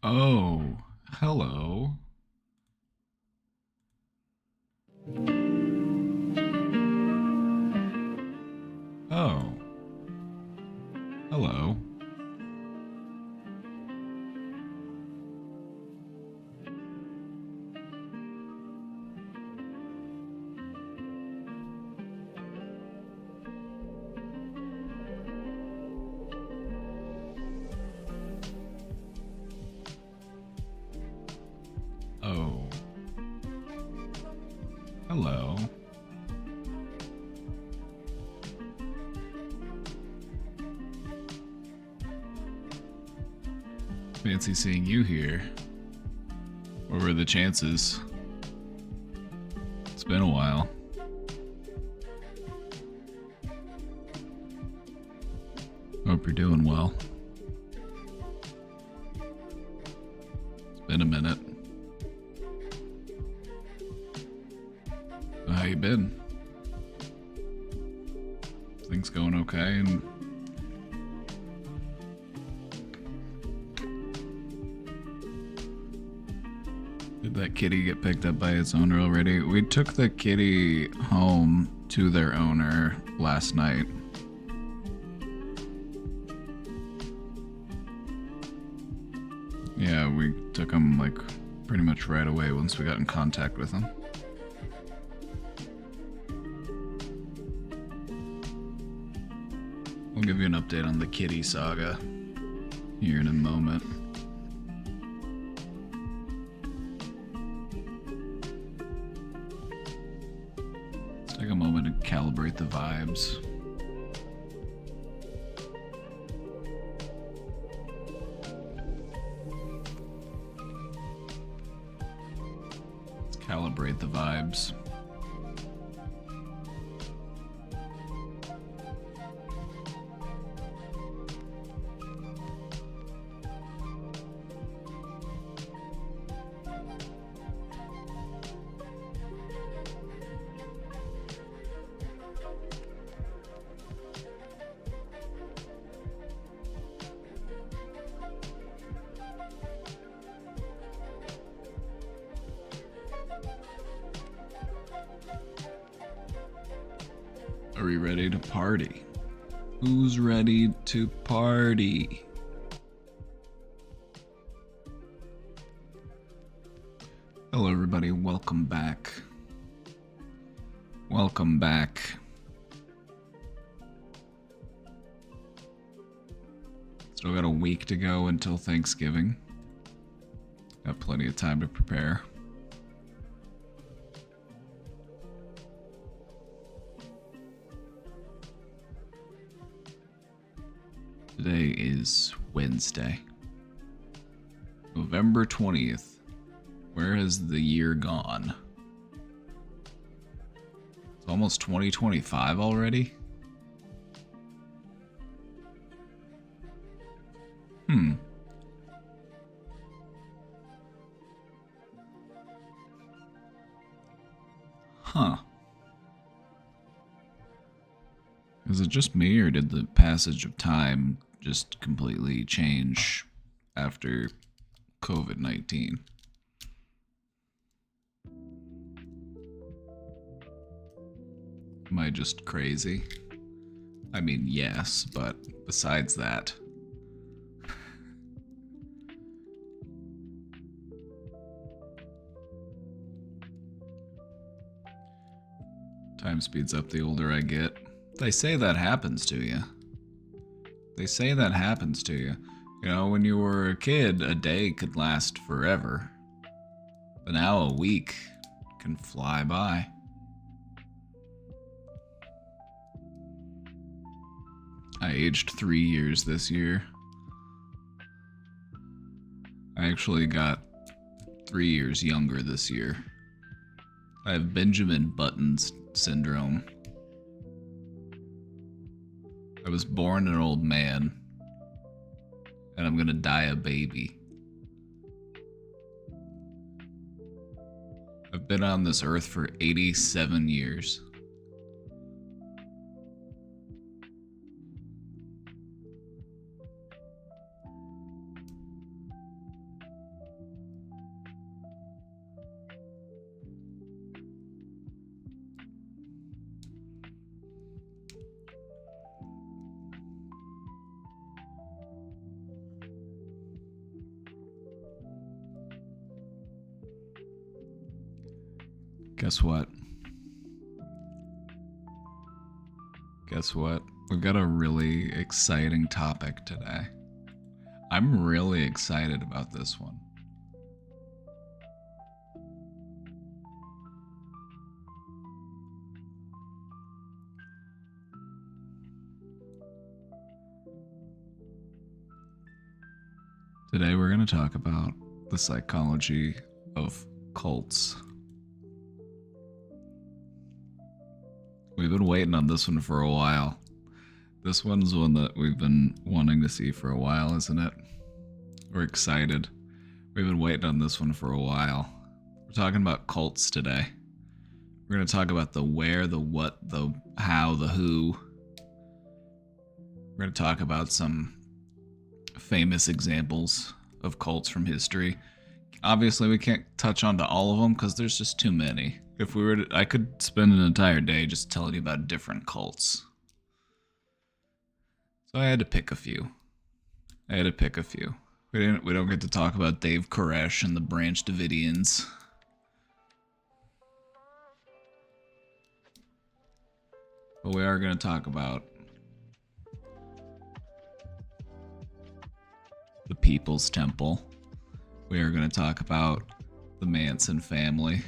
Oh, hello. Oh, hello. Oh, hello. Fancy seeing you here. What were the chances? It's been a while. Hope you're doing well. It's been a minute. How you been? Things going okay? And did that kitty get picked up by its owner already? We took the kitty home to their owner last night. Yeah, we took him like pretty much right away once we got in contact with him. We'll give you an update on the kitty saga here in a moment. Let's take a moment to calibrate the vibes. Let's calibrate the vibes. Are we ready to party? Who's ready to party? Hello, everybody. Welcome back. Welcome back. Still got a week to go until Thanksgiving. Got plenty of time to prepare. Today is Wednesday, November 20th. Where has the year gone? It's almost 2025 already? Huh. Is it just me, or did the passage of time just completely change after COVID-19? Am I just crazy? I mean, yes, but besides that. Time speeds up the older I get. They say that happens to you. They say that happens to you. You know, when you were a kid, a day could last forever. But now a week can fly by. I aged 3 years this year. I actually got 3 years younger this year. I have Benjamin Button's syndrome. I was born an old man, and I'm gonna die a baby. I've been on this earth for 87 years. Guess what? Guess what? We've got a really exciting topic today. I'm really excited about this one. Today we're going to talk about the psychology of cults. We've been waiting on this one for a while. This one's one that we've been wanting to see for a while, isn't it? We're excited. We've been waiting on this one for a while. We're talking about cults today. We're going to talk about the where, the what, the how, the who. We're going to talk about some famous examples of cults from history. Obviously, we can't touch on to all of them because there's just too many. If we were to, I could spend an entire day just telling you about different cults. So I had to pick a few. We don't get to talk about Dave Koresh and the Branch Davidians. But we are going to talk about the People's Temple. We are going to talk about the Manson family.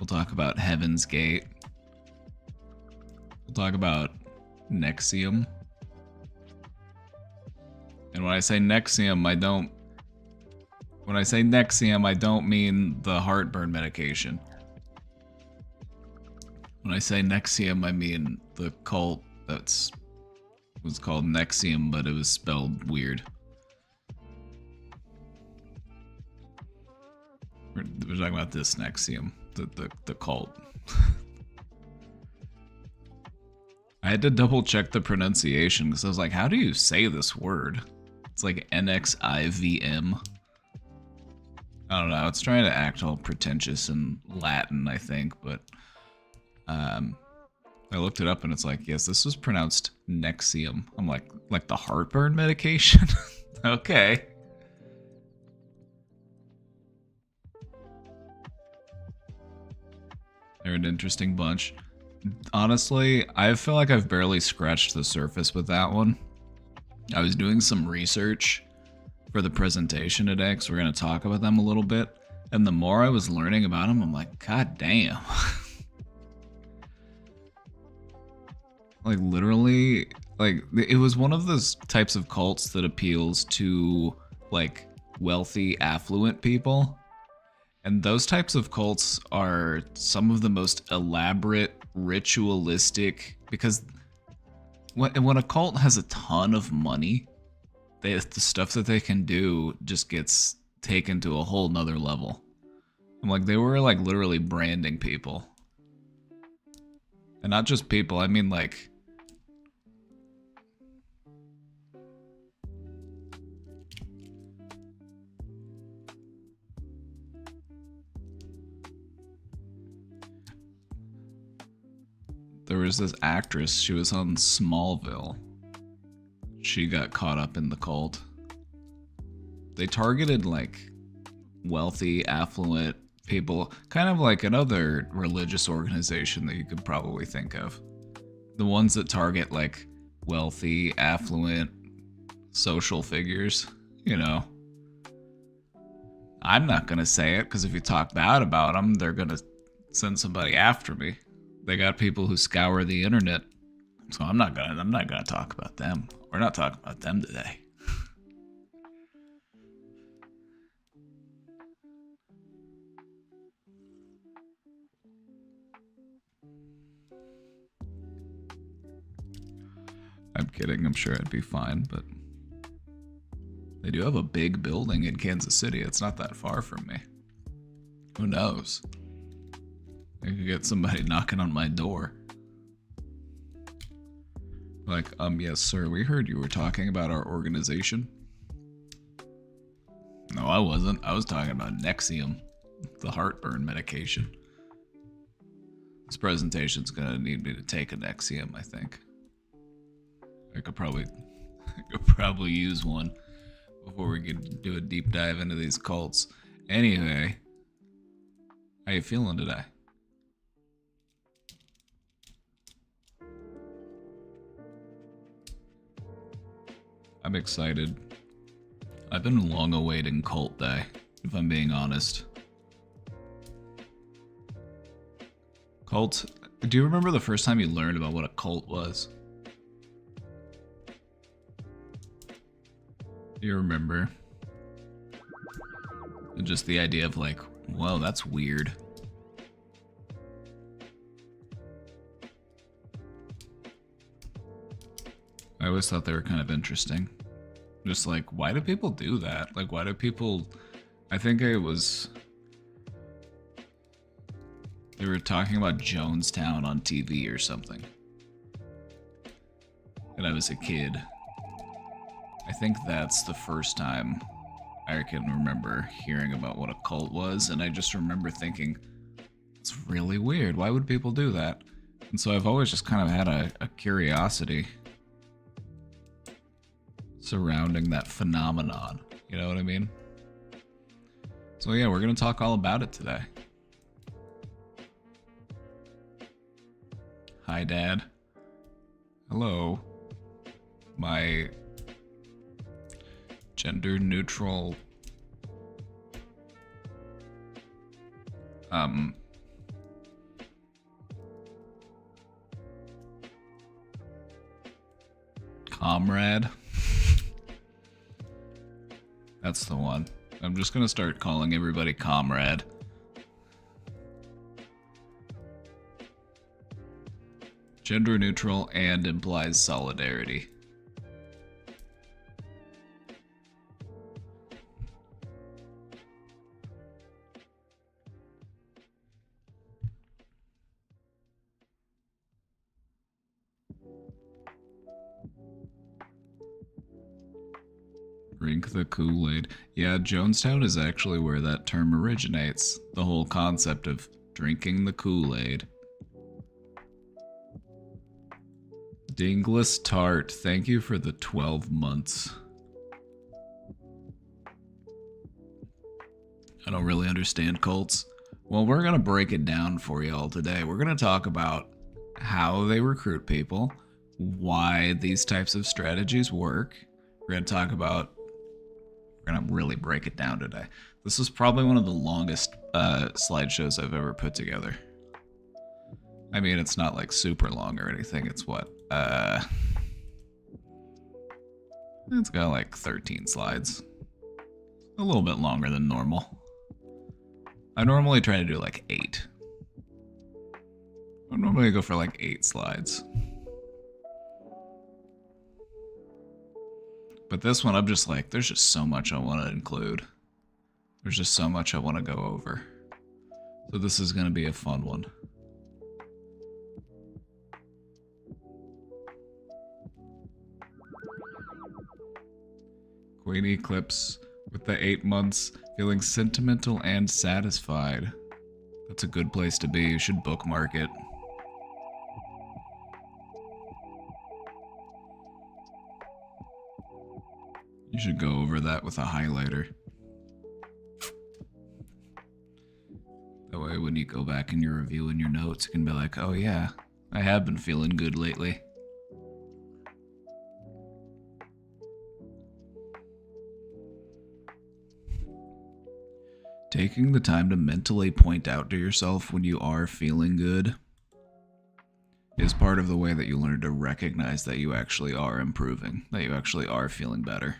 We'll talk about Heaven's Gate. We'll talk about NXIVM. And when I say NXIVM, I don't mean the heartburn medication. When I say NXIVM, I mean the cult was called NXIVM, but it was spelled weird. We're talking about this NXIVM, the cult. I had to double check the pronunciation because I was like, how do you say this word? It's like NXIVM. I don't know. It's trying to act all pretentious in Latin, I think, but I looked it up and it's like, yes, this was pronounced NXIVM. I'm like the heartburn medication? Okay. They're an interesting bunch. Honestly, I feel like I've barely scratched the surface with that one. I was doing some research for the presentation today because we're going to talk about them a little bit. And the more I was learning about them, I'm like, God damn. Like, literally, like, it was one of those types of cults that appeals to, like, wealthy, affluent people. And those types of cults are some of the most elaborate, ritualistic, because when a cult has a ton of money, the stuff that they can do just gets taken to a whole nother level. I'm like, they were like literally branding people. And not just people, I mean like, there was this actress, she was on Smallville. She got caught up in the cult. They targeted like wealthy, affluent people, kind of like another religious organization that you could probably think of. The ones that target like wealthy, affluent, social figures, you know. I'm not gonna say it because if you talk bad about them, they're gonna send somebody after me. They got people who scour the internet, so I'm not gonna talk about them. We're not talking about them today. I'm kidding. I'm sure I'd be fine, but they do have a big building in Kansas City. It's not that far from me. Who knows? I could get somebody knocking on my door. Like, yes, sir, we heard you were talking about our organization. No, I wasn't. I was talking about NXIVM, the heartburn medication. This presentation's gonna need me to take a NXIVM, I think. I could probably use one before we could do a deep dive into these cults. Anyway, how you feeling today? I'm excited. I've been long awaiting Cult Day, if I'm being honest. Cult, do you remember the first time you learned about what a cult was? Do you remember? And just the idea of like, whoa, that's weird. I always thought they were kind of interesting. Just like, why do people do that? Like, why do people... I think it was... They were talking about Jonestown on TV or something. And I was a kid. I think that's the first time I can remember hearing about what a cult was, and I just remember thinking, it's really weird. Why would people do that? And so I've always just kind of had a curiosity surrounding that phenomenon. You know what I mean? So yeah, we're gonna talk all about it today. Hi, Dad. Hello. My gender neutral comrade. That's the one. I'm just gonna start calling everybody comrade. Gender neutral and implies solidarity. Drink the Kool-Aid. Yeah, Jonestown is actually where that term originates. The whole concept of drinking the Kool-Aid. Dingless Tart, thank you for the 12 months. I don't really understand cults. Well, we're going to break it down for y'all today. We're going to talk about how they recruit people, why these types of strategies work. We're going to talk about... We're going to really break it down today. This is probably one of the longest slideshows I've ever put together. I mean, it's not like super long or anything. It's what? It's got like 13 slides. A little bit longer than normal. I normally try to do like 8. I normally go for like 8 slides. But this one, I'm just like, there's just so much I want to include. There's just so much I want to go over. So this is going to be a fun one. Queen Eclipse with the 8 months, feeling sentimental and satisfied. That's a good place to be. You should bookmark it. You should go over that with a highlighter. That way when you go back in your review and your notes, you can be like, oh yeah, I have been feeling good lately. Taking the time to mentally point out to yourself when you are feeling good is part of the way that you learn to recognize that you actually are improving, that you actually are feeling better.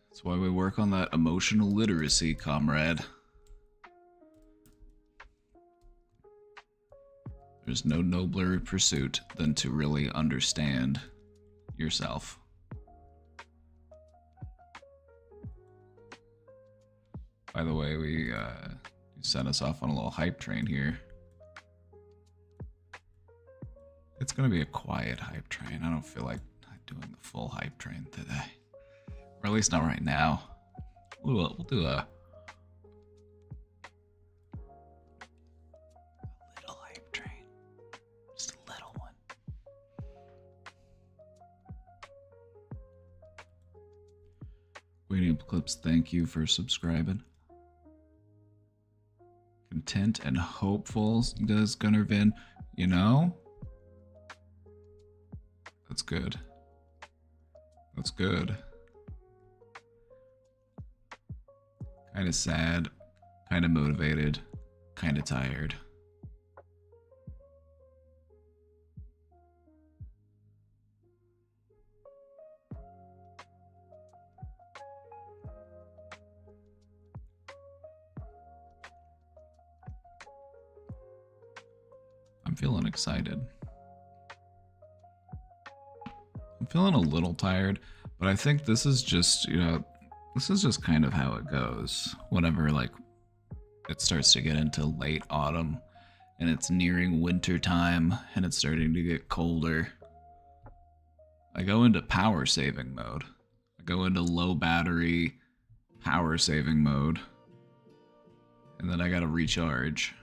That's why we work on that emotional literacy, comrade. There's no nobler pursuit than to really understand yourself. By the way, you sent us off on a little hype train here. It's gonna be a quiet hype train. I don't feel like doing the full hype train today. Or at least not right now. We'll do a little hype train. Just a little one. Waiting Eclipse, thank you for subscribing. content and hopeful, does Gunnar Vin. You know? That's good. That's good. Kind of sad, kind of motivated, kind of tired. I'm feeling excited. I'm feeling a little tired, but I think this is just, you know, this is just kind of how it goes whenever, like, it starts to get into late autumn and it's nearing winter time and it's starting to get colder. I go into power saving mode. I go into low battery power saving mode. And then I gotta recharge.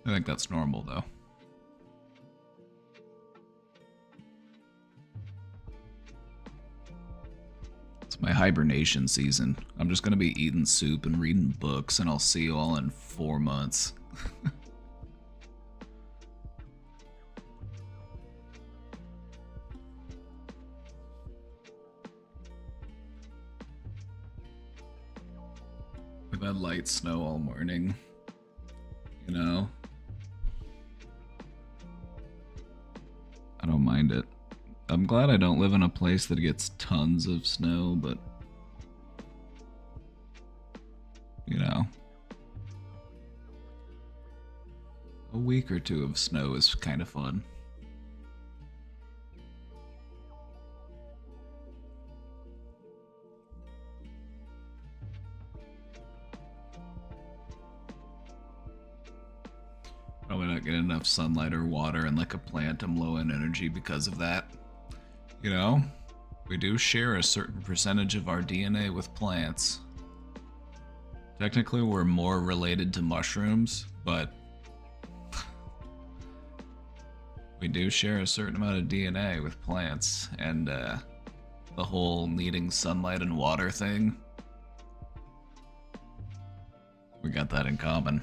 I think that's normal though. It's my hibernation season. I'm just gonna be eating soup and reading books, and I'll see you all in 4 months. We've had light snow all morning, you know? I don't mind it. I'm glad I don't live in a place that gets tons of snow, but you know, a week or two of snow is kind of fun. Probably not getting enough sunlight or water, and like a plant, I'm low in energy because of that. You know, we do share a certain percentage of our DNA with plants. Technically, we're more related to mushrooms, but we do share a certain amount of DNA with plants, and the whole needing sunlight and water thing, we got that in common.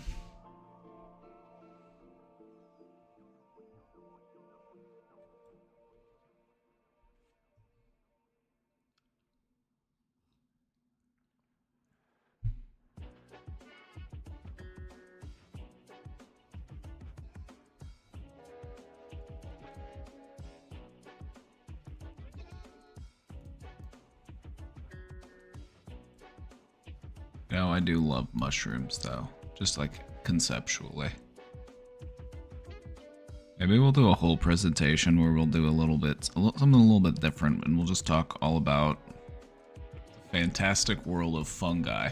No, I do love mushrooms though, just like conceptually. Maybe we'll do a whole presentation where we'll do something a little bit different, and we'll just talk all about the fantastic world of fungi.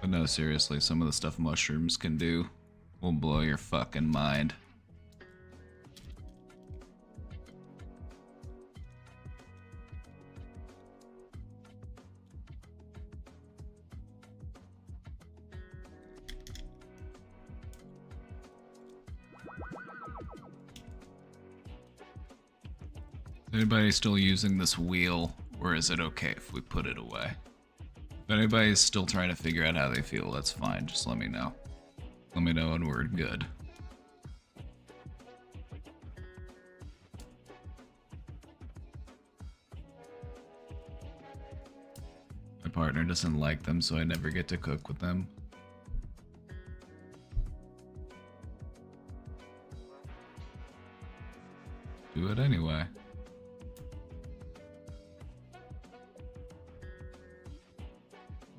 But no, seriously, some of the stuff mushrooms can do will blow your fucking mind. Is anybody still using this wheel, or is it okay if we put it away? If anybody's still trying to figure out how they feel, that's fine. Just let me know. Let me know when we're good. My partner doesn't like them, so I never get to cook with them. Do it anyway.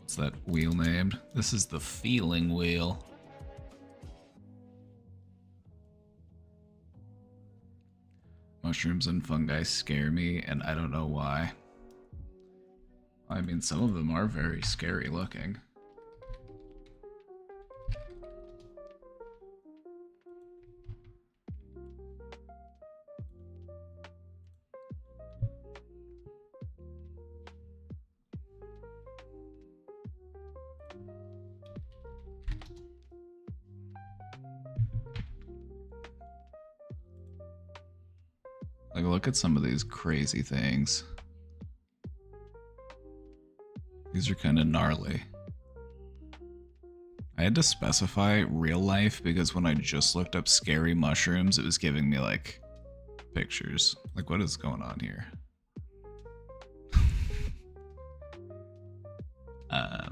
What's that wheel named? This is the feeling wheel. Mushrooms and fungi scare me, and I don't know why. I mean, some of them are very scary looking. Like, look at some of these crazy things. These are kind of gnarly. I had to specify real life because when I just looked up scary mushrooms, it was giving me like pictures. Like, what is going on here? I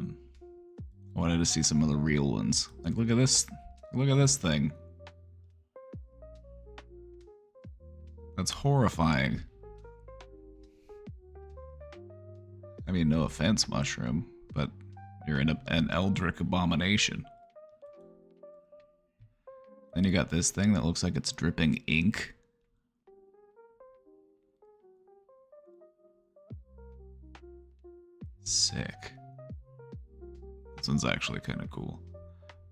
wanted to see some of the real ones. Like, look at this. Look at this thing. That's horrifying. I mean, no offense, mushroom, but you're in an eldritch abomination. Then you got this thing that looks like it's dripping ink. Sick. This one's actually kind of cool.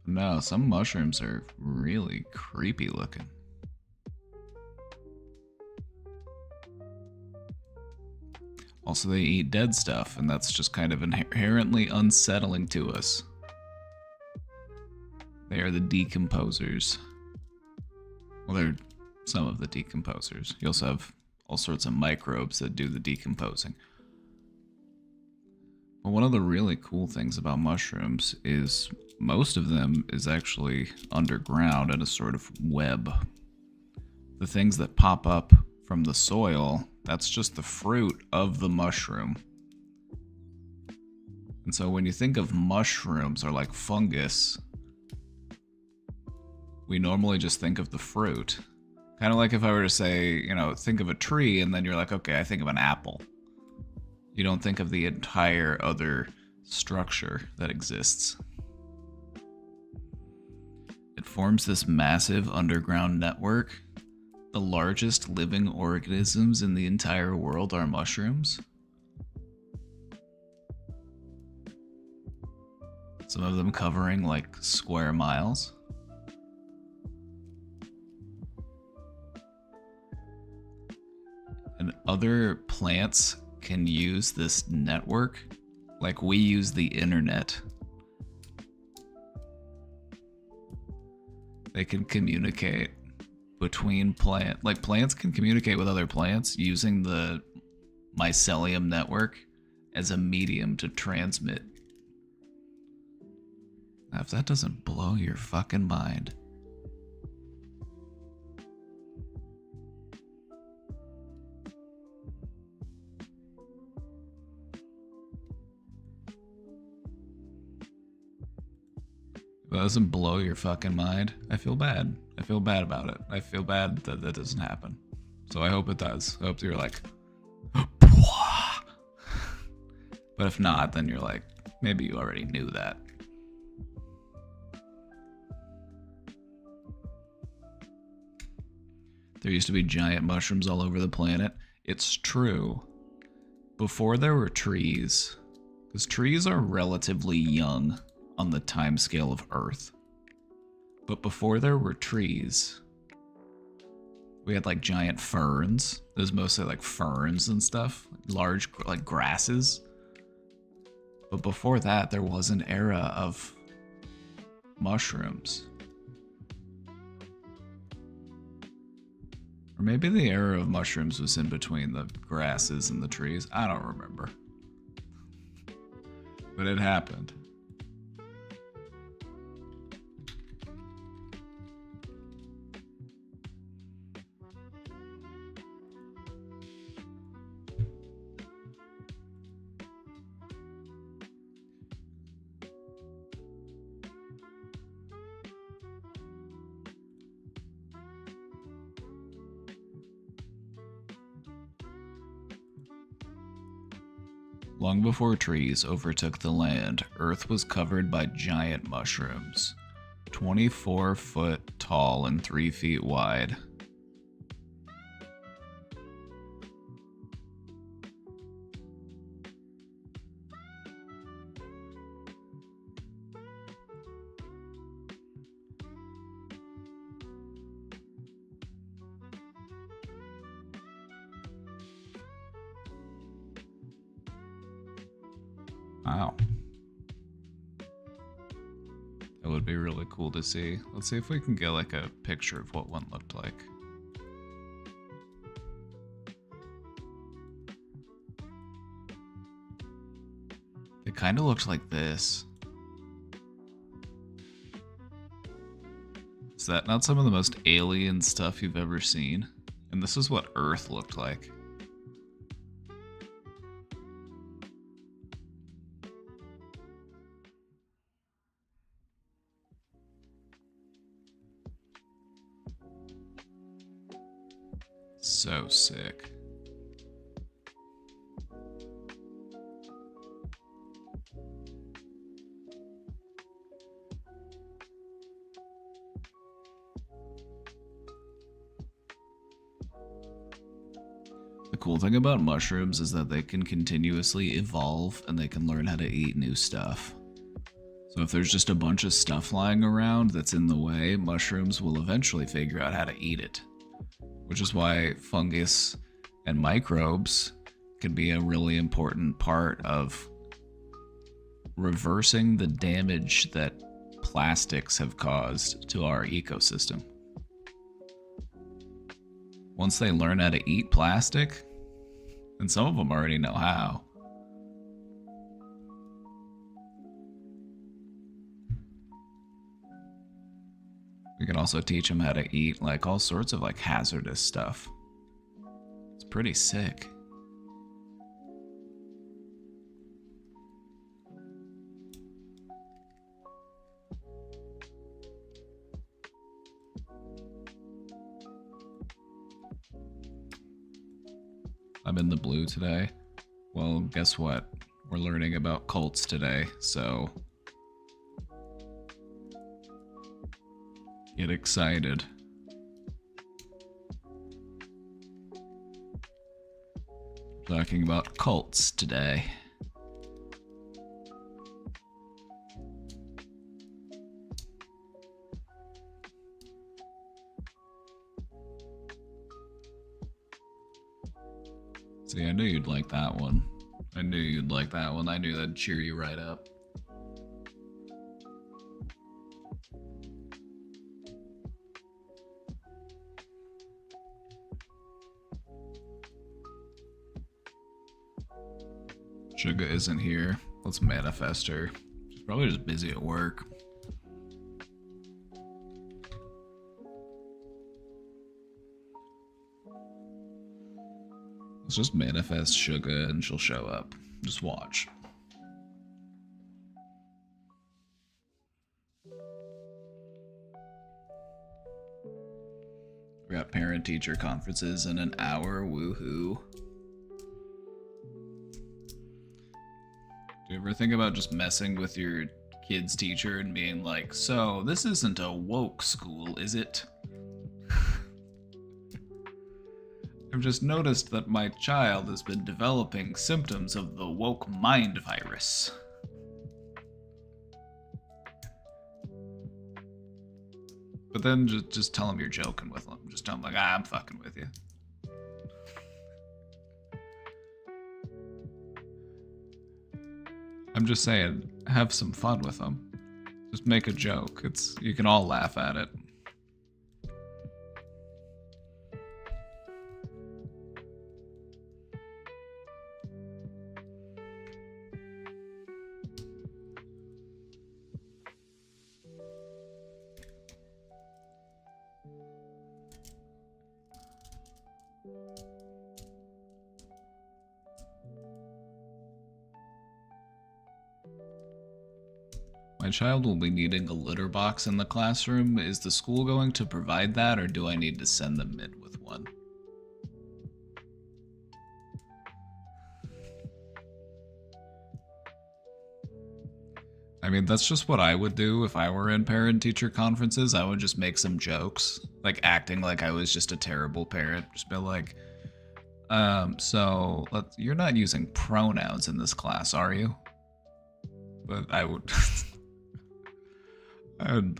No, some mushrooms are really creepy looking. Also, they eat dead stuff, and that's just kind of inherently unsettling to us. They are the decomposers. Well, they're some of the decomposers. You also have all sorts of microbes that do the decomposing. But one of the really cool things about mushrooms is most of them is actually underground in a sort of web. The things that pop up from the soil, that's just the fruit of the mushroom. And so when you think of mushrooms or like fungus, we normally just think of the fruit. Kind of like if I were to say, you know, think of a tree, and then you're like, okay, I think of an apple. You don't think of the entire other structure that exists. It forms this massive underground network. The largest living organisms in the entire world are mushrooms. Some of them covering like square miles. And other plants can use this network like we use the internet. They can communicate between plants can communicate with other plants using the mycelium network as a medium to transmit. Now, if that doesn't blow your fucking mind. If that doesn't blow your fucking mind, I feel bad. I feel bad about it. I feel bad that that doesn't happen. So I hope it does. I hope you're like, but if not, then you're like, maybe you already knew that. There used to be giant mushrooms all over the planet. It's true. Before there were trees, because trees are relatively young on the time scale of Earth. But before there were trees, we had like giant ferns. It was mostly like ferns and stuff, large like grasses. But before that, there was an era of mushrooms. Or maybe the era of mushrooms was in between the grasses and the trees. I don't remember. But it happened. Long before trees overtook the land, Earth was covered by giant mushrooms, 24 foot tall and 3 feet wide. Wow. That would be really cool to see. Let's see if we can get like a picture of what one looked like. kind of looked like this. Is that not some of the most alien stuff you've ever seen? And this is what Earth looked like. So sick. The cool thing about mushrooms is that they can continuously evolve and they can learn how to eat new stuff. So if there's just a bunch of stuff lying around that's in the way, mushrooms will eventually figure out how to eat it. Which is why fungus and microbes can be a really important part of reversing the damage that plastics have caused to our ecosystem. Once they learn how to eat plastic, and some of them already know how. We can also teach them how to eat like all sorts of like hazardous stuff. It's pretty sick. I'm in the blue today. Well, guess what? We're learning about cults today, so get excited. Talking about cults today. See, I knew you'd like that one. I knew you'd like that one. I knew that'd cheer you right up. Suga isn't here. Let's manifest her. She's probably just busy at work. Let's just manifest Suga and she'll show up. Just watch. We got parent-teacher conferences in an hour. Woohoo. Do you ever think about just messing with your kid's teacher and being like, so this isn't a woke school, is it? I've just noticed that my child has been developing symptoms of the woke mind virus. But then just tell him you're joking with him. Just tell him like, I'm fucking with you. I'm just saying, have some fun with them. Just make a joke. You can all laugh at it. My child will be needing a litter box in the classroom. Is the school going to provide that, or do I need to send them in with one? I mean, that's just what I would do if I were in parent-teacher conferences. I would just make some jokes, like acting like I was just a terrible parent. Just be like, so you're not using pronouns in this class, are you? But I would... I'm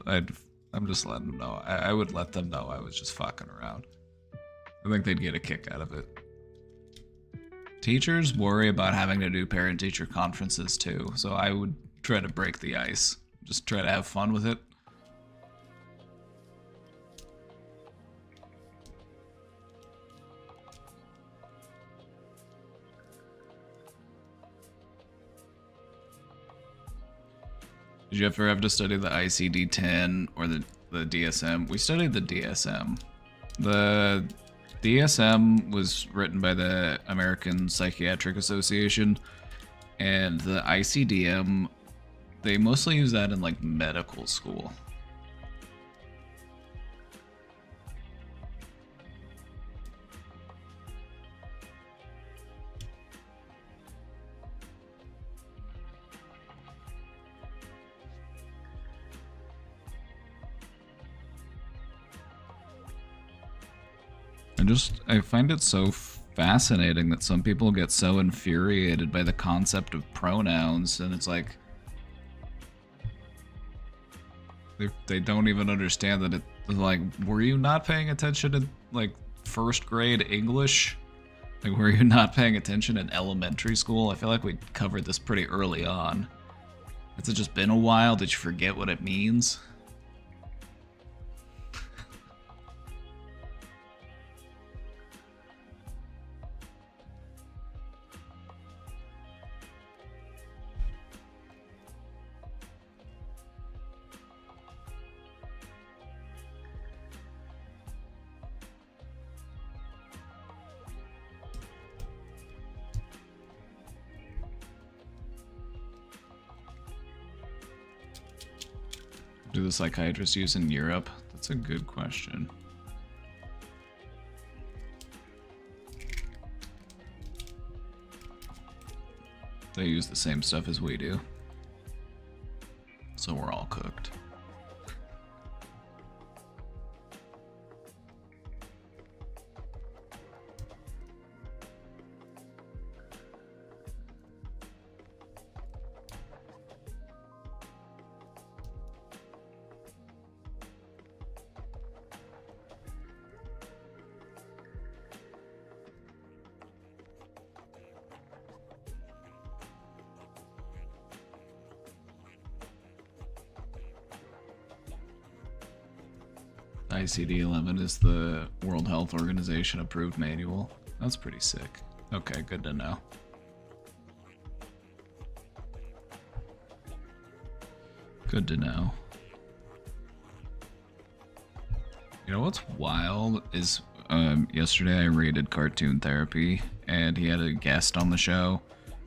just letting them know. I would let them know I was just fucking around. I think they'd get a kick out of it. Teachers worry about having to do parent-teacher conferences too, so I would try to break the ice. Just try to have fun with it. Did you ever have to study the ICD-10 or the DSM? We studied the DSM. The DSM was written by the American Psychiatric Association, and the ICDM, they mostly use that in like medical school. I find it so fascinating that some people get so infuriated by the concept of pronouns, and it's like they don't even understand that it, like, were you not paying attention in like first grade English? Like, were you not paying attention in elementary school? I feel like we covered this pretty early on. Has it just been a while? Did you forget what it means? Do the psychiatrists use in Europe? That's a good question. They use the same stuff as we do. So we're all cooked. ICD-11 is the World Health Organization approved manual. That's pretty sick. Okay, good to know. Good to know. You know what's wild is yesterday I rated Cartoon Therapy, and he had a guest on the show.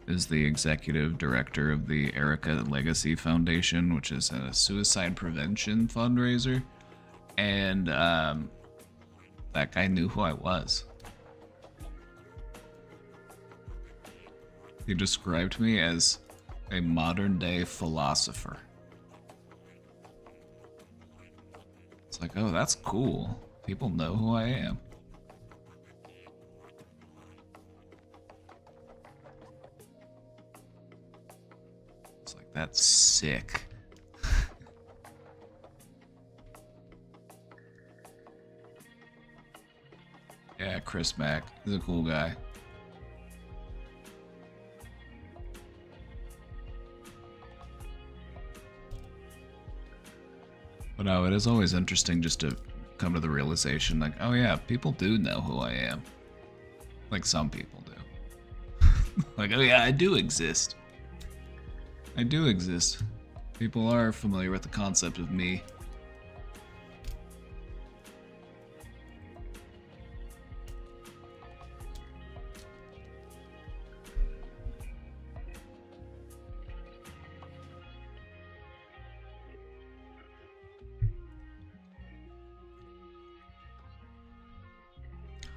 Is the executive director of the Erica Legacy Foundation, which is a suicide prevention fundraiser. And that guy knew who I was. He described me as a modern day philosopher. It's like, oh, that's cool. People know who I am. It's like, that's sick. Yeah, Chris Mack. He's a cool guy. But no, it is always interesting just to come to the realization, like, oh yeah, people do know who I am. Like, some people do. Like, oh yeah, I do exist. I do exist. People are familiar with the concept of me.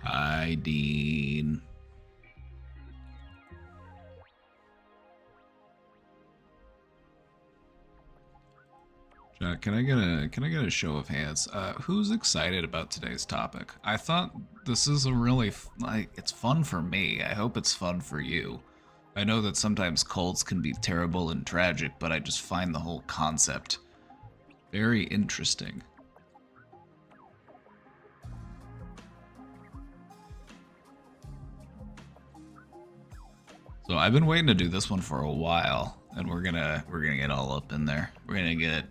Hi, Dean. Jack, can I get a show of hands? Who's excited about today's topic? I thought this is a really it's fun for me. I hope it's fun for you. I know that sometimes cults can be terrible and tragic, but I just find the whole concept very interesting. So I've been waiting to do this one for a while, and we're gonna get all up in there. We're gonna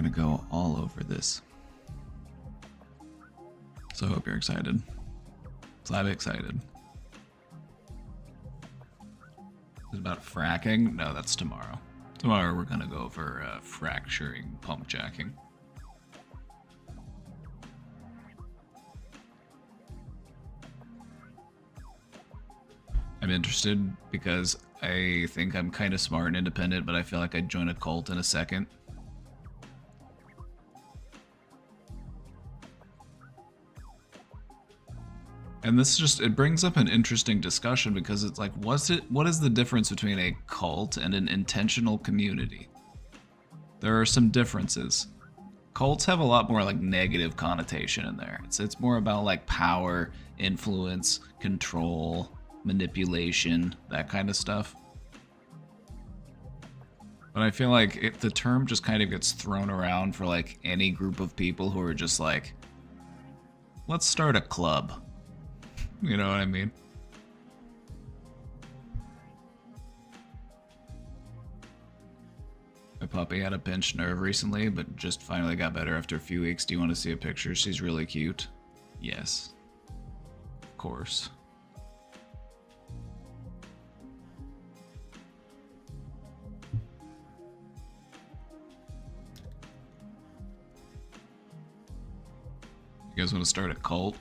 go all over this. So I hope you're excited. So I'm excited. Is it about fracking? No, that's tomorrow. Tomorrow we're gonna go over fracturing pump jacking. I'm interested because I think I'm kind of smart and independent, but I feel like I'd join a cult in a second. And this just, it brings up an interesting discussion because it's like, what is the difference between a cult and an intentional community? There are some differences. Cults have a lot more like negative connotation in there. It's more about like power, influence, control, manipulation, that kind of stuff. But I feel like the term just kind of gets thrown around for like any group of people who are just like, let's start a club. You know what I mean? My puppy had a pinched nerve recently, but just finally got better after a few weeks. Do you want to see a picture? She's really cute. Yes. Of course. You guys want to start a cult?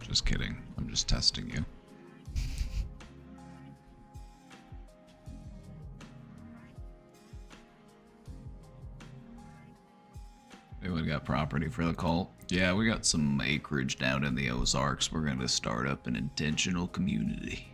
Just kidding. I'm just testing you. Anyone got property for the cult? Yeah, we got some acreage down in the Ozarks. We're going to start up an intentional community.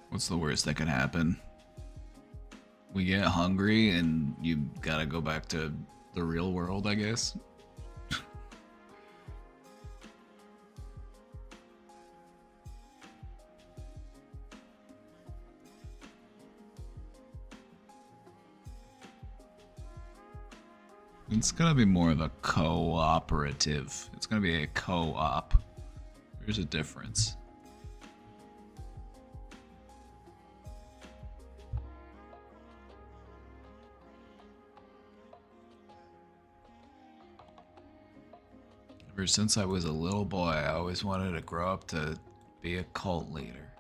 What's the worst that could happen? We get hungry and you gotta go back to the real world, I guess. It's gonna be more of a cooperative. It's gonna be a co-op. There's a difference. Ever since I was a little boy, I always wanted to grow up to be a cult leader.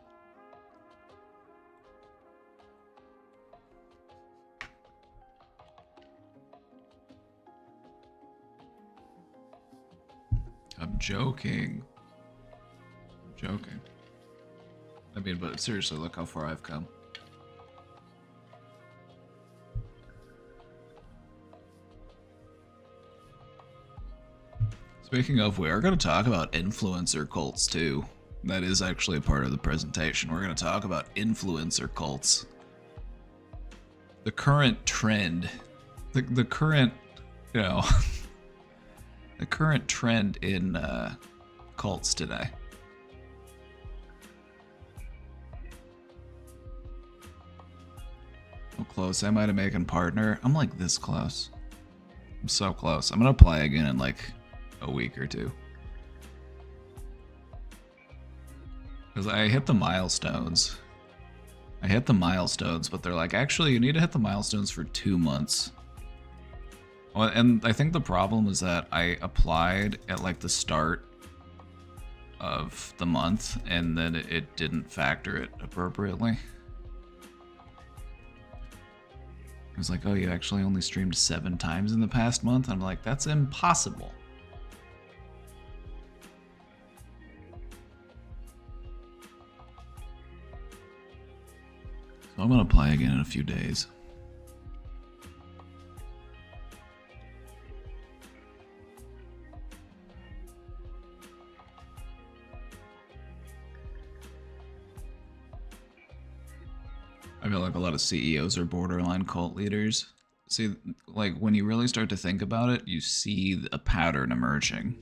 I'm joking. I'm joking. I mean, but seriously, look how far I've come. Speaking of, we are going to talk about influencer cults too. That is actually a part of the presentation. We're going to talk about influencer cults. The current trend, the current, you know, the current trend in cults today. How close am I to making partner? I'm like this close. I'm so close. I'm going to play again in like a week or two. Because I hit the milestones. But they're like, actually, you need to hit the milestones for 2 months. Well, and I think the problem is that I applied at like the start of the month, and then it didn't factor it appropriately. It was like, oh, you actually only streamed 7 times in the past month? I'm like, that's impossible. So I'm gonna play again in a few days. I feel like a lot of CEOs are borderline cult leaders. See, like when you really start to think about it, you see a pattern emerging.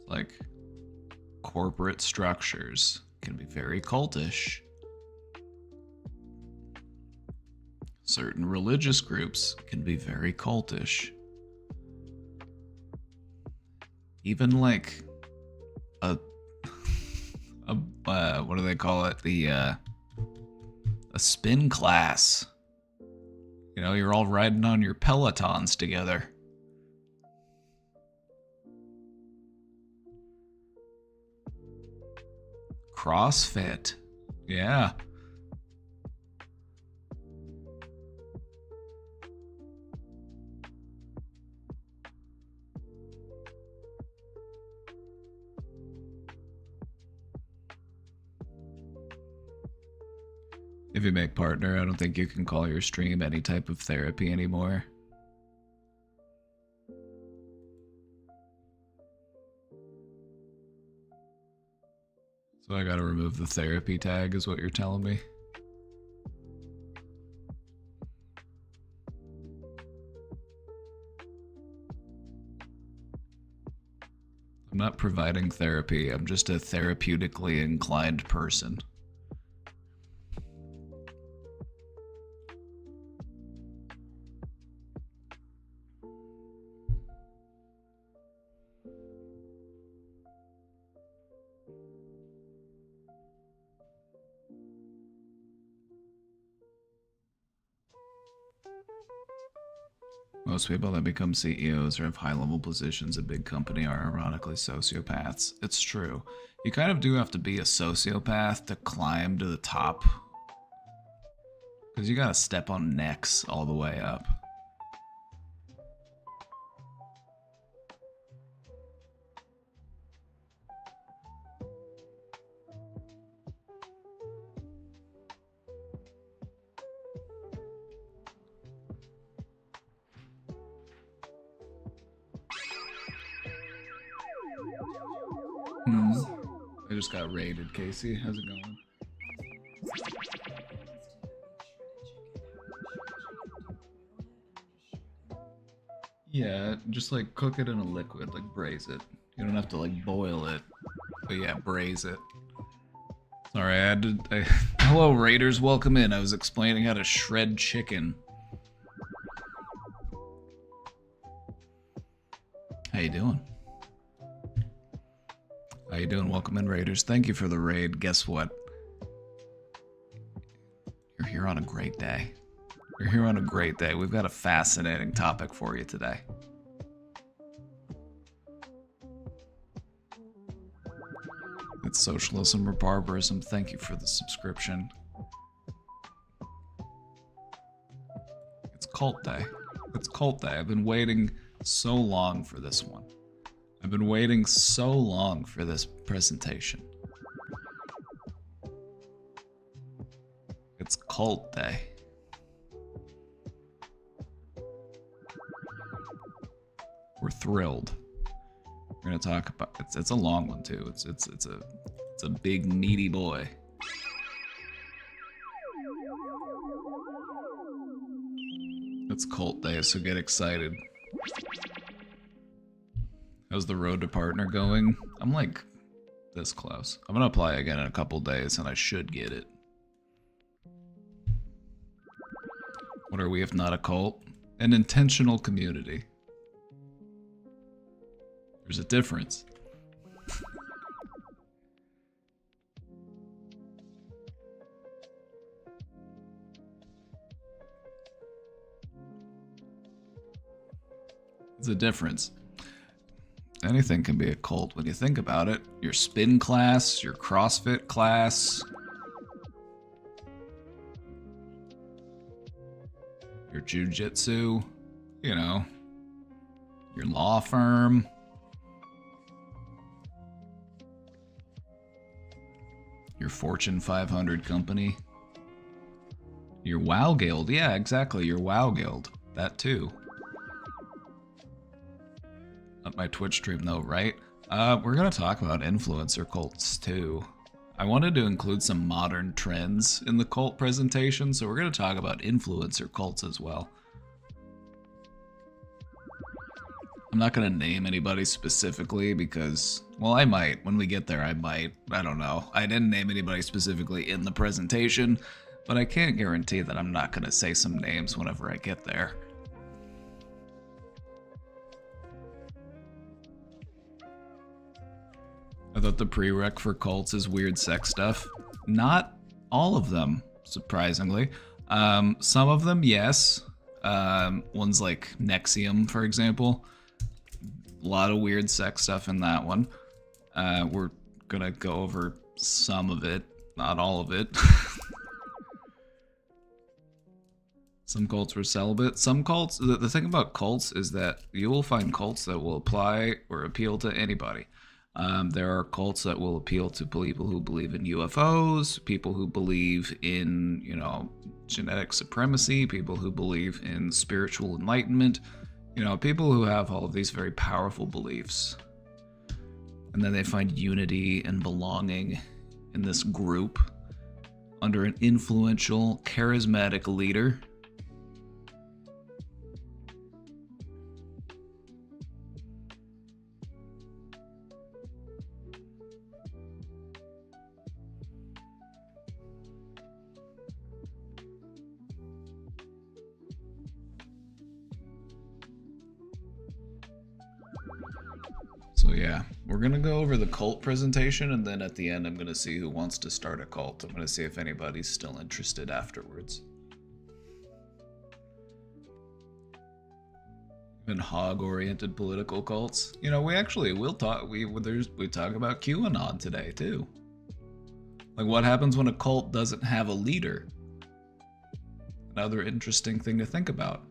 Like corporate structures can be very cultish. Certain religious groups can be very cultish. Even like a what do they call it? A spin class. You know, you're all riding on your Pelotons together. CrossFit. Yeah. If you make partner, I don't think you can call your stream any type of therapy anymore. So I gotta remove the therapy tag, is what you're telling me? I'm not providing therapy, I'm just a therapeutically inclined person. Most people that become CEOs or have high-level positions in big company are ironically sociopaths. It's true. You kind of do have to be a sociopath to climb to the top. Because you gotta step on necks all the way up. I just got raided, Casey. How's it going? Yeah, just like cook it in a liquid, like braise it. You don't have to like boil it, but yeah, braise it. Sorry, I had to. Hello, Raiders, welcome in. I was explaining how to shred chicken. How you doing? How you doing? Welcome in, Raiders. Thank you for the raid. Guess what? You're here on a great day. You're here on a great day. We've got a fascinating topic for you today. It's socialism or barbarism. Thank you for the subscription. It's cult day. It's cult day. I've been waiting so long for this one. I've been waiting so long for this presentation. It's cult day. We're thrilled. We're gonna talk about it's a long one too. It's a big meaty boy. It's cult day, so get excited. How's the road to partner going? I'm like this close. I'm gonna apply again in a couple days and I should get it. What are we if not a cult? An intentional community. There's a difference. There's a difference. Anything can be a cult when you think about it. Your spin class, your CrossFit class, your jujitsu, you know, your law firm. Your Fortune 500 company. Your WoW Guild. Yeah, exactly. Your WoW Guild. That too. Not my Twitch stream though, right? We're gonna talk about influencer cults too. I wanted to include some modern trends in the cult presentation, so we're gonna talk about influencer cults as well. I'm not going to name anybody specifically because, well, I might. When we get there, I might. I don't know. I didn't name anybody specifically in the presentation, but I can't guarantee that I'm not going to say some names whenever I get there. I thought the prereq for cults is weird sex stuff. Not all of them, surprisingly. Some of them, yes. Ones like Nexium, for example. A lot of weird sex stuff in that one. We're gonna go over some of it, not all of it. Some cults were celibate. Some cults, the thing about cults is that you will find cults that will apply or appeal to anybody. There are cults that will appeal to people who believe in UFOs, people who believe in, you know, genetic supremacy, people who believe in spiritual enlightenment, you know, people who have all of these very powerful beliefs. And then they find unity and belonging in this group under an influential, charismatic leader. So yeah, we're gonna go over the cult presentation, and then at the end I'm gonna see who wants to start a cult. I'm gonna see if anybody's still interested afterwards. Even hog-oriented political cults. You know, we actually will talk. We talk about QAnon today too. Like, what happens when a cult doesn't have a leader? Another interesting thing to think about.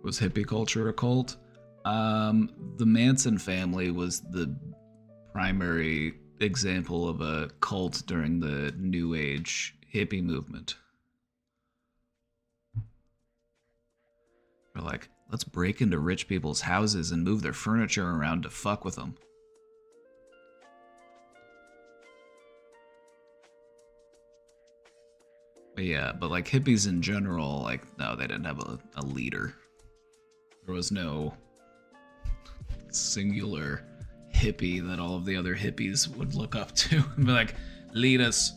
Was hippie culture a cult? The Manson family was the primary example of a cult during the New Age hippie movement. They're like, let's break into rich people's houses and move their furniture around to fuck with them. But yeah, but like hippies in general, like, no, they didn't have a leader. There was no singular hippie that all of the other hippies would look up to and be like, lead us.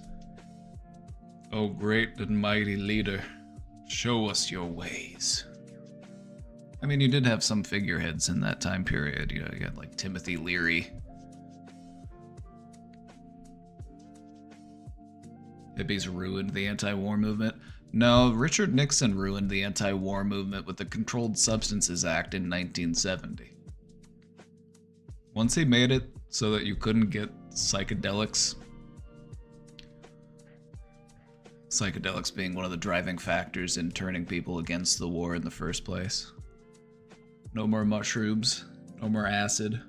Oh, great and mighty leader, show us your ways. I mean, you did have some figureheads in that time period. You know, you had like Timothy Leary. Hippies ruined the anti-war movement. No, Richard Nixon ruined the anti-war movement with the Controlled Substances Act in 1970. Once he made it so that you couldn't get psychedelics being one of the driving factors in turning people against the war in the first place. No more mushrooms, no more acid.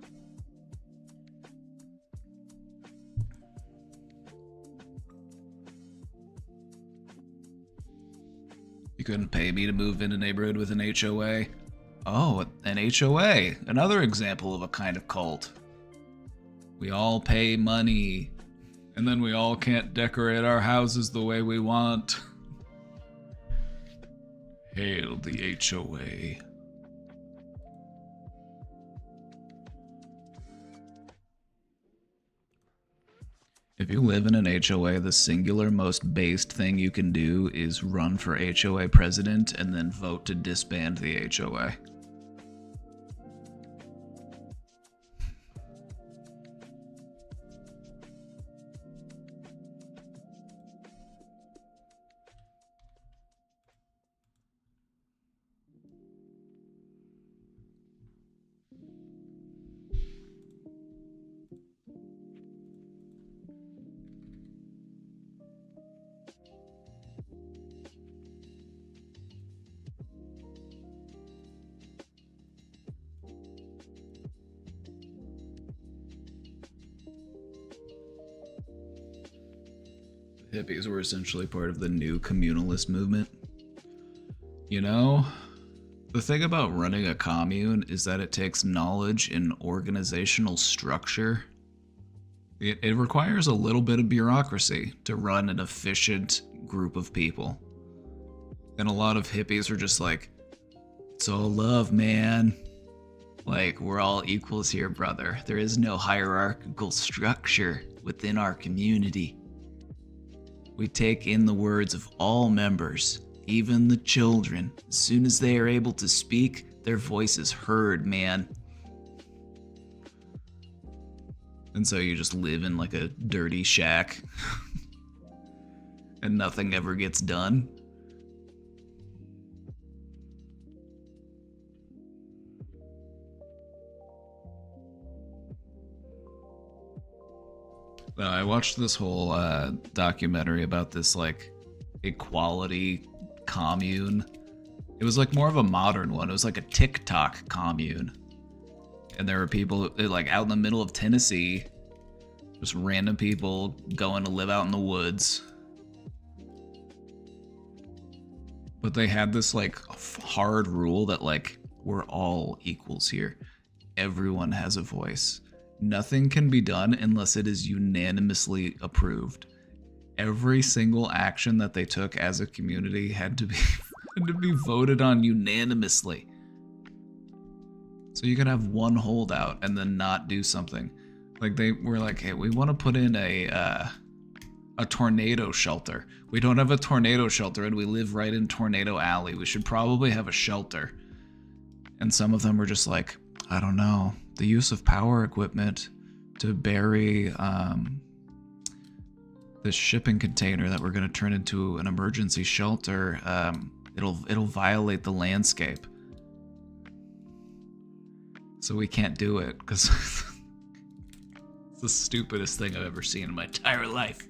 You couldn't pay me to move in a neighborhood with an HOA. Oh, an HOA. Another example of a kind of cult. We all pay money, and then we all can't decorate our houses the way we want. Hail the HOA. If you live in an HOA, the singular most based thing you can do is run for HOA president and then vote to disband the HOA. Hippies were essentially part of the new communalist movement. You know, the thing about running a commune is that it takes knowledge and organizational structure. It requires a little bit of bureaucracy to run an efficient group of people. And a lot of hippies are just like, it's all love, man. Like, we're all equals here, brother. There is no hierarchical structure within our community. We take in the words of all members, even the children. As soon as they are able to speak, their voice is heard, man. And so you just live in like a dirty shack and nothing ever gets done. I watched this whole documentary about this like equality commune. It was like more of a modern one. It was like a TikTok commune. And there were people like out in the middle of Tennessee, just random people going to live out in the woods. But they had this like hard rule that like we're all equals here. Everyone has a voice. Nothing can be done unless it is unanimously approved. Every single action that they took as a community had to be voted on unanimously. So you could have one holdout and then not do something. Like they were like, hey, we want to put in a tornado shelter. We don't have a tornado shelter and we live right in Tornado Alley. We should probably have a shelter. And some of them were just like, I don't know, the use of power equipment to bury this shipping container that we're going to turn into an emergency shelter, it'll violate the landscape. So we can't do it because it's the stupidest thing I've ever seen in my entire life.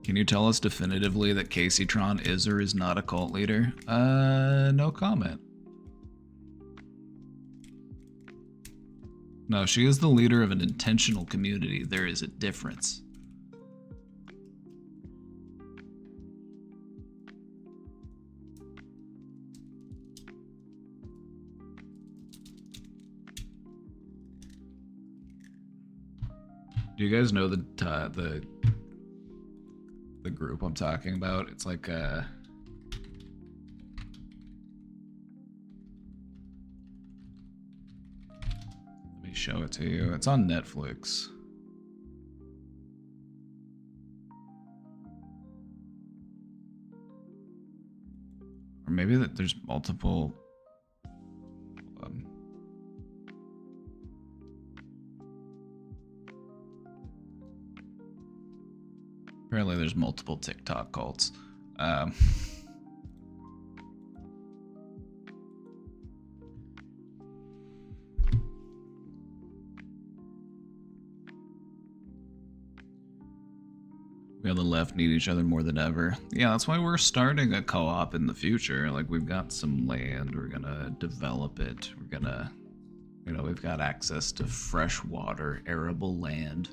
Can you tell us definitively that Casey Tron is or is not a cult leader? No comment. No, she is the leader of an intentional community. There is a difference. Do you guys know the group I'm talking about? It's like let me show it to you. It's on Netflix. Or maybe that there's multiple. Apparently there's multiple TikTok cults. We on the left need each other more than ever. Yeah, that's why we're starting a co-op in the future. Like, we've got some land, we're gonna develop it. We're gonna, we've got access to fresh water, arable land.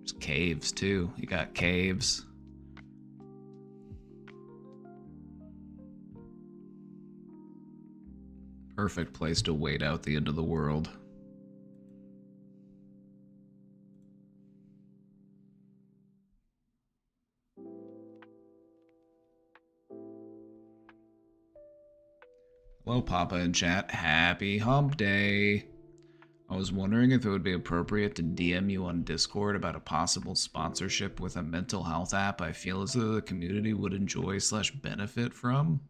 There's caves too. You got caves. Perfect place to wait out the end of the world. Hello, Papa in chat. Happy hump day. I was wondering if it would be appropriate to DM you on Discord about a possible sponsorship with a mental health app I feel as though the community would enjoy / benefit from.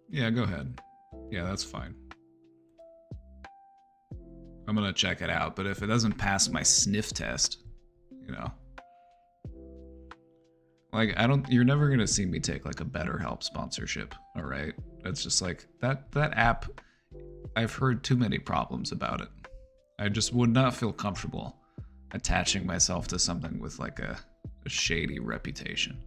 Yeah, go ahead. Yeah, that's fine. I'm gonna check it out, but if it doesn't pass my sniff test, like, you're never gonna see me take like a BetterHelp sponsorship, all right? It's just like that app, I've heard too many problems about it. I just would not feel comfortable attaching myself to something with like a shady reputation.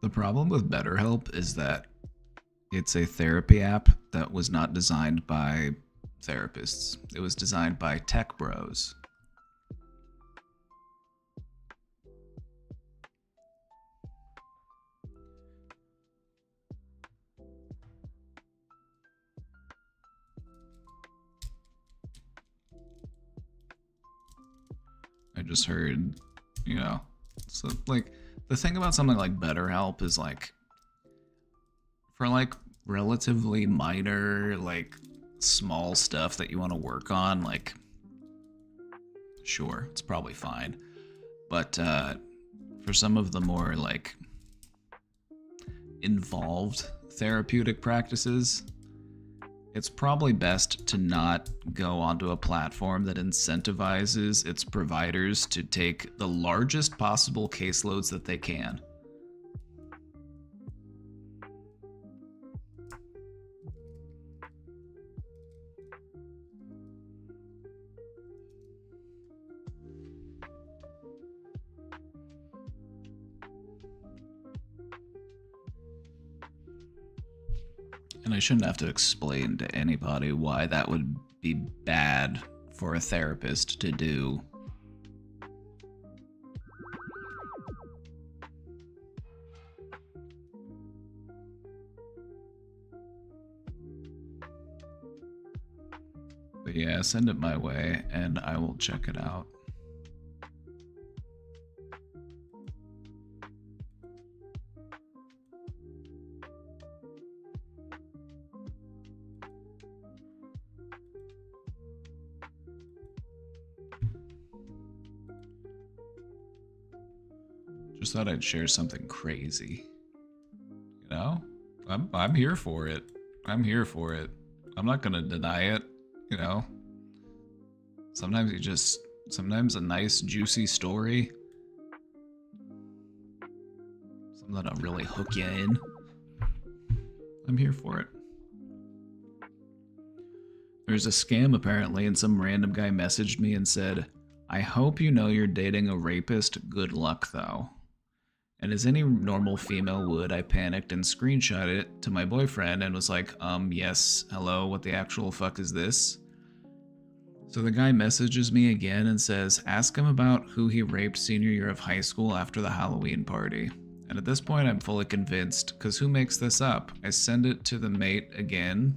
The The problem with BetterHelp is that it's a therapy app that was not designed by therapists. It was designed by tech bros. I just heard, so like the thing about something like BetterHelp is like for like relatively minor, like small stuff that you want to work on, like sure, it's probably fine. But for some of the more like involved therapeutic practices, it's probably best to not go onto a platform that incentivizes its providers to take the largest possible caseloads that they can. And I shouldn't have to explain to anybody why that would be bad for a therapist to do. But yeah, send it my way and I will check it out. Just thought I'd share something crazy. You know? I'm here for it. I'm here for it. I'm not gonna deny it, you know? Sometimes a nice juicy story, something that'll really hook you in. I'm here for it. There's a scam apparently, and some random guy messaged me and said, I hope you know you're dating a rapist, good luck though. And as any normal female would, I panicked and screenshot it to my boyfriend and was like, yes, hello, what the actual fuck is this? So the guy messages me again and says, ask him about who he raped senior year of high school after the Halloween party. And at this point, I'm fully convinced, because who makes this up? I send it to the mate again,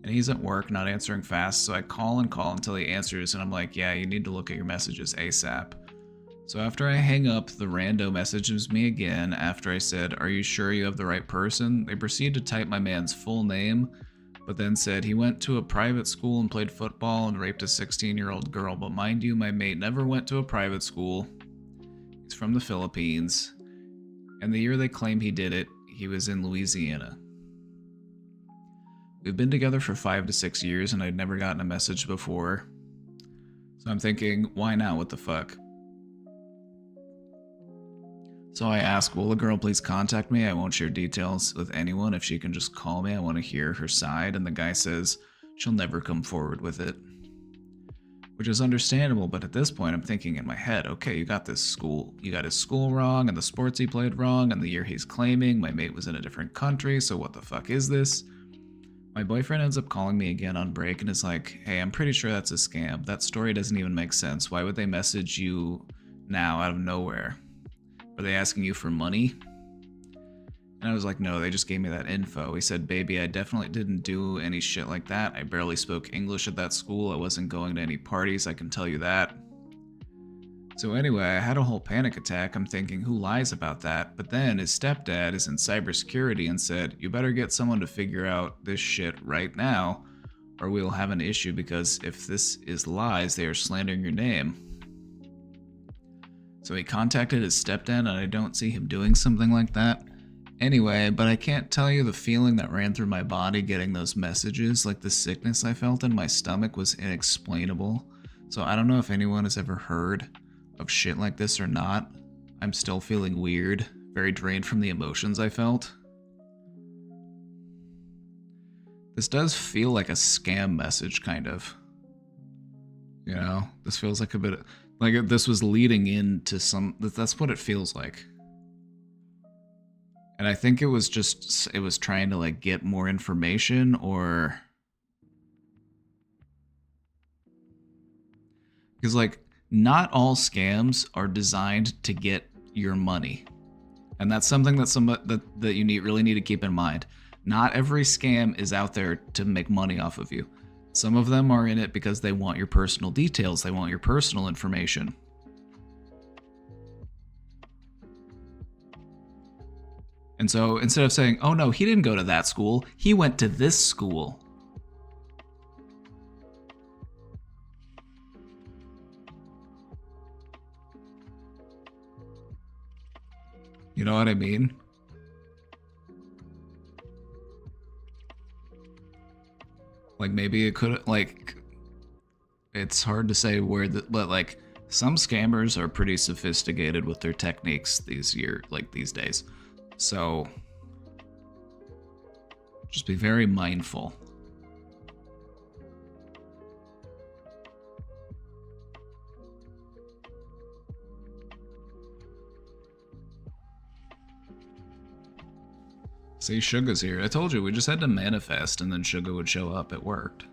and he's at work, not answering fast, so I call until he answers, and I'm like, yeah, you need to look at your messages ASAP. So after I hang up, the rando messages me again after I said, are you sure you have the right person? They proceed to type my man's full name, but then said he went to a private school and played football and raped a 16-year-old girl. But mind you, my mate never went to a private school. He's from the Philippines. And the year they claim he did it, he was in Louisiana. We've been together for 5 to 6 years and I'd never gotten a message before. So I'm thinking, why now? What the fuck? So I ask, will the girl please contact me? I won't share details with anyone. If she can just call me, I want to hear her side. And the guy says she'll never come forward with it. Which is understandable, but at this point I'm thinking in my head, okay, you got his school wrong, and the sports he played wrong, and the year he's claiming, my mate was in a different country, so what the fuck is this? My boyfriend ends up calling me again on break and is like, hey, I'm pretty sure that's a scam. That story doesn't even make sense. Why would they message you now out of nowhere? Are they asking you for money? And I was like, no, they just gave me that info. He said, baby, I definitely didn't do any shit like that. I barely spoke English at that school. I wasn't going to any parties, I can tell you that. So anyway, I had a whole panic attack. I'm thinking, who lies about that? But then his stepdad is in cybersecurity and said, you better get someone to figure out this shit right now, or we'll have an issue, because if this is lies, they are slandering your name. So he contacted his stepdad, and I don't see him doing something like that. Anyway, but I can't tell you the feeling that ran through my body getting those messages. Like the sickness I felt in my stomach was inexplainable. So I don't know if anyone has ever heard of shit like this or not. I'm still feeling weird, very drained from the emotions I felt. This does feel like a scam message, kind of. You know, this feels like a bit of, like this was leading into some, that's what it feels like. And I think it was trying to like get more information, or because like not all scams are designed to get your money. And that's something that you really need to keep in mind. Not every scam is out there to make money off of you. Some of them are in it because they want your personal details, they want your personal information. And so instead of saying, oh no, he didn't go to that school, he went to this school. You know what I mean? Like maybe it could, like, it's hard to say where but like some scammers are pretty sophisticated with their techniques these days. So just be very mindful. See, Suga's here. I told you, we just had to manifest and then Suga would show up. It worked.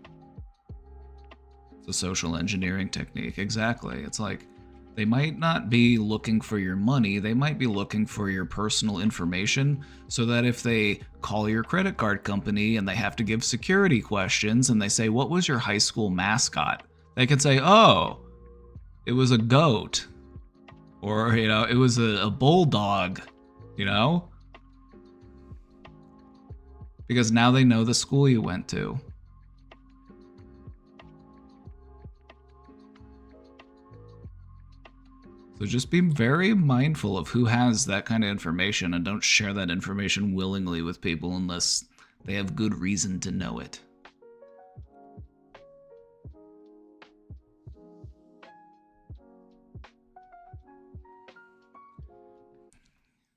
It's a social engineering technique. Exactly. It's like, they might not be looking for your money, they might be looking for your personal information, so that if they call your credit card company and they have to give security questions and they say, what was your high school mascot? They can say, oh, it was a goat. Or, you know, it was a bulldog, you know? Because now they know the school you went to. So just be very mindful of who has that kind of information, and don't share that information willingly with people unless they have good reason to know it.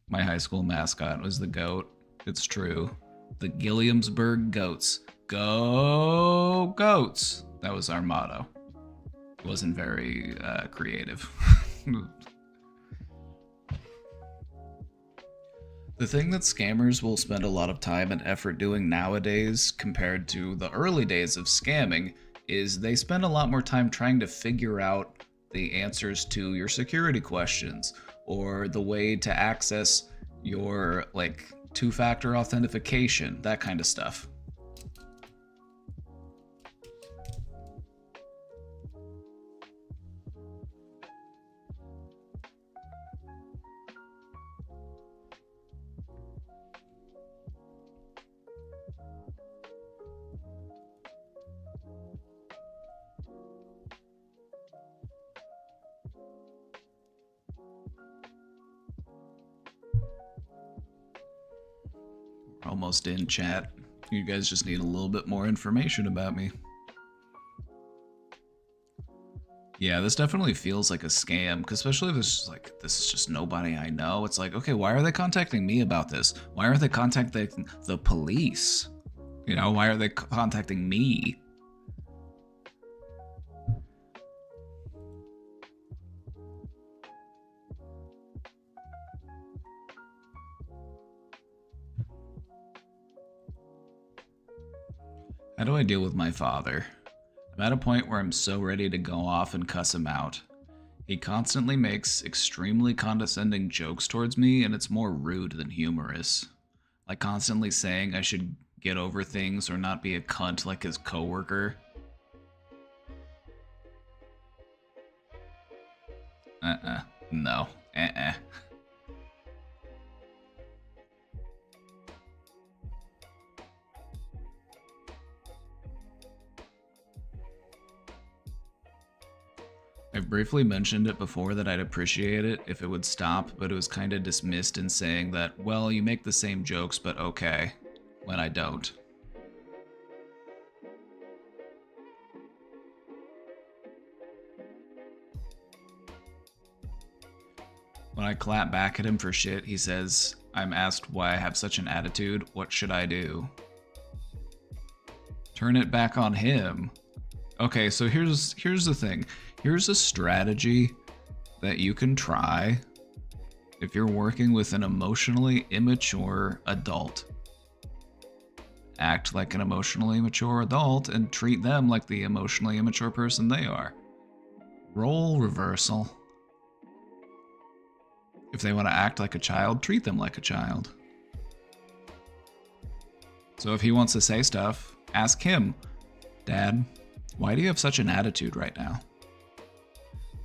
My high school mascot was the goat. It's true. The Gilliamsburg Goats. Go Goats! That was our motto. It wasn't very creative. The thing that scammers will spend a lot of time and effort doing nowadays compared to the early days of scamming is they spend a lot more time trying to figure out the answers to your security questions, or the way to access your like two-factor authentication, that kind of stuff. Almost in, chat. You guys just need a little bit more information about me. Yeah, this definitely feels like a scam, because especially if it's like, this is just nobody I know. It's like, okay, why are they contacting me about this? Why aren't they contacting the police? You know, why are they contacting me? How do I deal with my father? I'm at a point where I'm so ready to go off and cuss him out. He constantly makes extremely condescending jokes towards me, and it's more rude than humorous. Like constantly saying I should get over things or not be a cunt like his coworker. No. I've briefly mentioned it before that I'd appreciate it if it would stop, but it was kind of dismissed in saying that, well, you make the same jokes, but okay, when I don't. When I clap back at him for shit, he says, I'm asked why I have such an attitude, what should I do? Turn it back on him. Okay, so here's the thing. Here's a strategy that you can try If you're working with an emotionally immature adult, act like an emotionally mature adult and treat them like the emotionally immature person they are. Role reversal. If they want to act like a child, treat them like a child. So if he wants to say stuff, ask him, Dad, why do you have such an attitude right now?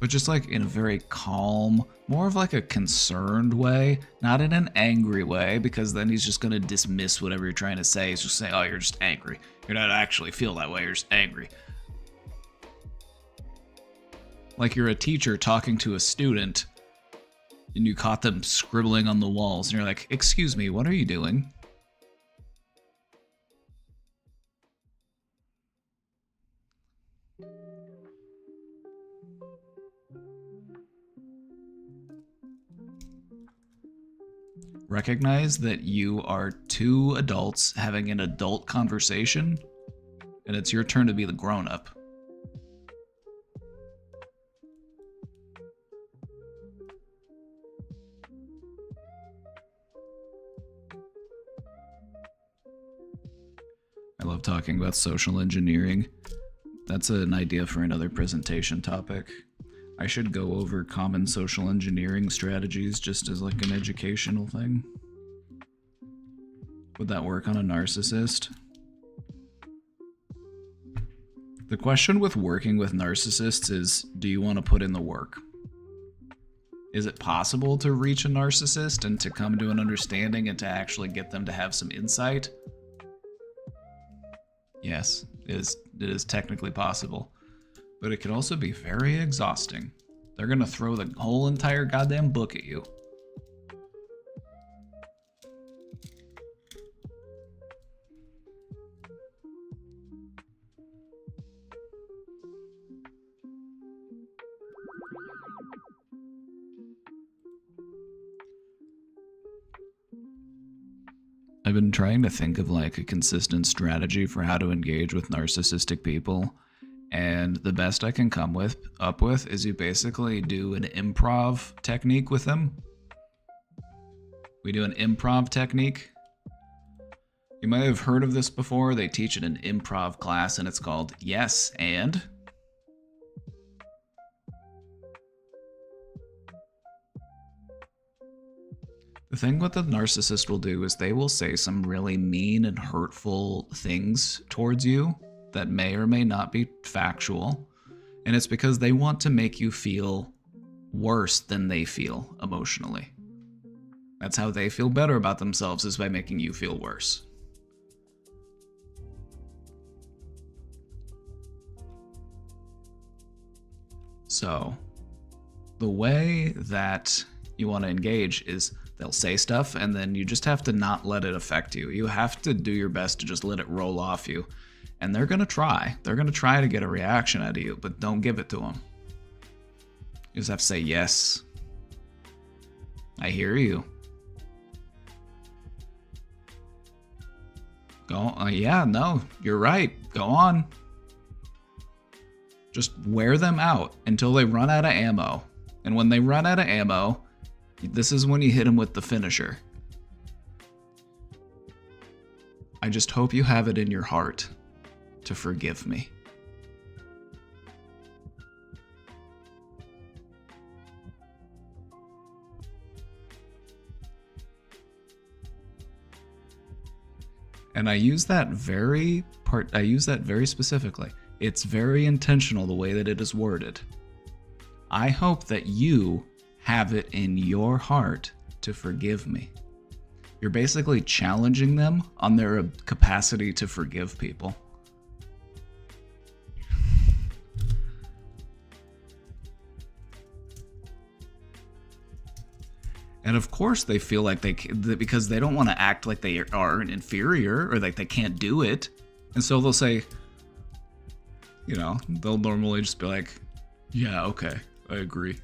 But just like in a very calm, more of like a concerned way, not in an angry way, because then he's just going to dismiss whatever you're trying to say. He's just saying, oh, you're just angry. You're not actually feel that way, you're just angry. Like you're a teacher talking to a student, and you caught them scribbling on the walls, and you're like, excuse me, what are you doing? Recognize that you are two adults having an adult conversation, and it's your turn to be the grown-up. I love talking about social engineering. That's an idea for another presentation topic. I should go over common social engineering strategies just as like an educational thing. Would that work on a narcissist? The question with working with narcissists is, do you want to put in the work? Is it possible to reach a narcissist and to come to an understanding and to actually get them to have some insight? Yes, it is technically possible. But it can also be very exhausting. They're gonna throw the whole entire goddamn book at you. I've been trying to think of like a consistent strategy for how to engage with narcissistic people. And the best I can come up with is you basically do an improv technique with them. We do an improv technique. You might have heard of this before. They teach it in an improv class and it's called Yes and. The thing what the narcissist will do is they will say some really mean and hurtful things towards you that may or may not be factual, and it's because they want to make you feel worse than they feel emotionally. That's how they feel better about themselves, is by making you feel worse. So, the way that you want to engage is they'll say stuff and then you just have to not let it affect you. You have to do your best to just let it roll off you. And they're going to try. They're going to try to get a reaction out of you, but don't give it to them. You just have to say, yes, I hear you. Yeah, no, you're right. Go on. Just wear them out until they run out of ammo. And when they run out of ammo, this is when you hit them with the finisher. I just hope you have it in your heart to forgive me. And I use that very specifically. It's very intentional the way that it is worded. I hope that you have it in your heart to forgive me. You're basically challenging them on their capacity to forgive people. And of course they feel like because they don't want to act like they are an inferior or like they can't do it. And so they'll say, they'll normally just be like, yeah, okay, I agree.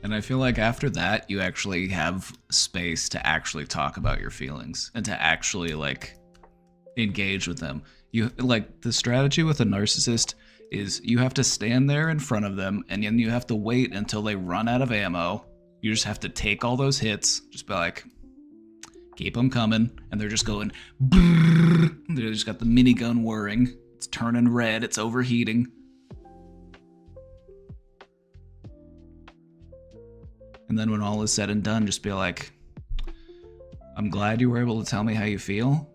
And I feel like after that, you actually have space to actually talk about your feelings and to actually engage with them. You like the strategy with a narcissist is you have to stand there in front of them and then you have to wait until they run out of ammo. You just have to take all those hits, just be like, keep them coming, and they're just going, brrr. They just got the minigun whirring. It's turning red, it's overheating. And then when all is said and done, just be like, I'm glad you were able to tell me how you feel.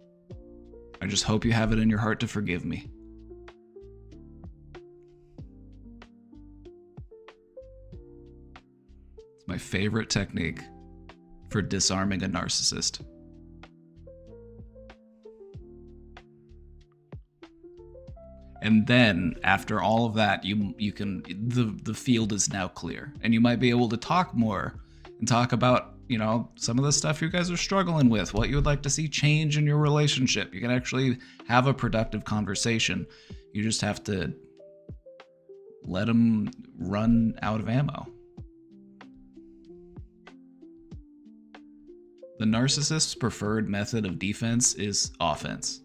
I just hope you have it in your heart to forgive me. It's my favorite technique for disarming a narcissist. And then after all of that, you can the field is now clear, and you might be able to talk more and talk about, you know, some of the stuff you guys are struggling with, what you would like to see change in your relationship. You can actually have a productive conversation. You just have to let them run out of ammo. The narcissist's preferred method of defense is offense.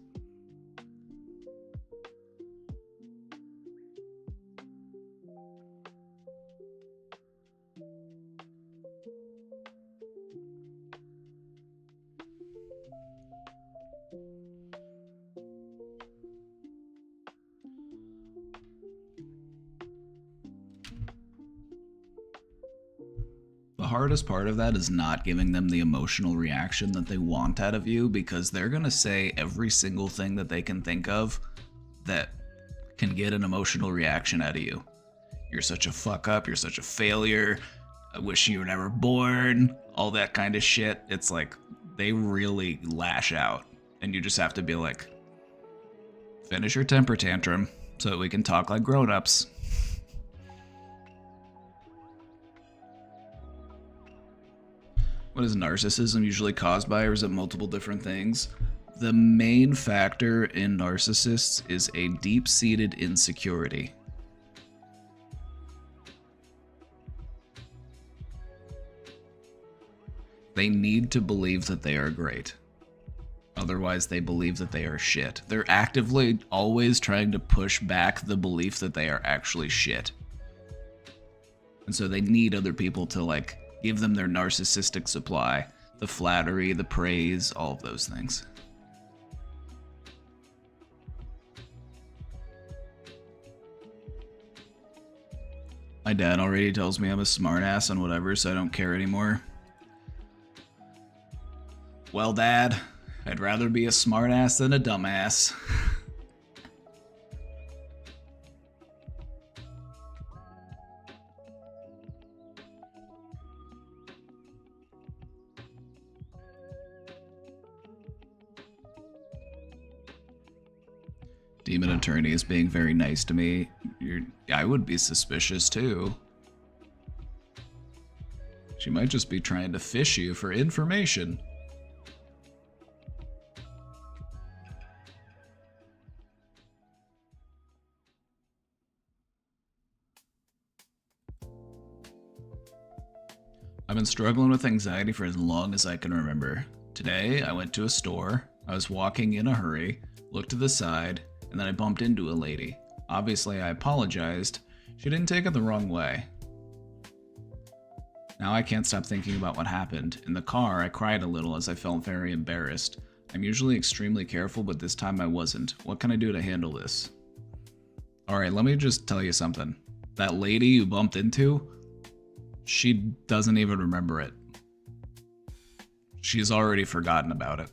The hardest part of that is not giving them the emotional reaction that they want out of you, because they're going to say every single thing that they can think of that can get an emotional reaction out of you. You're such a fuck up, you're such a failure, I wish you were never born, all that kind of shit. It's like they really lash out, and you just have to be like, finish your temper tantrum so that we can talk like grown-ups. What is narcissism usually caused by, or is it multiple different things? The main factor in narcissists is a deep-seated insecurity. They need to believe that they are great. Otherwise, they believe that they are shit. They're actively always trying to push back the belief that they are actually shit. And so they need other people to, like, give them their narcissistic supply. The flattery, the praise, all of those things. My dad already tells me I'm a smartass and whatever, so I don't care anymore. Well, Dad, I'd rather be a smartass than a dumbass. Demon Attorney is being very nice to me. I would be suspicious too. She might just be trying to fish you for information. I've been struggling with anxiety for as long as I can remember. Today, I went to a store. I was walking in a hurry, looked to the side, and then I bumped into a lady. Obviously, I apologized. She didn't take it the wrong way. Now I can't stop thinking about what happened. In the car, I cried a little as I felt very embarrassed. I'm usually extremely careful, but this time I wasn't. What can I do to handle this? Alright, let me just tell you something. That lady you bumped into, she doesn't even remember it. She's already forgotten about it.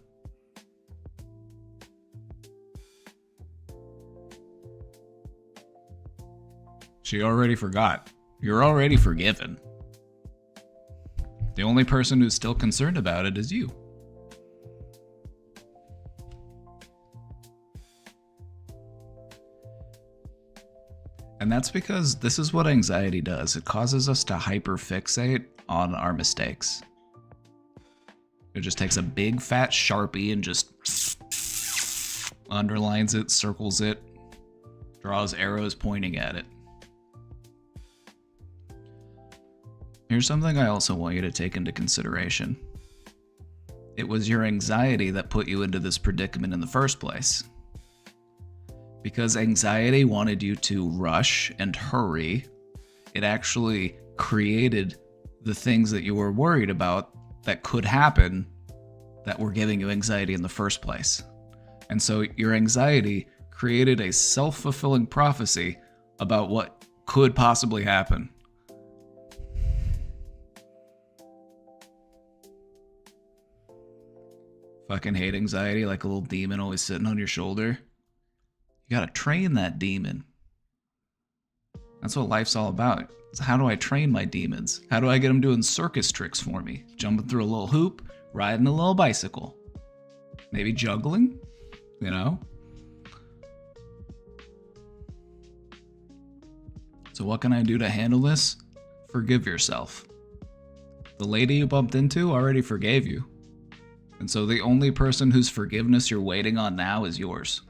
She already forgot. You're already forgiven. The only person who's still concerned about it is you. And that's because this is what anxiety does. It causes us to hyperfixate on our mistakes. It just takes a big fat Sharpie and just underlines it, circles it, draws arrows pointing at it. Here's something I also want you to take into consideration. It was your anxiety that put you into this predicament in the first place. Because anxiety wanted you to rush and hurry, it actually created the things that you were worried about that could happen that were giving you anxiety in the first place. And so your anxiety created a self-fulfilling prophecy about what could possibly happen. Fucking hate anxiety like a little demon always sitting on your shoulder. You gotta train that demon. That's what life's all about. It's how do I train my demons? How do I get them doing circus tricks for me? Jumping through a little hoop, riding a little bicycle. Maybe juggling, you know? So what can I do to handle this? Forgive yourself. The lady you bumped into already forgave you. And so the only person whose forgiveness you're waiting on now is yours.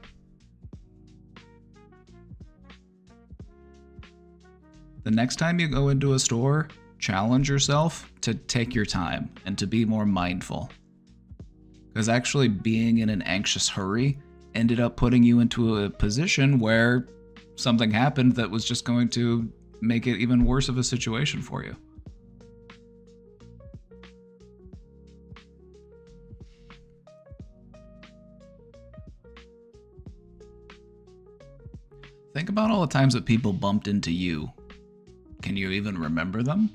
The next time you go into a store, challenge yourself to take your time and to be more mindful. Because actually being in an anxious hurry ended up putting you into a position where something happened that was just going to make it even worse of a situation for you. Think about all the times that people bumped into you. Can you even remember them?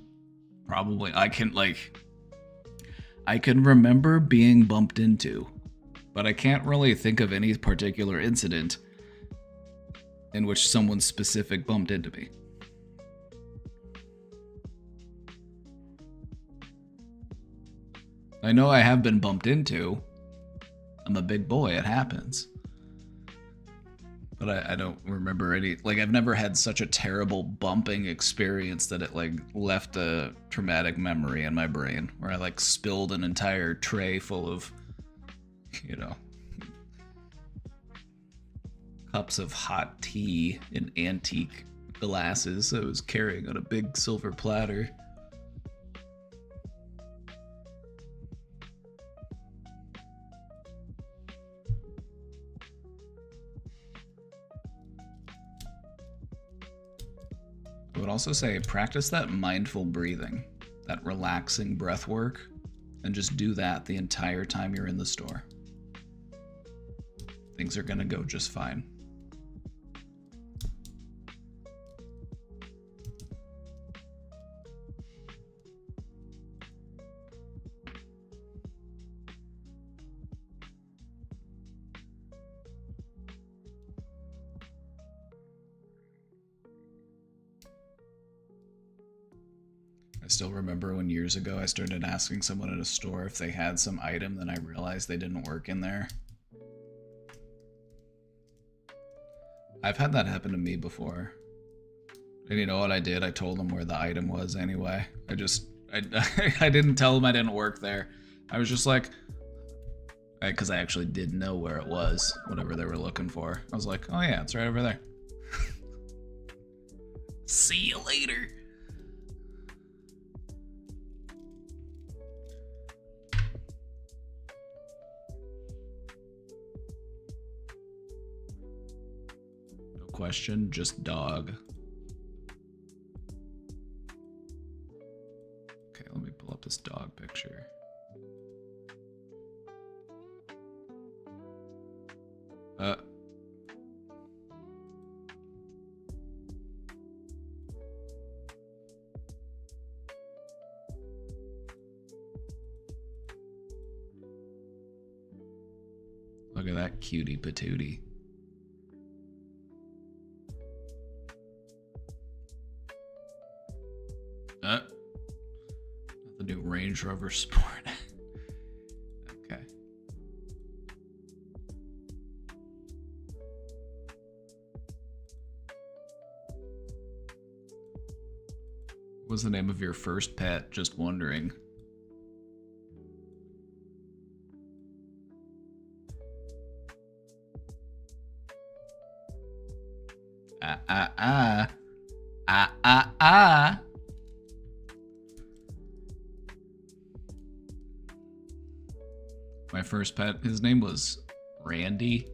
Probably. I can remember being bumped into, but I can't really think of any particular incident in which someone specific bumped into me. I know I have been bumped into. I'm a big boy, it happens. But I don't remember any, I've never had such a terrible bumping experience that it left a traumatic memory in my brain where I spilled an entire tray full of, cups of hot tea in antique glasses I was carrying on a big silver platter. I would also say practice that mindful breathing, that relaxing breath work, and just do that the entire time you're in the store. Things are gonna go just fine. I still remember when years ago I started asking someone at a store if they had some item, then I realized they didn't work in there. I've had that happen to me before. And you know what I did? I told them where the item was anyway. I didn't tell them I didn't work there. I was just because I actually did know where it was, whatever they were looking for. I was like, oh yeah, it's right over there. See you later. Question, just dog. Okay, let me pull up this dog picture. Look at that cutie patootie. The new Range Rover Sport. Okay. What was the name of your first pet? Just wondering. My first pet, his name was Randy.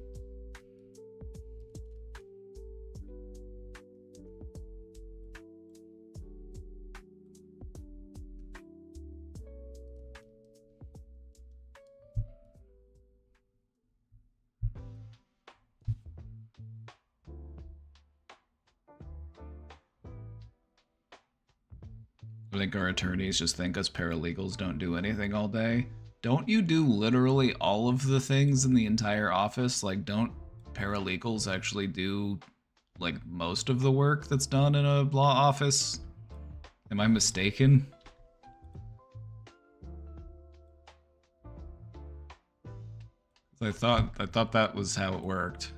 I think our attorneys just think us paralegals don't do anything all day. Don't you do literally all of the things in the entire office? Like, don't paralegals actually do, like, most of the work that's done in a law office? Am I mistaken? I thought that was how it worked.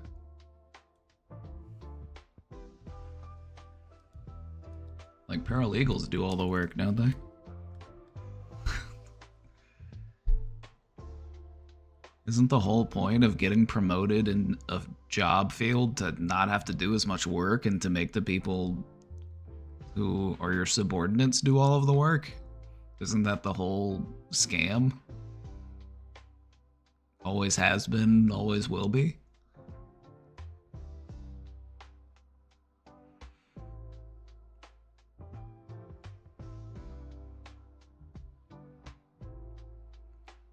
Like, paralegals do all the work, don't they? Isn't the whole point of getting promoted in a job field to not have to do as much work and to make the people who are your subordinates do all of the work? Isn't that the whole scam? Always has been, always will be.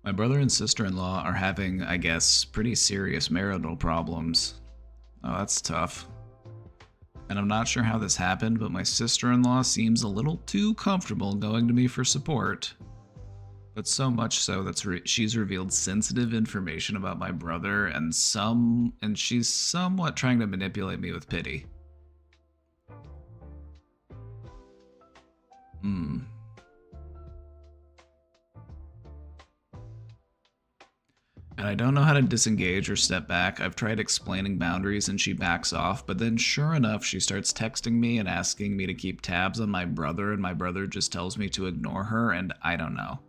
My brother and sister-in-law are having, I guess, pretty serious marital problems. Oh, that's tough. And I'm not sure how this happened, but my sister-in-law seems a little too comfortable going to me for support. But so much so that she's revealed sensitive information about my brother and she's somewhat trying to manipulate me with pity. And I don't know how to disengage or step back. I've tried explaining boundaries and she backs off, but then sure enough, she starts texting me and asking me to keep tabs on my brother, and my brother just tells me to ignore her, and I don't know.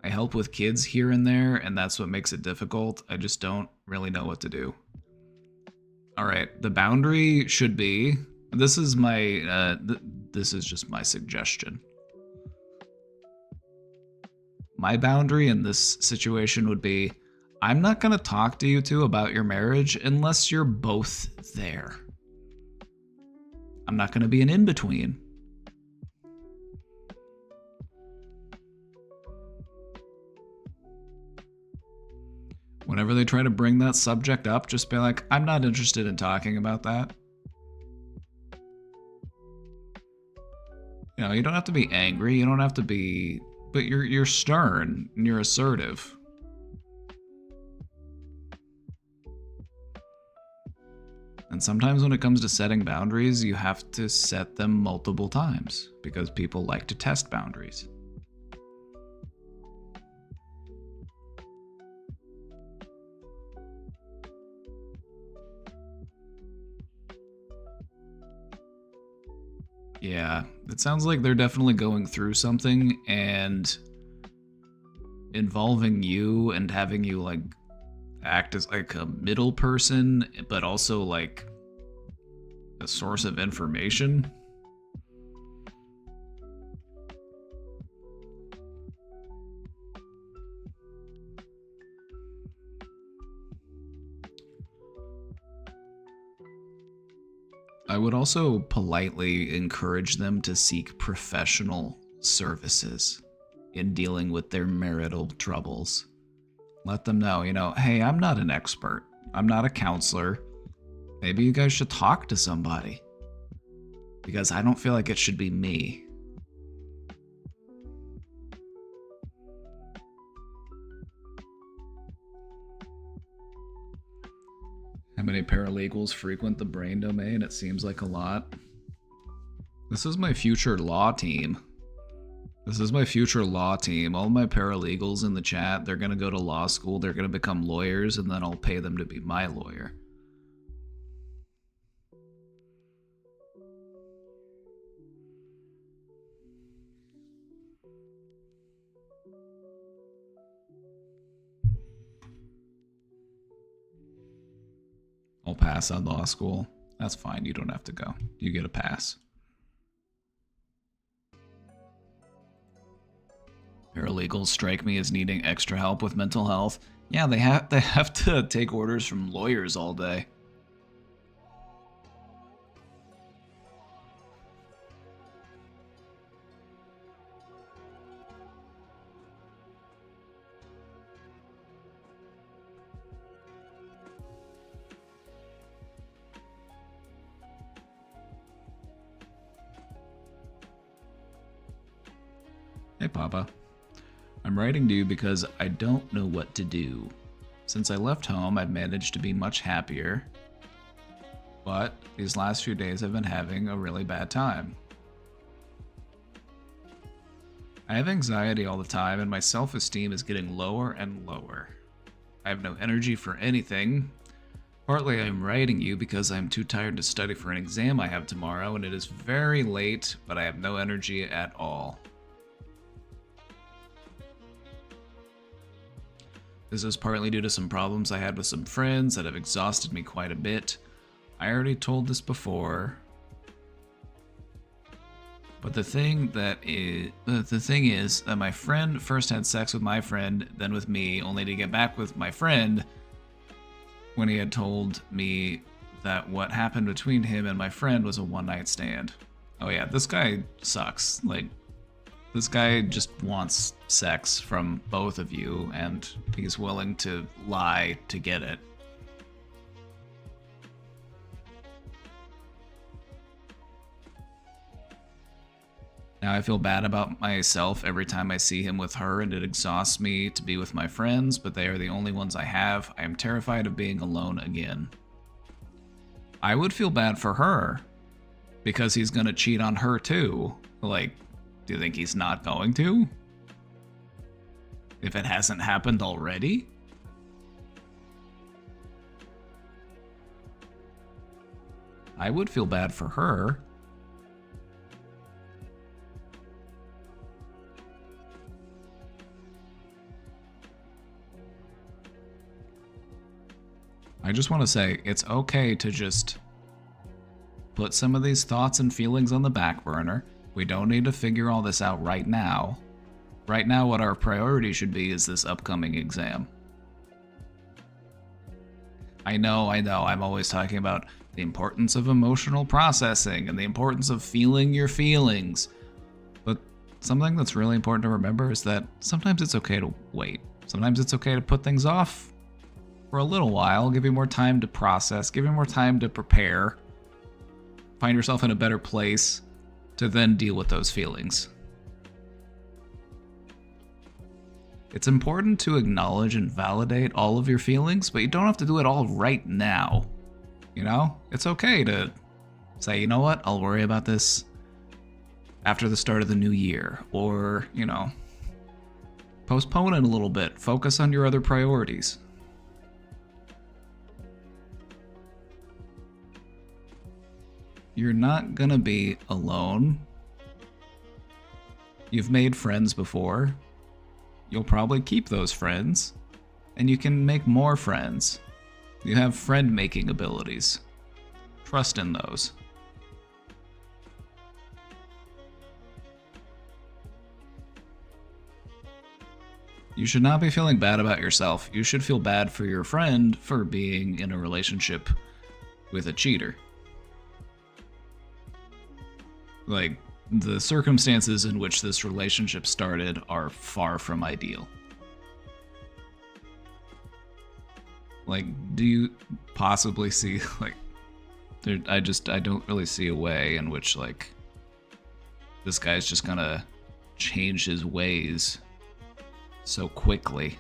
I help with kids here and there, and that's what makes it difficult. I just don't really know what to do. Alright, the boundary should be... This is my... this is just my suggestion. My boundary in this situation would be... I'm not going to talk to you two about your marriage unless you're both there. I'm not going to be an in-between. Whenever they try to bring that subject up, just be like, I'm not interested in talking about that. You know, you don't have to be angry, you don't have to be... But you're stern and you're assertive. And sometimes when it comes to setting boundaries, you have to set them multiple times because people like to test boundaries. Yeah, it sounds like they're definitely going through something, and involving you and having you like act as like a middle person, but also like a source of information. I would also politely encourage them to seek professional services in dealing with their marital troubles. Let them know, you know, hey, I'm not an expert. I'm not a counselor. Maybe you guys should talk to somebody. Because I don't feel like it should be me. How many paralegals frequent the brain domain? It seems like a lot. This is my future law team. This is my future law team. All my paralegals in the chat, they're going to go to law school, they're going to become lawyers, and then I'll pay them to be my lawyer. I'll pass on law school. That's fine, you don't have to go. You get a pass. Paralegals strike me as needing extra help with mental health. Yeah, they have to take orders from lawyers all day. Hey, Papa. I'm writing to you because I don't know what to do. Since I left home, I've managed to be much happier, but these last few days I've been having a really bad time. I have anxiety all the time, and my self-esteem is getting lower and lower. I have no energy for anything. Partly I'm writing you because I'm too tired to study for an exam I have tomorrow, and it is very late, but I have no energy at all. This is partly due to some problems I had with some friends that have exhausted me quite a bit. I already told this before. But the thing is that my friend first had sex with my friend, then with me, only to get back with my friend when he had told me that what happened between him and my friend was a one-night stand. Oh yeah, this guy sucks. Like, this guy just wants sex from both of you, and he's willing to lie to get it. Now I feel bad about myself every time I see him with her, and it exhausts me to be with my friends, but they are the only ones I have. I am terrified of being alone again. I would feel bad for her, because he's gonna cheat on her too. Like, do you think he's not going to? If it hasn't happened already? I would feel bad for her. I just want to say, it's okay to just put some of these thoughts and feelings on the back burner. We don't need to figure all this out right now. Right now, what our priority should be is this upcoming exam. I know, I'm always talking about the importance of emotional processing and the importance of feeling your feelings. But something that's really important to remember is that sometimes it's okay to wait. Sometimes it's okay to put things off for a little while, give you more time to process, give you more time to prepare, find yourself in a better place to then deal with those feelings. It's important to acknowledge and validate all of your feelings, but you don't have to do it all right now. You know? It's okay to say, you know what, I'll worry about this after the start of the new year. Or, you know, postpone it a little bit. Focus on your other priorities. You're not gonna be alone. You've made friends before. You'll probably keep those friends, and you can make more friends. You have friend-making abilities. Trust in those. You should not be feeling bad about yourself. You should feel bad for your friend for being in a relationship with a cheater. Like, the circumstances in which this relationship started are far from ideal. Like, do you possibly see, like, I don't really see a way in which, like, this guy's just gonna change his ways so quickly.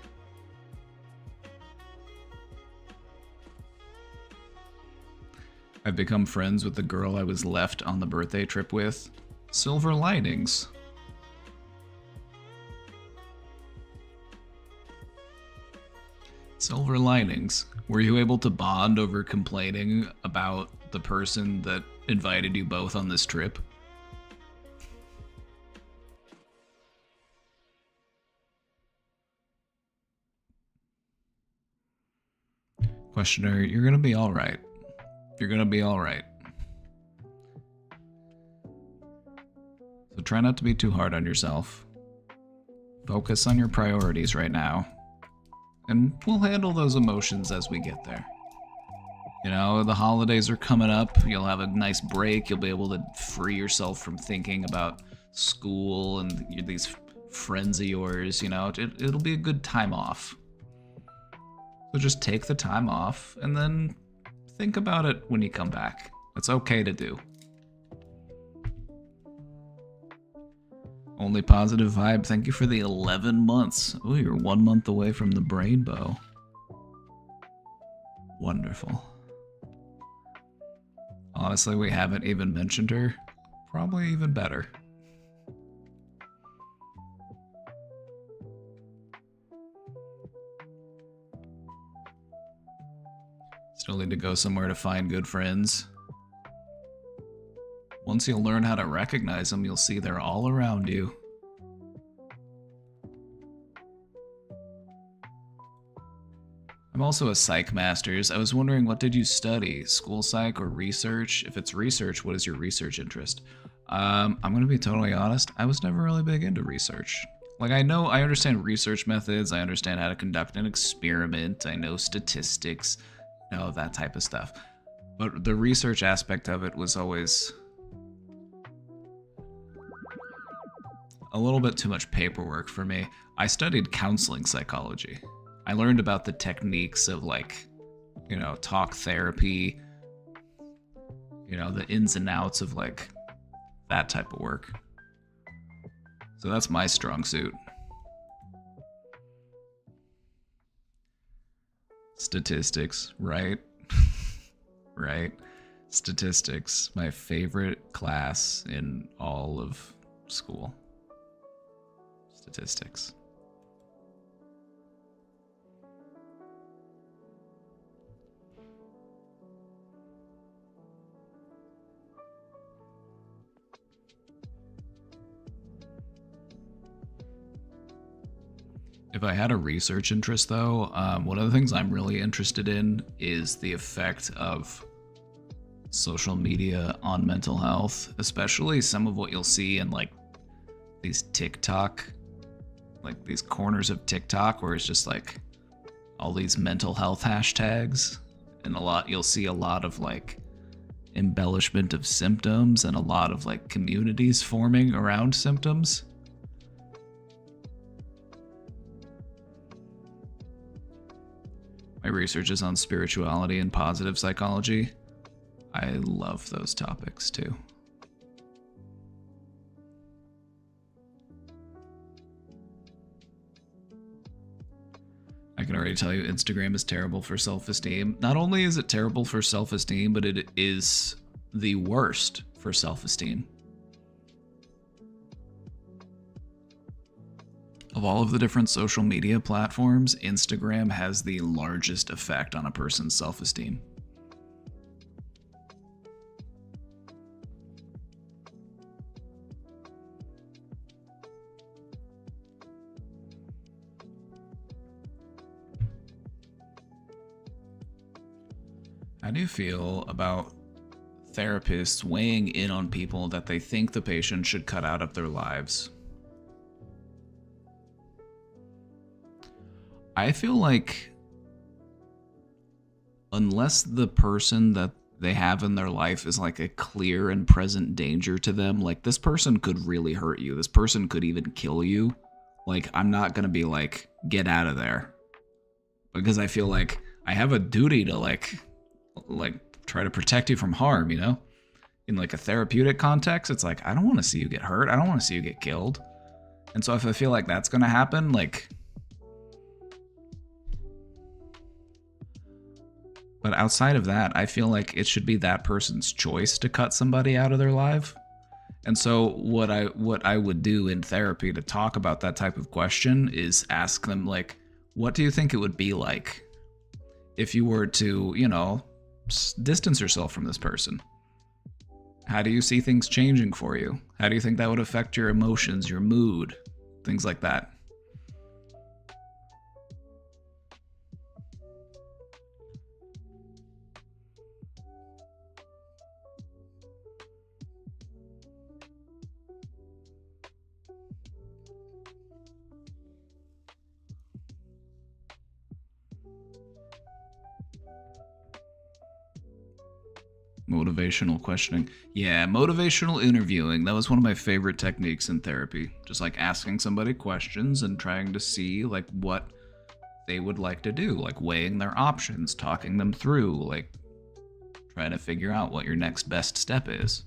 I've become friends with the girl I was left on the birthday trip with. Silver linings. Silver linings. Were you able to bond over complaining about the person that invited you both on this trip? Questioner, you're gonna be alright. You're gonna be alright. So try not to be too hard on yourself. Focus on your priorities right now. And we'll handle those emotions as we get there. You know, the holidays are coming up. You'll have a nice break. You'll be able to free yourself from thinking about school and these friends of yours, you know. It'll be a good time off. So just take the time off and then think about it when you come back. It's okay to do. Only positive vibe. Thank you for the 11 months. Oh, you're 1 month away from the Brainbow. Wonderful. Honestly, we haven't even mentioned her. Probably even better. Still need to go somewhere to find good friends. Once you learn how to recognize them, you'll see they're all around you. I'm also a psych master's. I was wondering, what did you study? School psych or research? If it's research, what is your research interest? I'm gonna be totally honest, I was never really big into research. Like, I understand research methods, I understand how to conduct an experiment, I know statistics, that type of stuff. But the research aspect of it was always a little bit too much paperwork for me. I studied counseling psychology. I learned about the techniques of, like, talk therapy, the ins and outs of, like, that type of work. So that's my strong suit. Statistics, right? Right. Statistics, my favorite class in all of school. Statistics. If I had a research interest, though, one of the things I'm really interested in is the effect of social media on mental health, especially some of what you'll see in, like, these TikTok, like these corners of TikTok where it's just like all these mental health hashtags, and you'll see a lot of, like, embellishment of symptoms and a lot of, like, communities forming around symptoms. My research is on spirituality and positive psychology. I love those topics too. I can already tell you Instagram is terrible for self-esteem. Not only is it terrible for self-esteem, but it is the worst for self-esteem. Of all of the different social media platforms, Instagram has the largest effect on a person's self-esteem. How do you feel about therapists weighing in on people that they think the patient should cut out of their lives? I feel like unless the person that they have in their life is, like, a clear and present danger to them, like, this person could really hurt you. This person could even kill you. Like, I'm not gonna be like, get out of there. Because I feel like I have a duty to, like try to protect you from harm, In, like, a therapeutic context, it's like, I don't want to see you get hurt. I don't want to see you get killed. And so if I feel like that's gonna happen, like... But outside of that, I feel like it should be that person's choice to cut somebody out of their life. And so what I would do in therapy to talk about that type of question is ask them, like, what do you think it would be like if you were to, distance yourself from this person? How do you see things changing for you? How do you think that would affect your emotions, your mood, things like that? Motivational questioning. Yeah, motivational interviewing. That was one of my favorite techniques in therapy. Just, like, asking somebody questions and trying to see, like, what they would like to do. Like, weighing their options, talking them through, like, trying to figure out what your next best step is.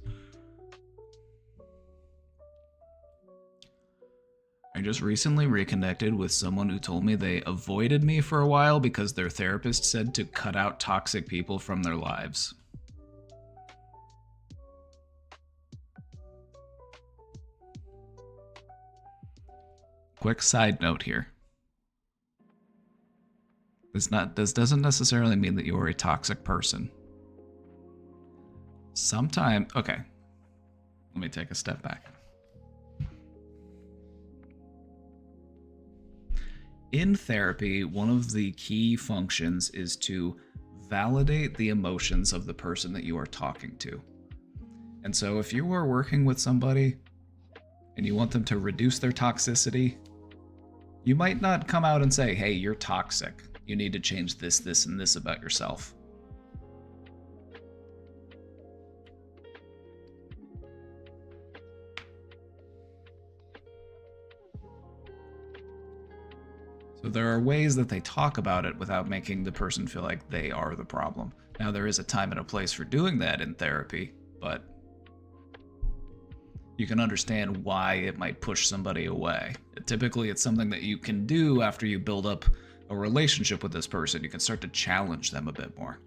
just recently reconnected with someone who told me they avoided me for a while because their therapist said to cut out toxic people from their lives. Quick side note here. This doesn't necessarily mean that you're a toxic person. Okay. Let me take a step back. In therapy, one of the key functions is to validate the emotions of the person that you are talking to. And so if you are working with somebody and you want them to reduce their toxicity, you might not come out and say, hey, you're toxic. You need to change this, this, and this about yourself. So there are ways that they talk about it without making the person feel like they are the problem. Now, there is a time and a place for doing that in therapy, but you can understand why it might push somebody away. Typically, it's something that you can do after you build up a relationship with this person. You can start to challenge them a bit more.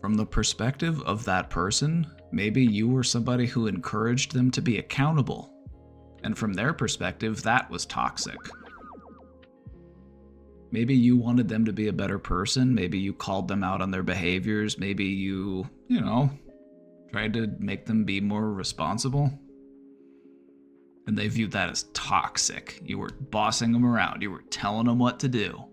From the perspective of that person, maybe you were somebody who encouraged them to be accountable. And from their perspective, that was toxic. Maybe you wanted them to be a better person. Maybe you called them out on their behaviors. Maybe you tried to make them be more responsible. And they viewed that as toxic. You were bossing them around. You were telling them what to do.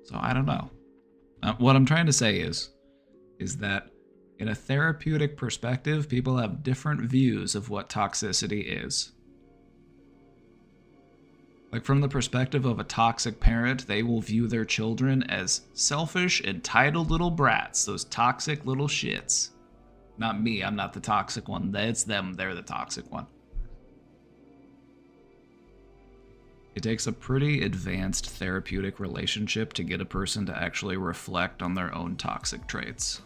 So I don't know. What I'm trying to say is that in a therapeutic perspective, people have different views of what toxicity is. Like, from the perspective of a toxic parent, they will view their children as selfish, entitled little brats, those toxic little shits. Not me, I'm not the toxic one. It's them, they're the toxic one. It takes a pretty advanced therapeutic relationship to get a person to actually reflect on their own toxic traits.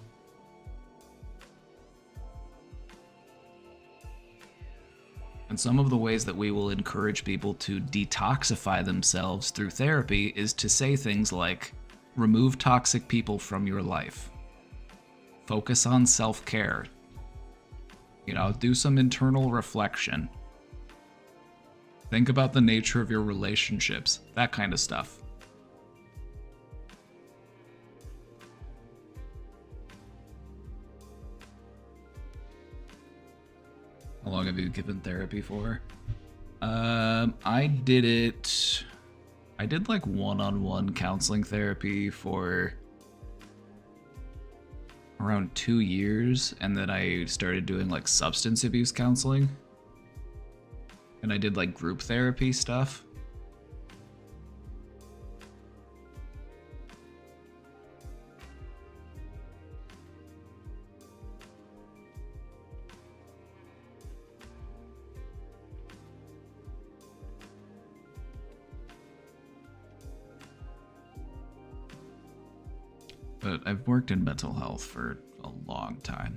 And some of the ways that we will encourage people to detoxify themselves through therapy is to say things like, remove toxic people from your life. Focus on self-care. Do some internal reflection. Think about the nature of your relationships, that kind of stuff. How long have you given therapy for? I did like one-on-one counseling therapy for around 2 years, and then I started doing like substance abuse counseling. And I did like group therapy stuff. But I've worked in mental health for a long time.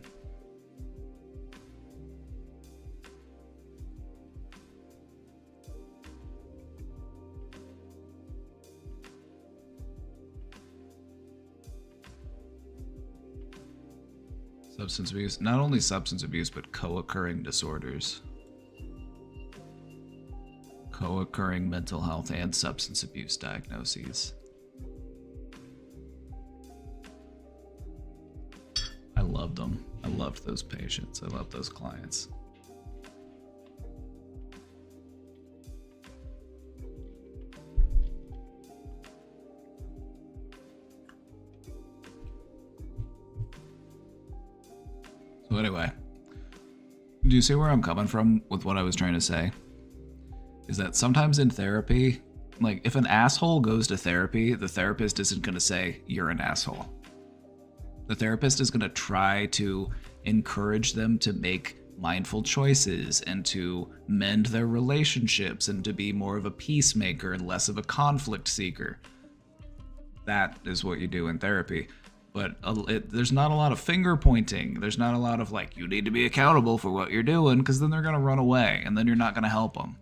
Substance abuse, not only substance abuse, but co-occurring disorders. Co-occurring mental health and substance abuse diagnoses. I loved them. I loved those patients. I loved those clients. So anyway, do you see where I'm coming from with what I was trying to say? Is that sometimes in therapy, like if an asshole goes to therapy, the therapist isn't going to say, you're an asshole. The therapist is going to try to encourage them to make mindful choices and to mend their relationships and to be more of a peacemaker and less of a conflict seeker. That is what you do in therapy. But there's not a lot of finger pointing. There's not a lot of like, you need to be accountable for what you're doing, because then they're going to run away and then you're not going to help them.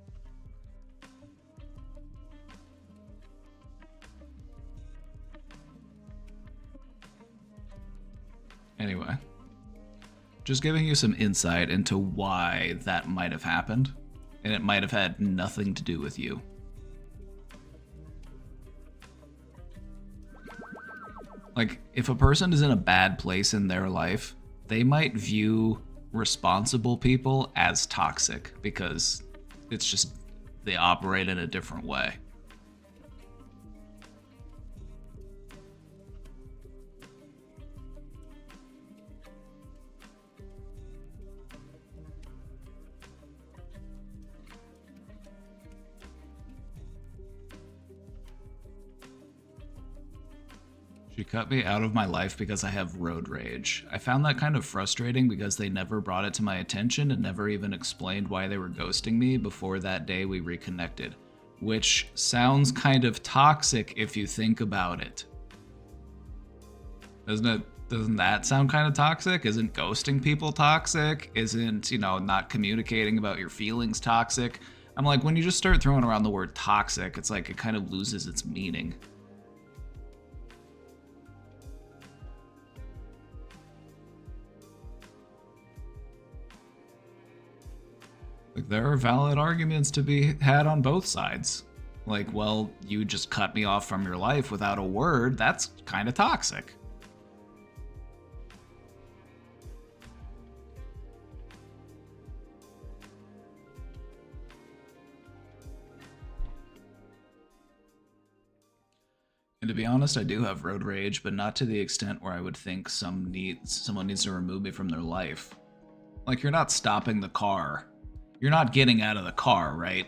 Anyway, just giving you some insight into why that might have happened, and it might have had nothing to do with you. Like, if a person is in a bad place in their life, they might view responsible people as toxic because it's just they operate in a different way. She cut me out of my life because I have road rage. I found that kind of frustrating because they never brought it to my attention and never even explained why they were ghosting me before that day we reconnected. Which sounds kind of toxic if you think about it. Doesn't that sound kind of toxic? Isn't ghosting people toxic? Isn't, not communicating about your feelings toxic? I'm like, when you just start throwing around the word toxic, it's like it kind of loses its meaning. Like, there are valid arguments to be had on both sides. Like, well, you just cut me off from your life without a word. That's kind of toxic. And to be honest, I do have road rage, but not to the extent where I would think someone needs to remove me from their life. Like, you're not stopping the car. You're not getting out of the car, right?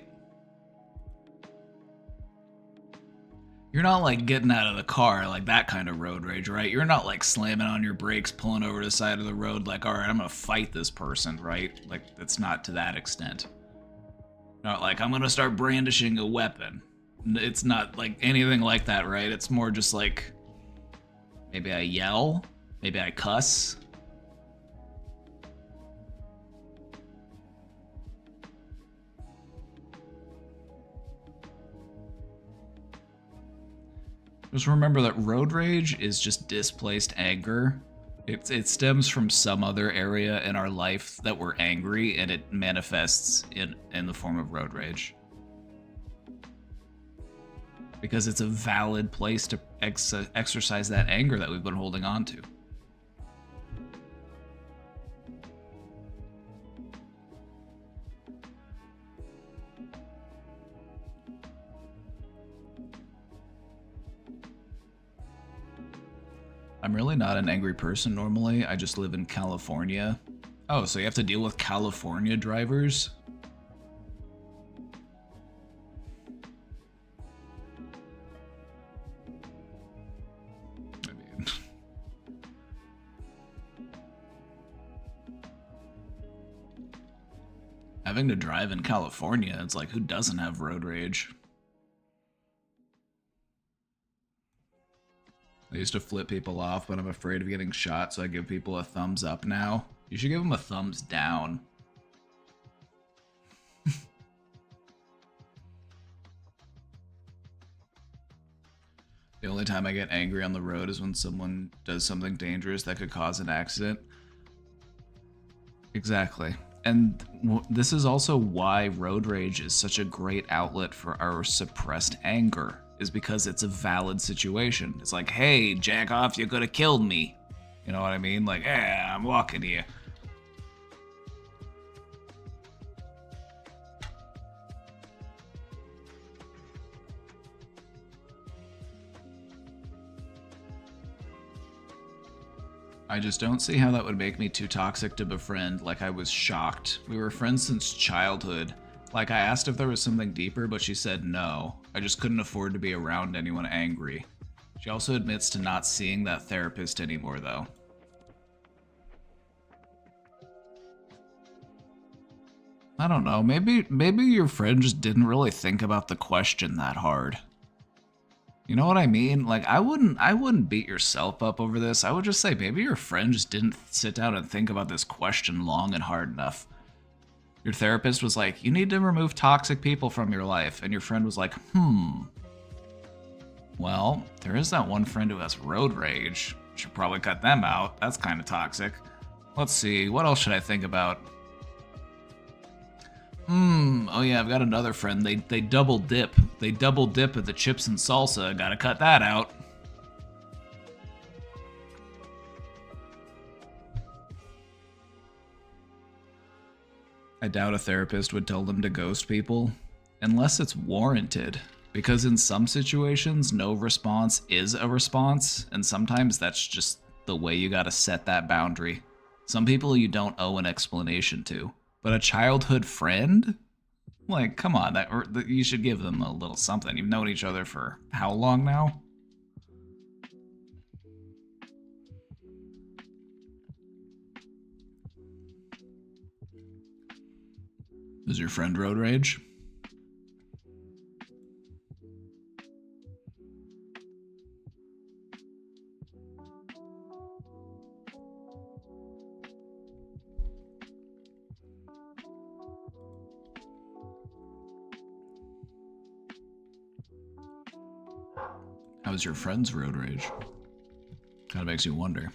You're not like getting out of the car, like that kind of road rage, right? You're not like slamming on your brakes, pulling over to the side of the road like, all right, I'm gonna fight this person, right? Like, it's not to that extent. Not like, I'm gonna start brandishing a weapon. It's not like anything like that, right? It's more just like, maybe I yell, maybe I cuss. Just remember that road rage is just displaced anger. It stems from some other area in our life that we're angry, and it manifests in the form of road rage. Because it's a valid place to exercise that anger that we've been holding on to. I'm really not an angry person normally. I just live in California. Oh, so you have to deal with California drivers? I mean... Having to drive in California, it's like, who doesn't have road rage? I used to flip people off, but I'm afraid of getting shot, so I give people a thumbs up now. You should give them a thumbs down. The only time I get angry on the road is when someone does something dangerous that could cause an accident. Exactly. And this is also why road rage is such a great outlet for our suppressed anger. Is because it's a valid situation. It's like, hey, jack off, you could have killed me. You know what I mean? Like, I'm walking here. I just don't see how that would make me too toxic to befriend. Like, I was shocked. We were friends since childhood. Like, I asked if there was something deeper, but she said no. I just couldn't afford to be around anyone angry. She also admits to not seeing that therapist anymore, though. I don't know, maybe your friend just didn't really think about the question that hard. You know what I mean? Like I wouldn't beat yourself up over this. I would just say maybe your friend just didn't sit down and think about this question long and hard enough. Your therapist was like, "You need to remove toxic people from your life." And your friend was like, well, there is that one friend who has road rage. Should probably cut them out. That's kind of toxic. Let's see, what else should I think about? Oh yeah, I've got another friend. They double dip. They double dip at the chips and salsa. Gotta cut that out. I doubt a therapist would tell them to ghost people, unless it's warranted. Because in some situations, no response is a response, and sometimes that's just the way you gotta set that boundary. Some people you don't owe an explanation to. But a childhood friend? Like, come on, you should give them a little something. You've known each other for how long now? Does your friend road rage? How's your friend's road rage? Kind of makes you wonder.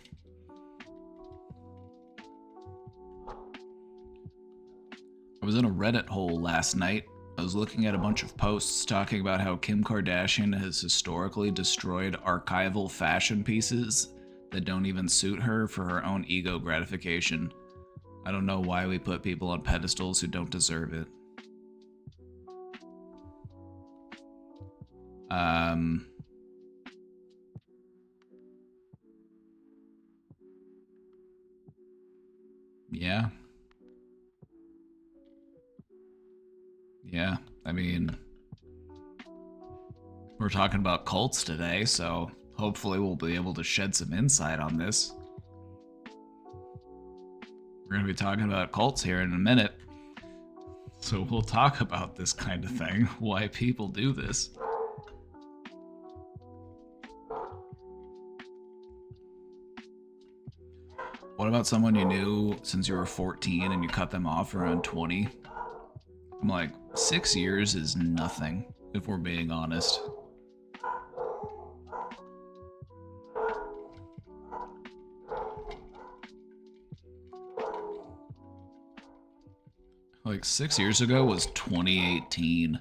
I was in a Reddit hole last night. I was looking at a bunch of posts talking about how Kim Kardashian has historically destroyed archival fashion pieces that don't even suit her for her own ego gratification. I don't know why we put people on pedestals who don't deserve it. Yeah. Yeah, I mean, we're talking about cults today, so hopefully we'll be able to shed some insight on this. We're going to be talking about cults here in a minute, so we'll talk about this kind of thing, why people do this. What about someone you knew since you were 14 and you cut them off around 20? I'm like, 6 years is nothing, if we're being honest. Like 6 years ago was 2018.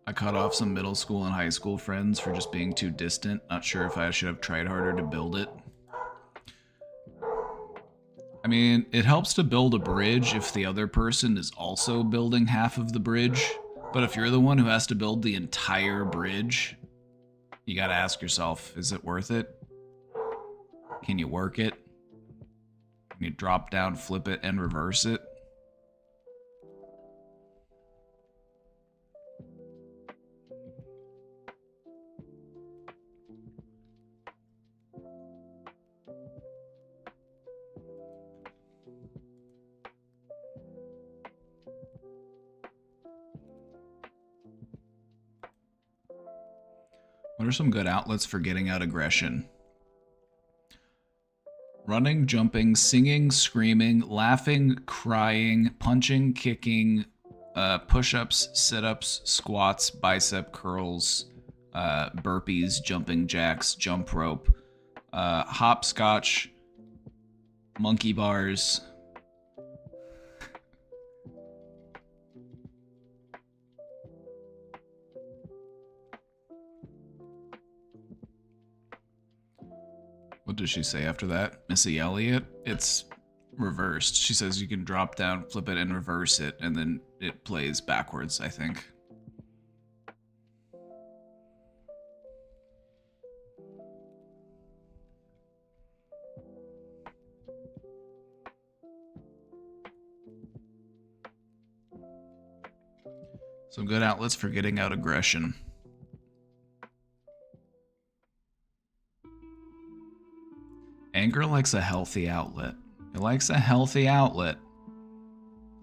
I cut off some middle school and high school friends for just being too distant. Not sure if I should have tried harder to build it. I mean, it helps to build a bridge if the other person is also building half of the bridge. But if you're the one who has to build the entire bridge, you gotta ask yourself, is it worth it? Can you work it? Can you drop down, flip it, and reverse it? What are some good outlets for getting out aggression? Running, jumping, singing, screaming, laughing, crying, punching, kicking, push-ups, sit-ups, squats, bicep curls, burpees, jumping jacks, jump rope, hopscotch, monkey bars. What does she say after that? Missy Elliott? It's reversed. She says you can drop down, flip it, and reverse it, and then it plays backwards, I think. Some good outlets for getting out aggression. Anger likes a healthy outlet. It likes a healthy outlet.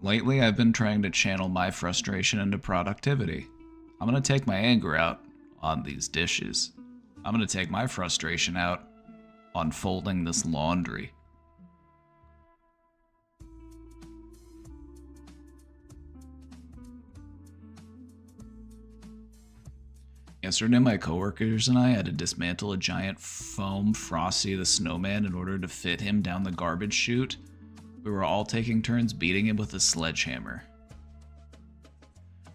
Lately, I've been trying to channel my frustration into productivity. I'm gonna take my anger out on these dishes. I'm gonna take my frustration out on folding this laundry. Yesterday, my coworkers and I had to dismantle a giant foam Frosty the Snowman in order to fit him down the garbage chute. We were all taking turns beating him with a sledgehammer.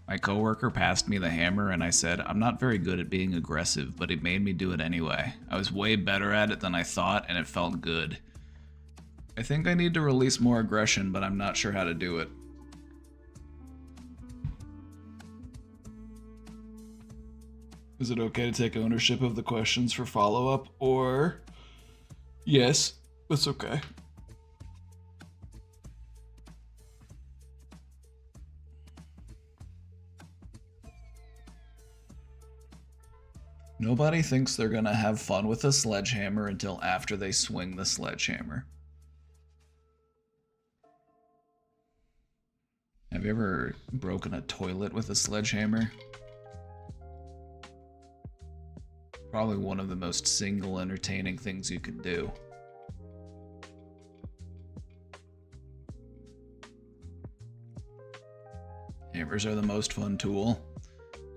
My coworker passed me the hammer and I said, I'm not very good at being aggressive, but he made me do it anyway. I was way better at it than I thought and it felt good. I think I need to release more aggression, but I'm not sure how to do it. Is it okay to take ownership of the questions for follow-up, or... Yes, that's okay. Nobody thinks they're gonna have fun with a sledgehammer until after they swing the sledgehammer. Have you ever broken a toilet with a sledgehammer? Probably one of the most single entertaining things you could do. Hammers are the most fun tool.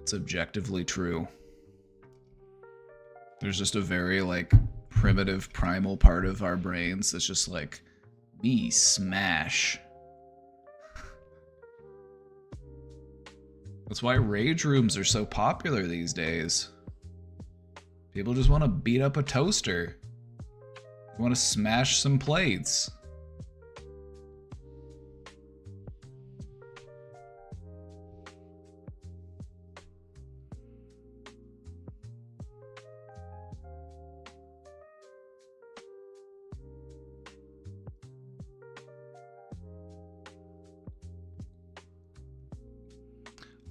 It's objectively true. There's just a very, like, primitive, primal part of our brains that's just like, me smash. That's why rage rooms are so popular these days. People just want to beat up a toaster. They want to smash some plates.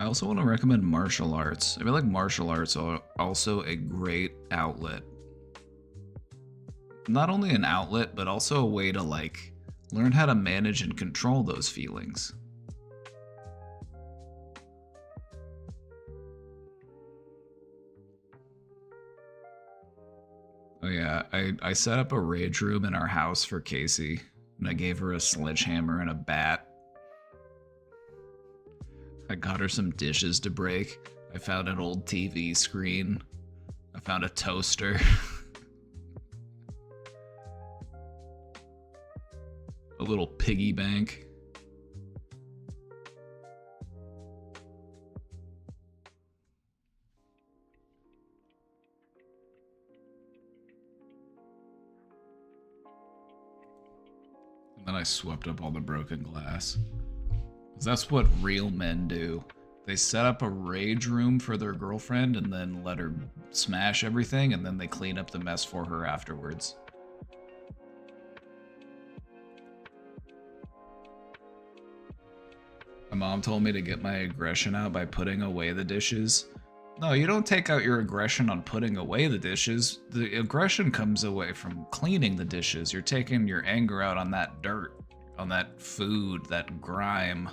I also want to recommend martial arts. I feel like martial arts are also a great outlet. Not only an outlet, but also a way to, like, learn how to manage and control those feelings. Oh yeah, I set up a rage room in our house for Casey, and I gave her a sledgehammer and a bat. I got her some dishes to break. I found an old TV screen. I found a toaster. A little piggy bank. And then I swept up all the broken glass. That's what real men do. They set up a rage room for their girlfriend and then let her smash everything, and then they clean up the mess for her afterwards. My mom told me to get my aggression out by putting away the dishes. No, you don't take out your aggression on putting away the dishes. The aggression comes away from cleaning the dishes. You're taking your anger out on that dirt, on that food, that grime.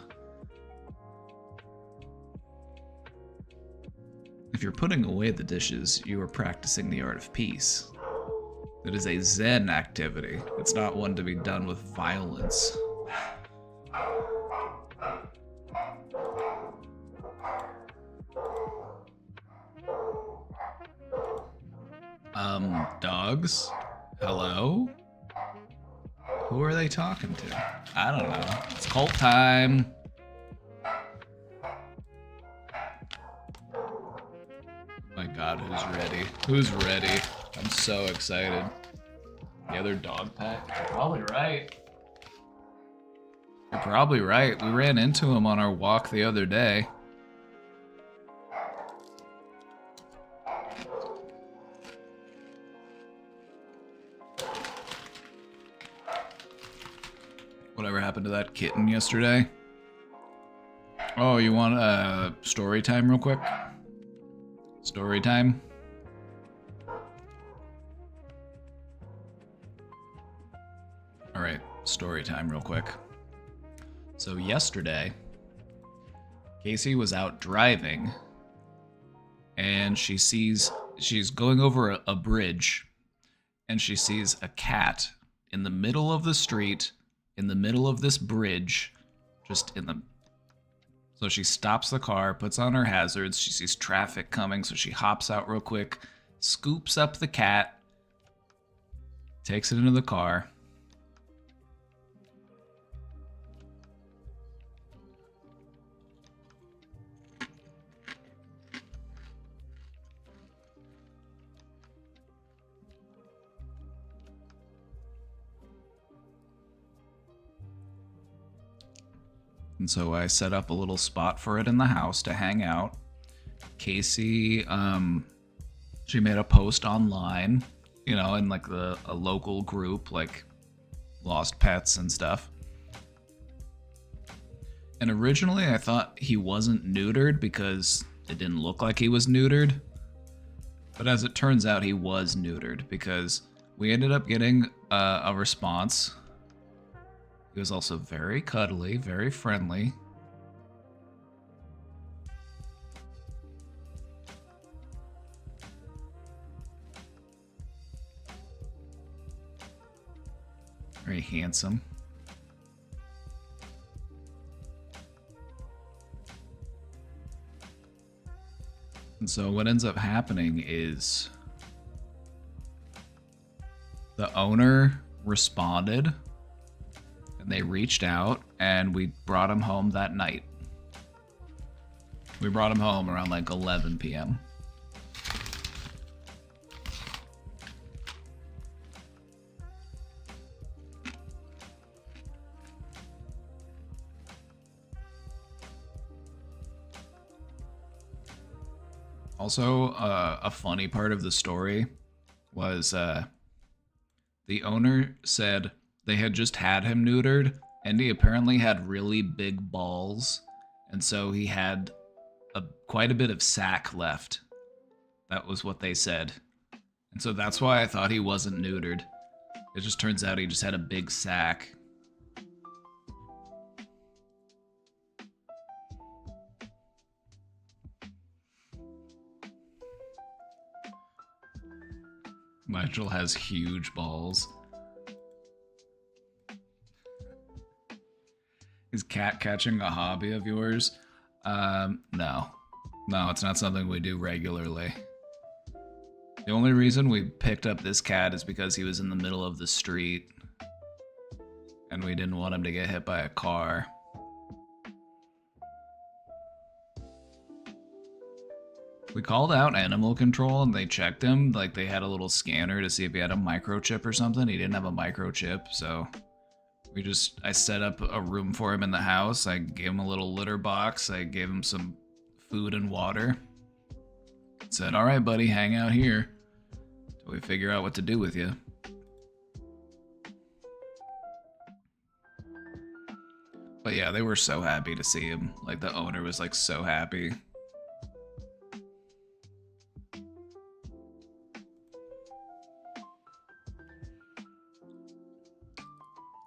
If you're putting away the dishes, you are practicing the art of peace. It is a Zen activity. It's not one to be done with violence. Dogs? Hello? Who are they talking to? I don't know. It's cult time. My God, who's ready? Who's ready? I'm so excited. The other dog pack? You're probably right. You're probably right. We ran into him on our walk the other day. Whatever happened to that kitten yesterday? Oh, you want a story time real quick? Story time? Alright, story time real quick. So yesterday, Casey was out driving and she's going over a bridge and she sees a cat in the middle of the street, in the middle of this bridge, so she stops the car, puts on her hazards, she sees traffic coming, so she hops out real quick, scoops up the cat, takes it into the car. And so I set up a little spot for it in the house to hang out. Casey, she made a post online, you know, in like a local group, like Lost Pets and stuff. And originally I thought he wasn't neutered because it didn't look like he was neutered. But as it turns out, he was neutered because we ended up getting a response. He was also very cuddly, very friendly. Very handsome. And so what ends up happening is the owner responded and they reached out and we brought him home that night. We brought him home around like 11 p.m. Also, a funny part of the story was the owner said they had just had him neutered, and he apparently had really big balls, and so he had quite a bit of sack left. That was what they said. And so that's why I thought he wasn't neutered. It just turns out he just had a big sack. Nigel has huge balls. Is cat catching a hobby of yours? No. No, it's not something we do regularly. The only reason we picked up this cat is because he was in the middle of the street and we didn't want him to get hit by a car. We called out animal control and they checked him, like they had a little scanner to see if he had a microchip or something. He didn't have a microchip, so I set up a room for him in the house. I gave him a little litter box. I gave him some food and water. Said, all right, buddy, hang out here till we figure out what to do with you. But yeah, they were so happy to see him. Like the owner was like so happy.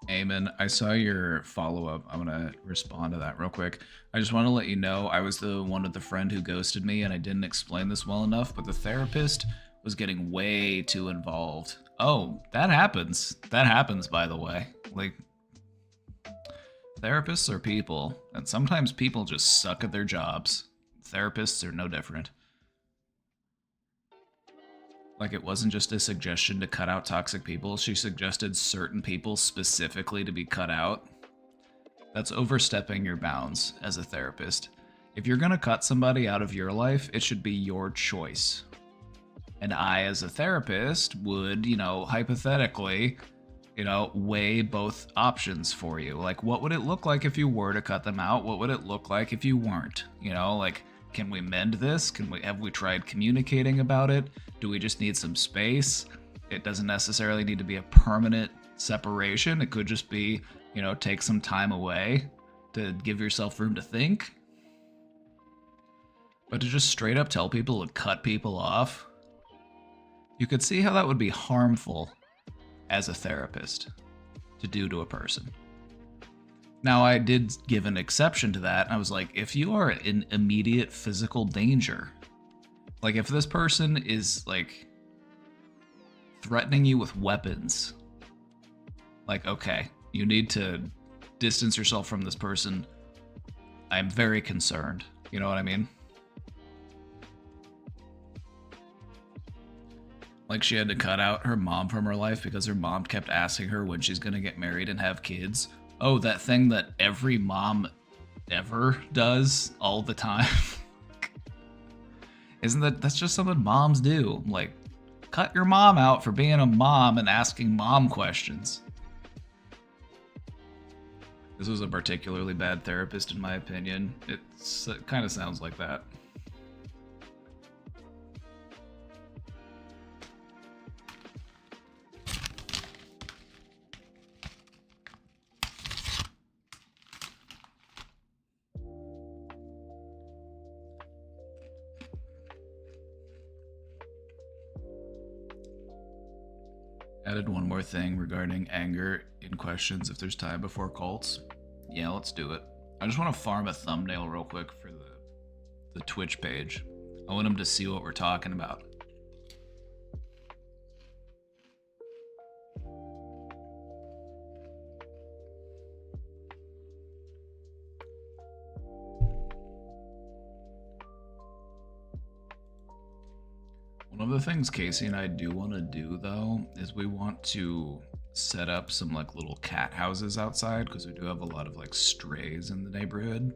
Eamon, I saw your follow-up. I'm gonna respond to that real quick. I just want to let you know I was the one with the friend who ghosted me and I didn't explain this well enough, but the therapist was getting way too involved. Oh, that happens. That happens, by the way. Like, therapists are people, and sometimes people just suck at their jobs. Therapists are no different. Like, it wasn't just a suggestion to cut out toxic people. She suggested certain people specifically to be cut out. That's overstepping your bounds as a therapist. If you're gonna cut somebody out of your life, it should be your choice. And I, as a therapist, would, hypothetically, weigh both options for you. Like, what would it look like if you were to cut them out? What would it look like if you weren't? Can we mend this? Have we tried communicating about it? Do we just need some space? It doesn't necessarily need to be a permanent separation. It could just be, take some time away to give yourself room to think. But to just straight up tell people to cut people off, you could see how that would be harmful as a therapist to do to a person. Now, I did give an exception to that. I was like, if you are in immediate physical danger, like if this person is like threatening you with weapons, like, okay, you need to distance yourself from this person. I'm very concerned. You know what I mean? Like she had to cut out her mom from her life because her mom kept asking her when she's gonna get married and have kids. Oh, that thing that every mom ever does all the time. Isn't that's just something moms do? Like, cut your mom out for being a mom and asking mom questions. This was a particularly bad therapist, in my opinion. It kind of sounds like that. Added one more thing regarding anger in questions if there's time before cults. Yeah, let's do it. I just want to farm a thumbnail real quick for the Twitch page. I want them to see what we're talking about. One of the things Casey and I do want to do though is we want to set up some like little cat houses outside because we do have a lot of like strays in the neighborhood.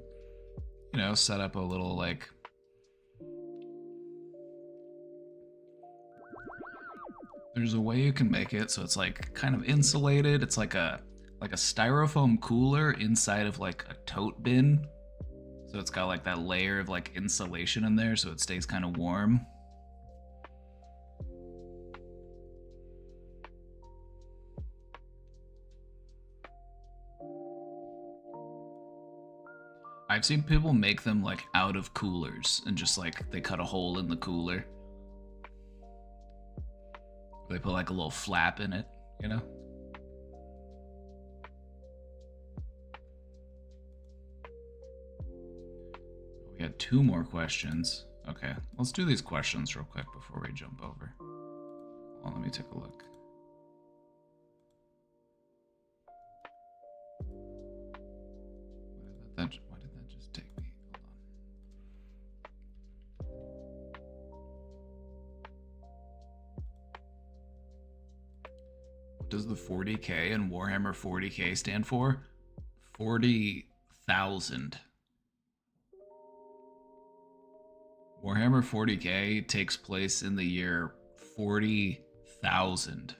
You know, set up a little like there's a way you can make it so it's like kind of insulated. It's like a styrofoam cooler inside of like a tote bin. So it's got like that layer of like insulation in there so it stays kind of warm. I've seen people make them like out of coolers and just like they cut a hole in the cooler. They put like a little flap in it, you know? We had 2 more questions. Okay, let's do these questions real quick before we jump over. Well, let me take a look. Why did that just take me? Hold on. What does the 40k and Warhammer 40k stand for? 40,000. Warhammer 40k takes place in the year 40,000.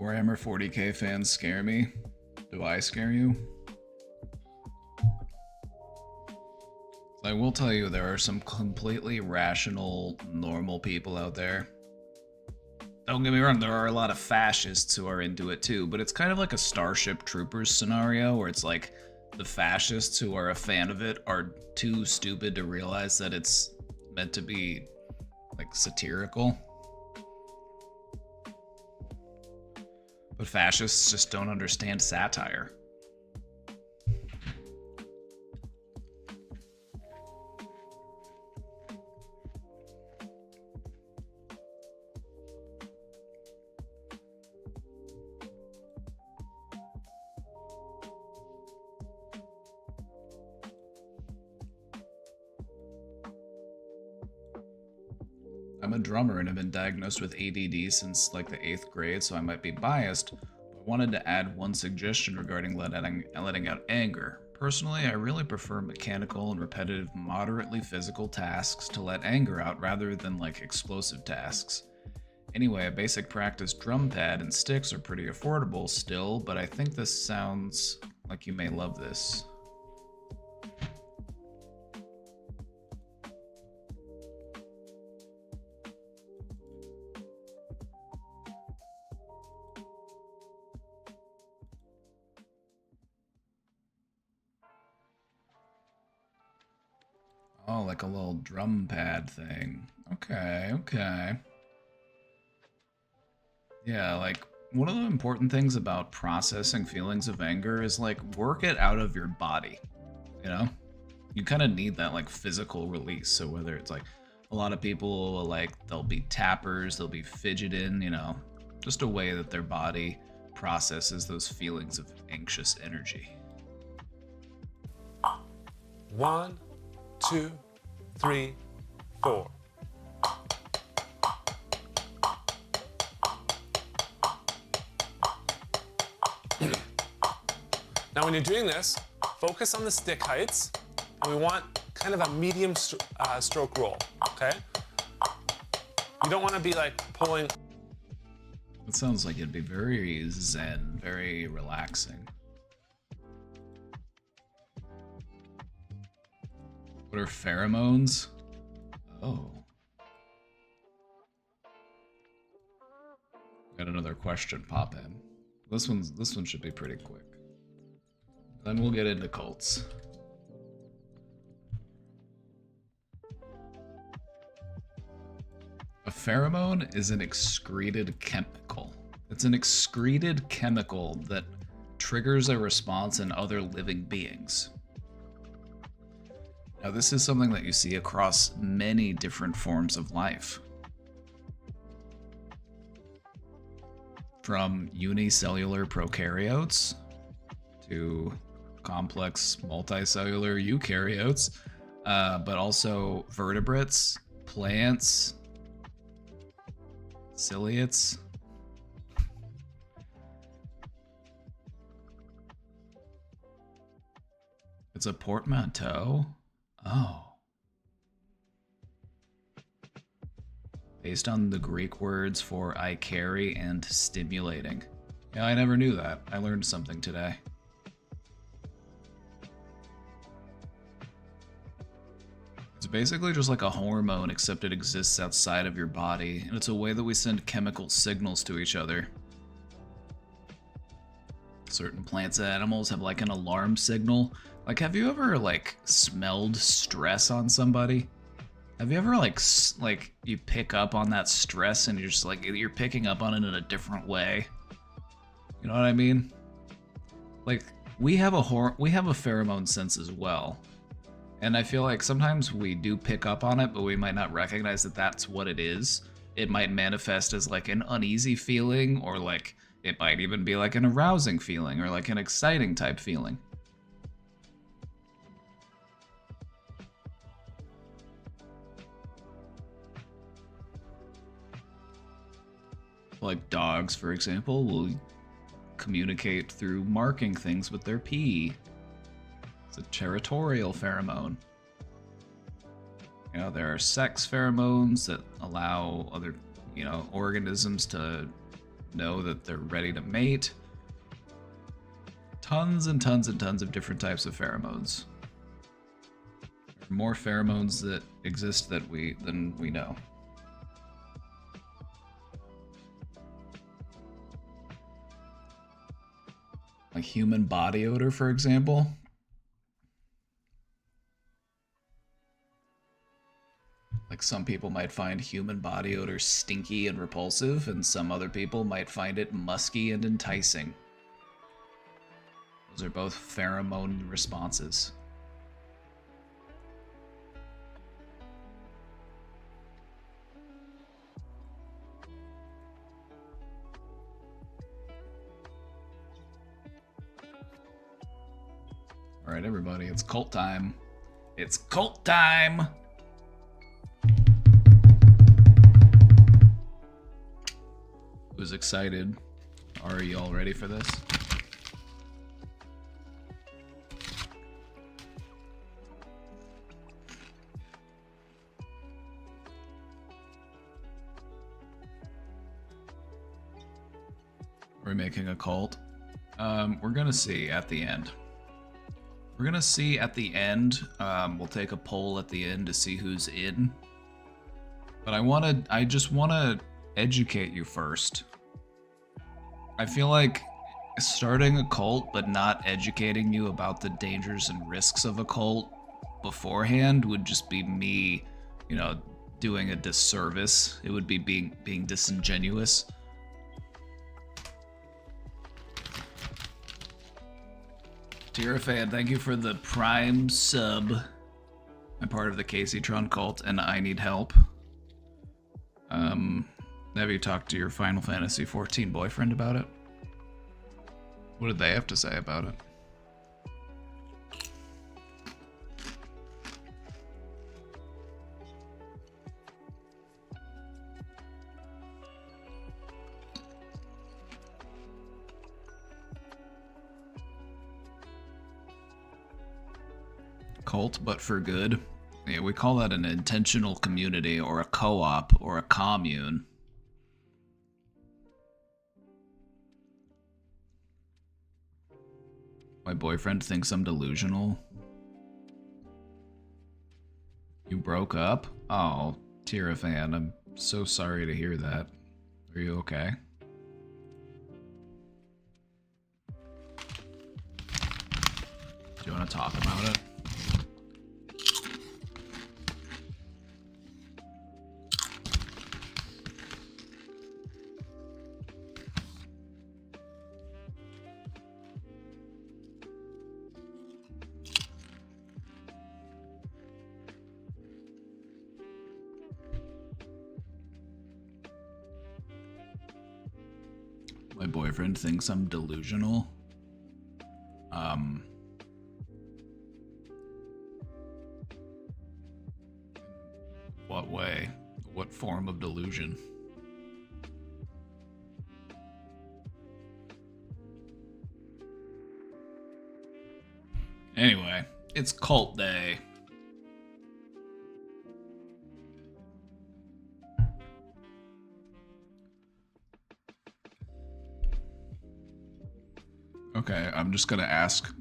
Warhammer 40k fans scare me. Do I scare you? I will tell you, there are some completely rational, normal people out there. Don't get me wrong, there are a lot of fascists who are into it too, but it's kind of like a Starship Troopers scenario where it's like the fascists who are a fan of it are too stupid to realize that it's meant to be like satirical. But fascists just don't understand satire. I'm a drummer and have been diagnosed with ADD since like the 8th grade, so I might be biased, but I wanted to add one suggestion regarding letting out anger. Personally, I really prefer mechanical and repetitive, moderately physical tasks to let anger out rather than like explosive tasks. Anyway, a basic practice drum pad and sticks are pretty affordable still, but I think this sounds like you may love this. Oh, like a little drum pad thing. Okay, okay. Yeah, like one of the important things about processing feelings of anger is like work it out of your body, you know? You kind of need that like physical release. So whether it's like a lot of people like they'll be tappers, they'll be fidgeting, you know, just a way that their body processes those feelings of anxious energy. 1, 2, 3, 4. Now when you're doing this, focus on the stick heights, and we want kind of a medium stroke roll, okay? You don't want to be like pulling. It sounds like it'd be very zen, very relaxing. What are pheromones? Oh. Got another question pop in. This one should be pretty quick. Then we'll get into cults. A pheromone is an excreted chemical. It's an excreted chemical that triggers a response in other living beings. Now, this is something that you see across many different forms of life. From unicellular prokaryotes to complex multicellular eukaryotes, but also vertebrates, plants, ciliates. It's a portmanteau? Oh. Based on the Greek words for I carry and stimulating. Yeah, I never knew that. I learned something today. It's basically just like a hormone, except it exists outside of your body, and it's a way that we send chemical signals to each other. Certain plants and animals have like an alarm signal. Like, have you ever like smelled stress on somebody? Have you ever like you pick up on that stress and you're just like you're picking up on it in a different way? You know what I mean? Like we have a pheromone sense as well. And I feel like sometimes we do pick up on it, but we might not recognize that that's what it is. It might manifest as like an uneasy feeling, or like it might even be like an arousing feeling or like an exciting type feeling. Like dogs, for example, will communicate through marking things with their pee. It's a territorial pheromone. You know, there are sex pheromones that allow other, you know, organisms to know that they're ready to mate. Tons and tons and tons of different types of pheromones. There are more pheromones that exist than we know. Like human body odor, for example. Like some people might find human body odor stinky and repulsive, and some other people might find it musky and enticing. Those are both pheromone responses. All right, everybody, it's cult time. It's cult time! Who's excited? Are you all ready for this? We're making a cult. We're gonna see at the end. We're gonna see at the end. We'll take a poll at the end to see who's in. But I just wanna educate you first. I feel like starting a cult but not educating you about the dangers and risks of a cult beforehand would just be me, doing a disservice. It would be being disingenuous. Tierafan, thank you for the Prime sub. I'm part of the Caseytron cult, and I need help. Have you talked to your Final Fantasy XIV boyfriend about it? What did they have to say about it? Cult, but for good. Yeah, we call that an intentional community, or a co-op, or a commune. My boyfriend thinks I'm delusional. You broke up? Oh, Tierafan, I'm so sorry to hear that. Are you okay? Do you want to talk about it? My boyfriend thinks I'm delusional. What way? What form of delusion? Anyway, it's cult day. Okay, I'm just gonna ask,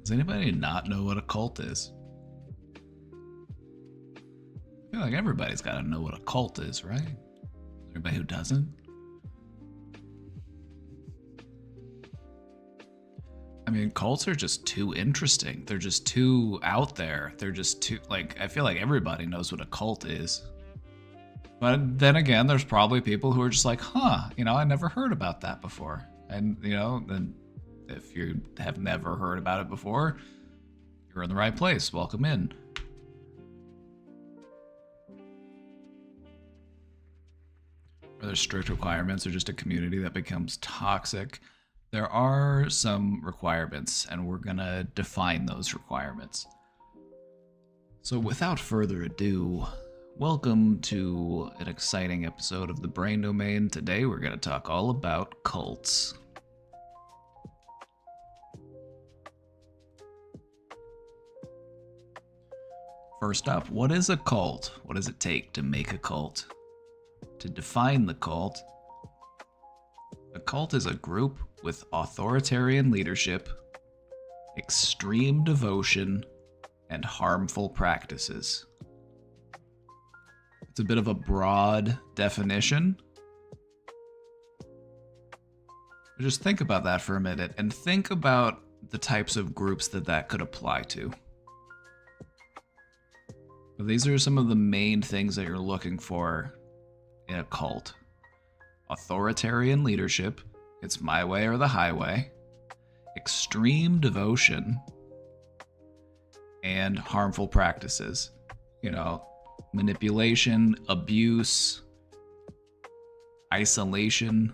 does anybody not know what a cult is? I feel like everybody's gotta know what a cult is, right? Everybody who doesn't? I mean, cults are just too interesting. They're just too out there. They're just too, I feel like everybody knows what a cult is. But then again, there's probably people who are just like, huh, I never heard about that before. And, then if you have never heard about it before, you're in the right place. Welcome in. Are there strict requirements or just a community that becomes toxic? There are some requirements, and we're gonna define those requirements. So without further ado, welcome to an exciting episode of the Brain Domain. Today we're gonna talk all about cults. First up, what is a cult? What does it take to make a cult? To define the cult, a cult is a group with authoritarian leadership, extreme devotion, and harmful practices. It's a bit of a broad definition. But just think about that for a minute, and think about the types of groups that could apply to. These are some of the main things that you're looking for in a cult. Authoritarian leadership, it's my way or the highway, extreme devotion, and harmful practices. Manipulation, abuse, isolation.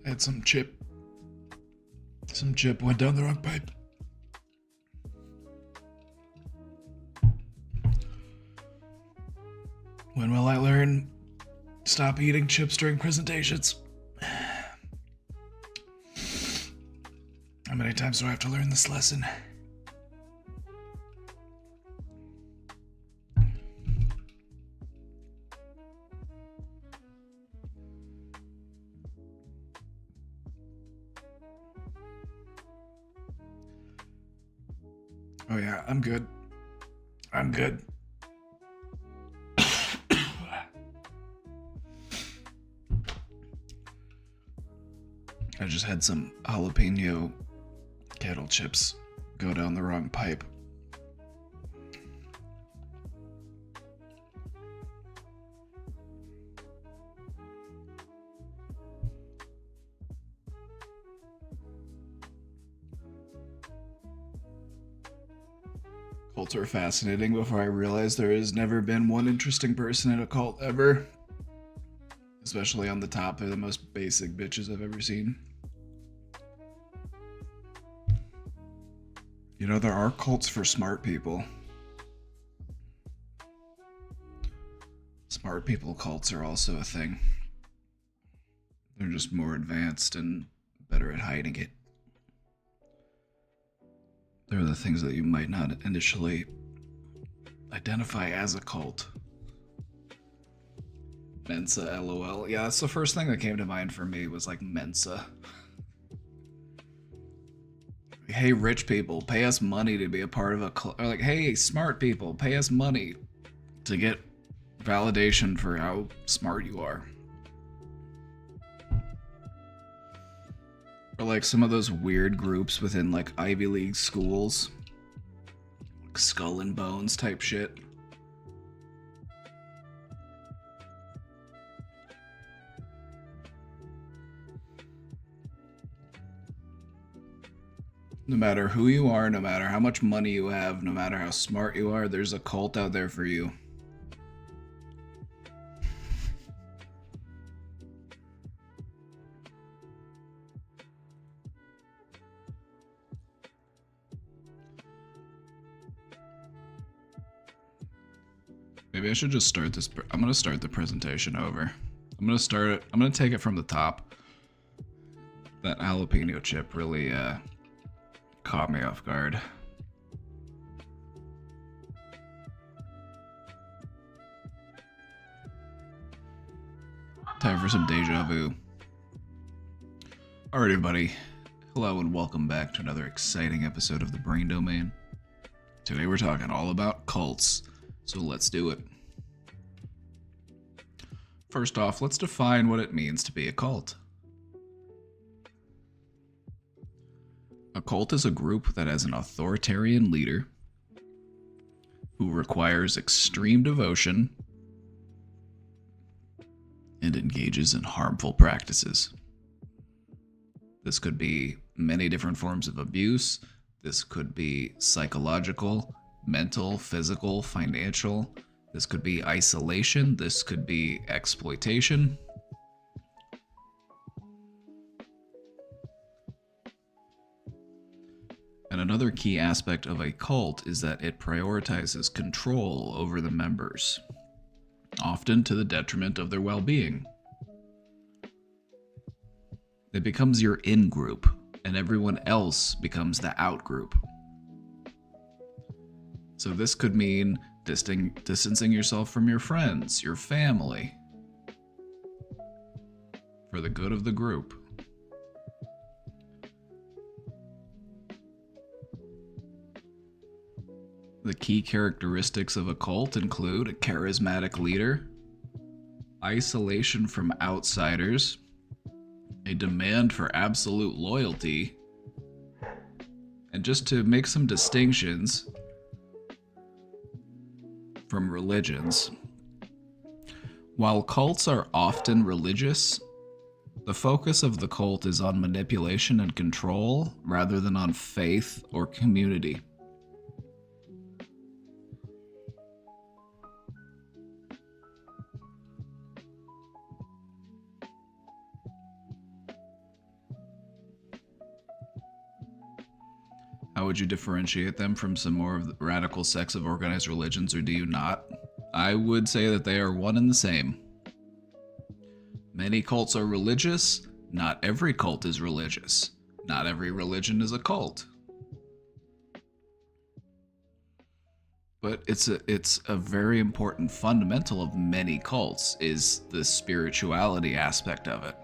I had some chip. Some chip went down the wrong pipe. When will I learn? Stop eating chips during presentations. How many times do I have to learn this lesson? Oh yeah, I'm good. I'm good. I just had some jalapeno kettle chips go down the wrong pipe. Cults are fascinating before I realized there has never been one interesting person in a cult ever. Especially on the top, they're the most basic bitches I've ever seen. You know, there are cults for smart people. Smart people cults are also a thing. They're just more advanced and better at hiding it. They're the things that you might not initially identify as a cult. Mensa, LOL. Yeah, that's the first thing that came to mind for me was like Mensa. Hey, rich people, pay us money to be a part of a cult. Or like, hey, smart people, pay us money to get validation for how smart you are. Or like some of those weird groups within like Ivy League schools. Like Skull and Bones type shit. No matter who you are, no matter how much money you have, no matter how smart you are, there's a cult out there for you. Maybe I should just start this. I'm going to start the presentation over. I'm going to take it from the top. That jalapeno chip really caught me off guard. Time for some deja vu. Alright, everybody. Hello and welcome back to another exciting episode of the Brain Domain. Today we're talking all about cults, so let's do it. First off, let's define what it means to be a cult. A cult is a group that has an authoritarian leader who requires extreme devotion and engages in harmful practices. This could be many different forms of abuse. This could be psychological, mental, physical, financial. This could be isolation. This could be exploitation. And another key aspect of a cult is that it prioritizes control over the members, often to the detriment of their well-being. It becomes your in-group, and everyone else becomes the out-group. So this could mean distancing yourself from your friends, your family, for the good of the group. The key characteristics of a cult include a charismatic leader, isolation from outsiders, a demand for absolute loyalty, and just to make some distinctions from religions. While cults are often religious, the focus of the cult is on manipulation and control rather than on faith or community. How would you differentiate them from some more of the radical sects of organized religions, or do you not? I would say that they are one and the same. Many cults are religious. Not every cult is religious. Not every religion is a cult. But it's a very important fundamental of many cults is the spirituality aspect of it.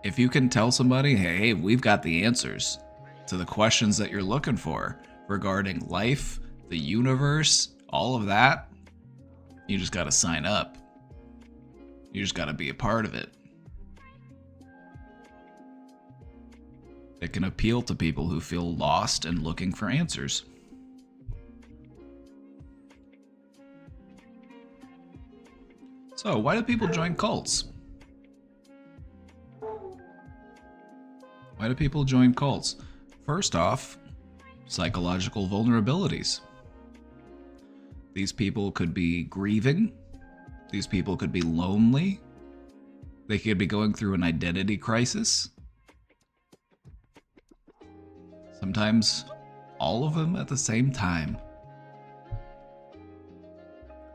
If you can tell somebody, hey, we've got the answers to the questions that you're looking for regarding life, the universe, all of that, you just got to sign up. You just got to be a part of it. It can appeal to people who feel lost and looking for answers. So, why do people join cults? Why do people join cults? First off, psychological vulnerabilities. These people could be grieving. These people could be lonely. They could be going through an identity crisis. Sometimes all of them at the same time.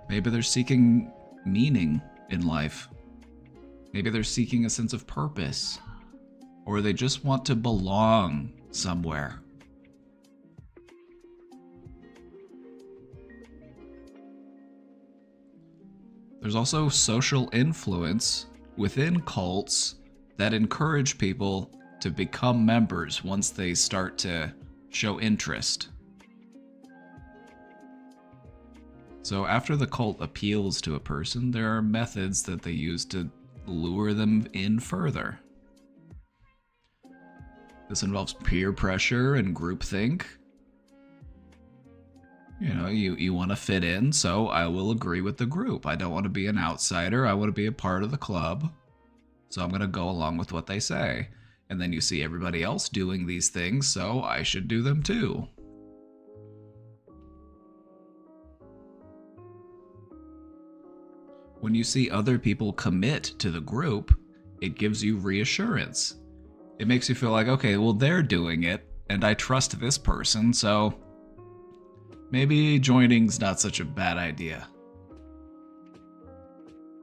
Maybe they're seeking meaning in life. Maybe they're seeking a sense of purpose. Or they just want to belong somewhere. There's also social influence within cults that encourage people to become members once they start to show interest. So after the cult appeals to a person, there are methods that they use to lure them in further. This involves peer pressure and groupthink. You know, you want to fit in, so I will agree with the group. I don't want to be an outsider. I want to be a part of the club. So I'm going to go along with what they say. And then you see everybody else doing these things, so I should do them too. When you see other people commit to the group, it gives you reassurance. It makes you feel like, okay, well, they're doing it, and I trust this person, so maybe joining's not such a bad idea.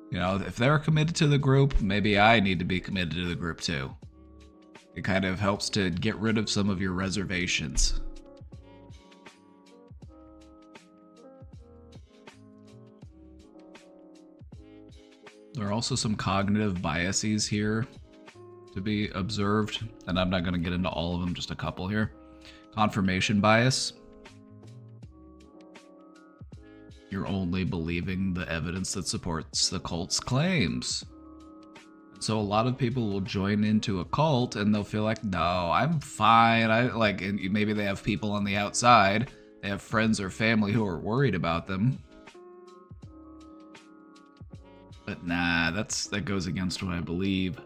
You know, if they're committed to the group, maybe I need to be committed to the group too. It kind of helps to get rid of some of your reservations. There are also some cognitive biases here to be observed, and I'm not going to get into all of them, just a couple here. Confirmation bias. You're only believing the evidence that supports the cult's claims. So a lot of people will join into a cult and they'll feel like, no, I'm fine. And maybe they have people on the outside. They have friends or family who are worried about them. But nah, that goes against what I believe.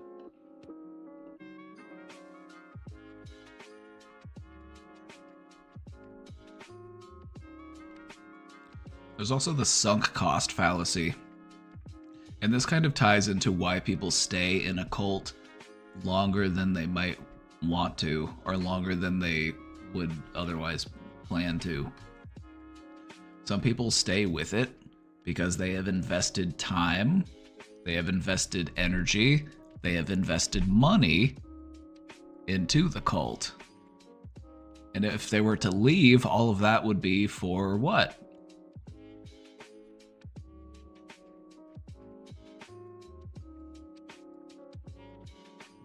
There's also the sunk cost fallacy. And this kind of ties into why people stay in a cult longer than they might want to, or longer than they would otherwise plan to. Some people stay with it because they have invested time, they have invested energy, they have invested money into the cult. And if they were to leave, all of that would be for what?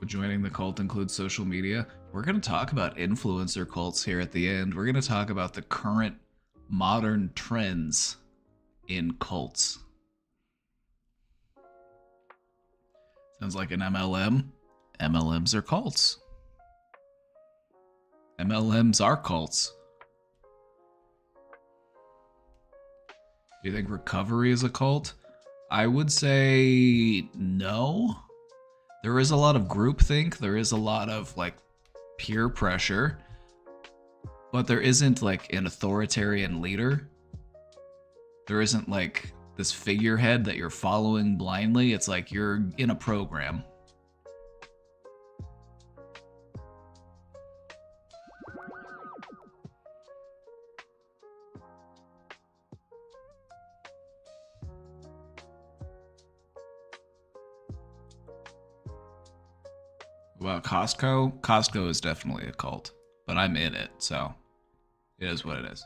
Would joining the cult include social media? We're going to talk about influencer cults here at the end. We're going to talk about the current modern trends in cults. Sounds like an MLM. MLMs are cults. MLMs are cults. Do you think recovery is a cult? I would say no. There is a lot of groupthink. There is a lot of like peer pressure, but there isn't like an authoritarian leader. There isn't like this figurehead that you're following blindly. It's like you're in a program. Well, Costco? Costco is definitely a cult, but I'm in it, so it is what it is.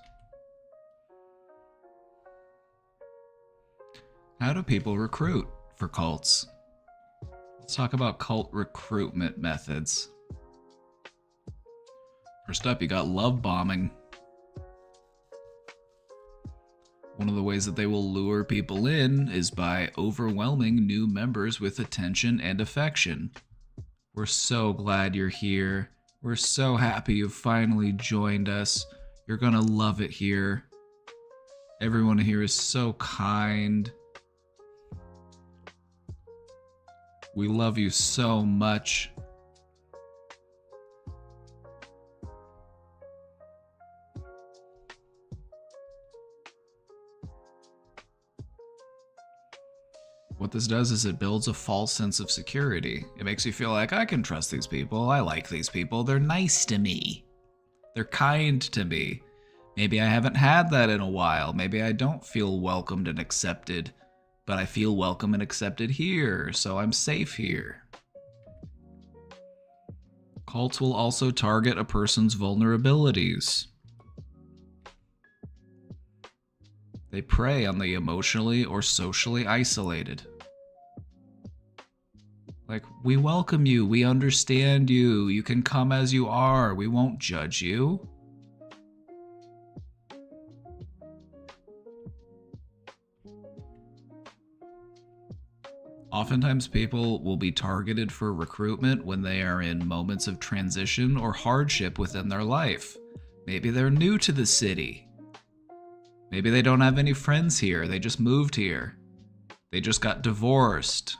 How do people recruit for cults? Let's talk about cult recruitment methods. First up, you got love bombing. One of the ways that they will lure people in is by overwhelming new members with attention and affection. We're so glad you're here. We're so happy you've finally joined us. You're gonna love it here. Everyone here is so kind. We love you so much. What this does is it builds a false sense of security. It makes you feel like I can trust these people. I like these people. They're nice to me. They're kind to me. Maybe I haven't had that in a while. Maybe I don't feel welcomed and accepted, but I feel welcome and accepted here, so I'm safe here. Cults will also target a person's vulnerabilities. They prey on the emotionally or socially isolated. Like, we welcome you, we understand you, you can come as you are, we won't judge you. Oftentimes people will be targeted for recruitment when they are in moments of transition or hardship within their life. Maybe they're new to the city. Maybe they don't have any friends here, they just moved here. They just got divorced.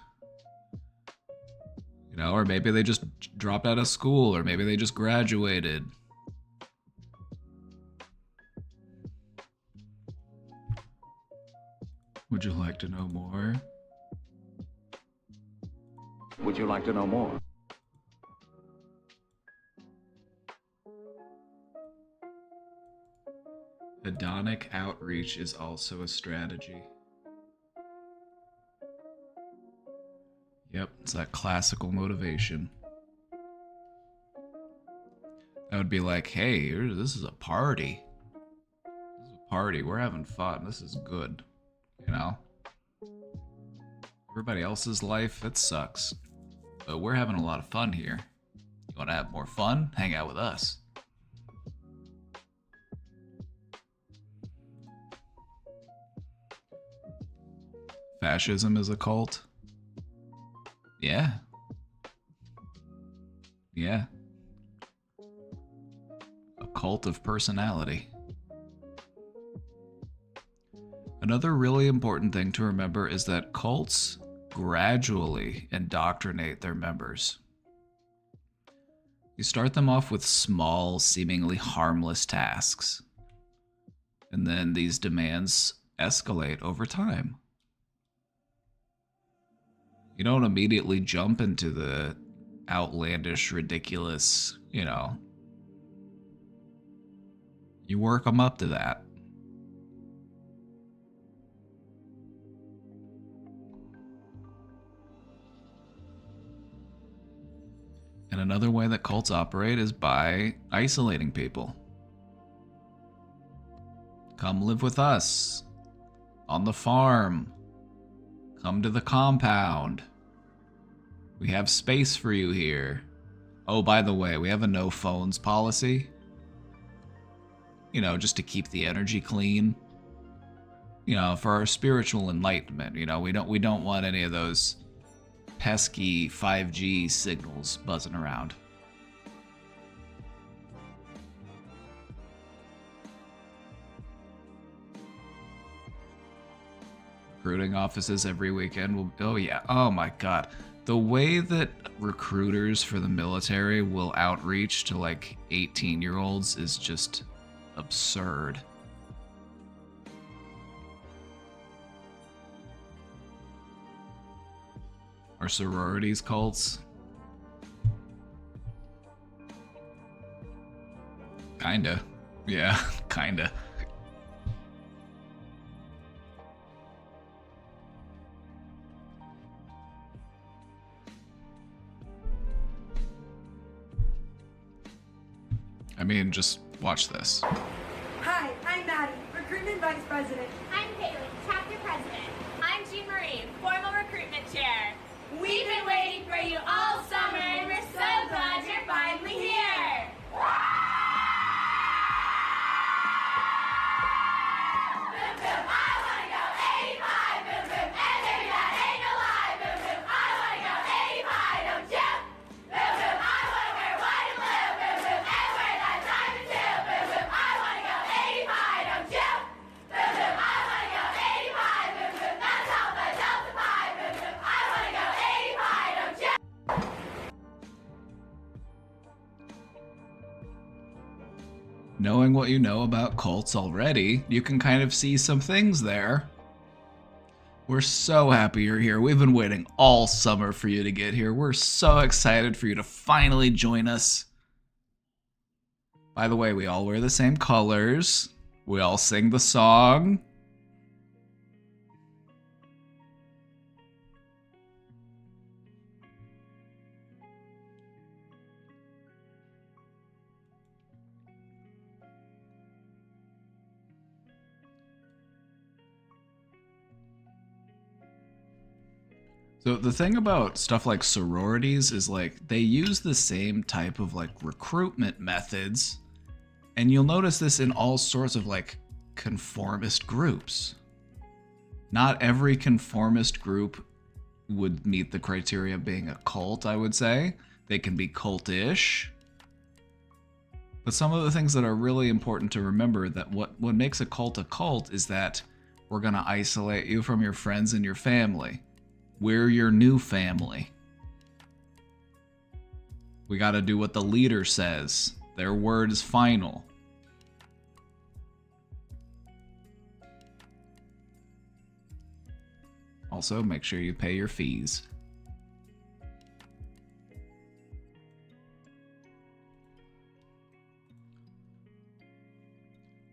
You know, or maybe they just dropped out of school, or maybe they just graduated. Would you like to know more? Would you like to know more? Hedonic outreach is also a strategy. Yep, it's that classical motivation. That would be like, hey, this is a party. This is a party. We're having fun. This is good. You know? Everybody else's life, it sucks. But we're having a lot of fun here. You want to have more fun? Hang out with us. Fascism is a cult? Yeah. Yeah. A cult of personality. Another really important thing to remember is that cults gradually indoctrinate their members. You start them off with small, seemingly harmless tasks, and then these demands escalate over time. You don't immediately jump into the outlandish, ridiculous, you know. You work them up to that. And another way that cults operate is by isolating people. Come live with us on the farm. Come to the compound. We have space for you here. Oh, by the way, we have a no phones policy. You know, just to keep the energy clean. You know, for our spiritual enlightenment. You know, we don't want any of those pesky 5G signals buzzing around. Recruiting offices every weekend will... Oh yeah, oh my god. The way that recruiters for the military will outreach to like 18-year-olds is just absurd. Are sororities cults? Kinda. Yeah, kinda. I mean, just watch this. Hi, I'm Maddie, Recruitment Vice President. I'm Haley, Chapter President. I'm Jean Marie, Formal Recruitment Chair. We've been waiting for you all summer, and we're so glad you're finally here. Boom, boom, I wanna go 85. Boom, boom, and maybe that ain't no lie. Boom, boom, I wanna go 85, don't you? Boom, boom, I wanna wear white and blue. Boom, boom, and wear that diamond too. Boom, boom, I wanna go 85, don't you? Boom, boom, I wanna go 85. Boom, boom, that's Alpha Delta Pi. Boom, boom, I wanna go 85, don't you? Knowing what you know about cults already, you can kind of see some things there. We're so happy you're here. We've been waiting all summer for you to get here. We're so excited for you to finally join us. By the way, we all wear the same colors. We all sing the song. So the thing about stuff like sororities is like they use the same type of like recruitment methods, and you'll notice this in all sorts of like conformist groups. Not every conformist group would meet the criteria of being a cult, I would say. They can be cultish. But some of the things that are really important to remember, that what makes a cult is that we're gonna isolate you from your friends and your family. We're your new family. We gotta do what the leader says. Their word is final. Also, make sure you pay your fees.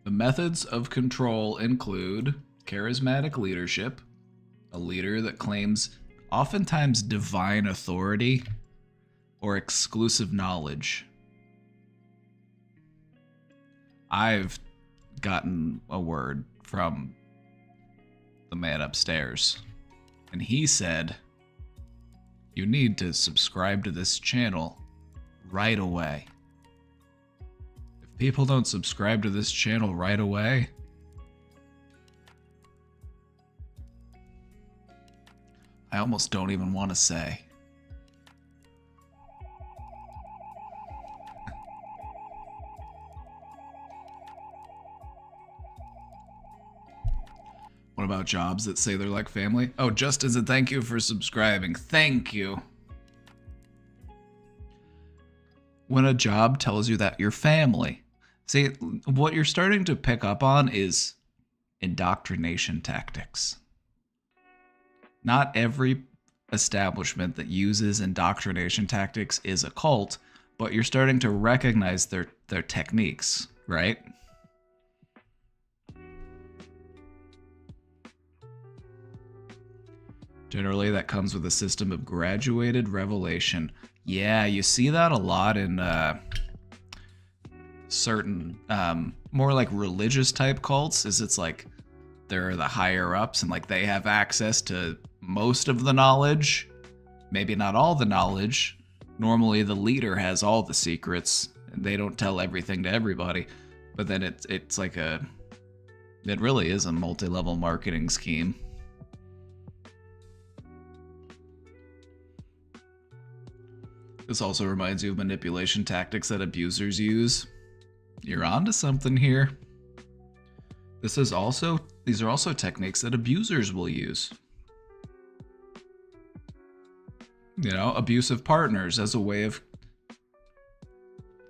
The methods of control include charismatic leadership, a leader that claims oftentimes divine authority or exclusive knowledge. I've gotten a word from the man upstairs, and he said, "You need to subscribe to this channel right away. If people don't subscribe to this channel right away, I almost don't even want to say." What about jobs that say they're like family? Oh, just as a thank you for subscribing. Thank you. When a job tells you that you're family. See, what you're starting to pick up on is indoctrination tactics. Not every establishment that uses indoctrination tactics is a cult, but you're starting to recognize their techniques, right? Generally, that comes with a system of graduated revelation. Yeah, you see that a lot in certain, more like religious type cults, is it's like they're the higher ups and like they have access to most of the knowledge, maybe not all the knowledge. Normally the leader has all the secrets and they don't tell everything to everybody, but then it's like it really is a multi-level marketing scheme. This also reminds you of manipulation tactics that abusers use. You're onto something here. These are also techniques that abusers will use. You know, abusive partners as a way of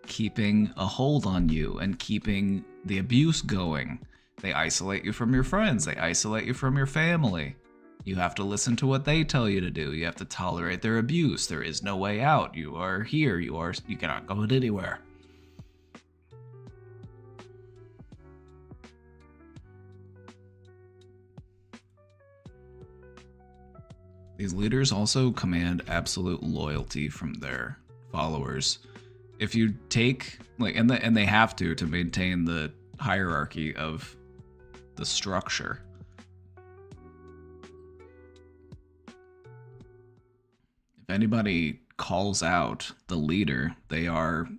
keeping a hold on you and keeping the abuse going. They isolate you from your friends. They isolate you from your family. You have to listen to what they tell you to do. You have to tolerate their abuse. There is no way out. You are here. You cannot go anywhere. These leaders also command absolute loyalty from their followers. If you take like, and they have to maintain the hierarchy of the structure. If anybody calls out the leader, they are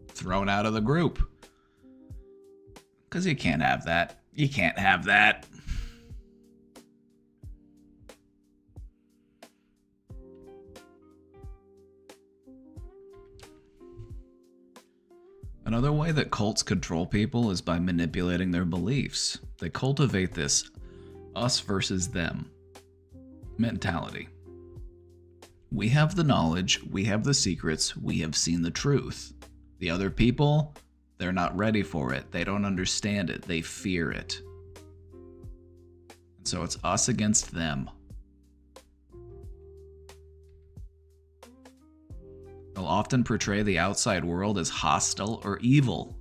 thrown out of the group. Because you can't have that. You can't have that. Another way that cults control people is by manipulating their beliefs. They cultivate this us versus them mentality. We have the knowledge, we have the secrets, we have seen the truth. The other people, they're not ready for it. They don't understand it. They fear it. So it's us against them. They'll often portray the outside world as hostile or evil.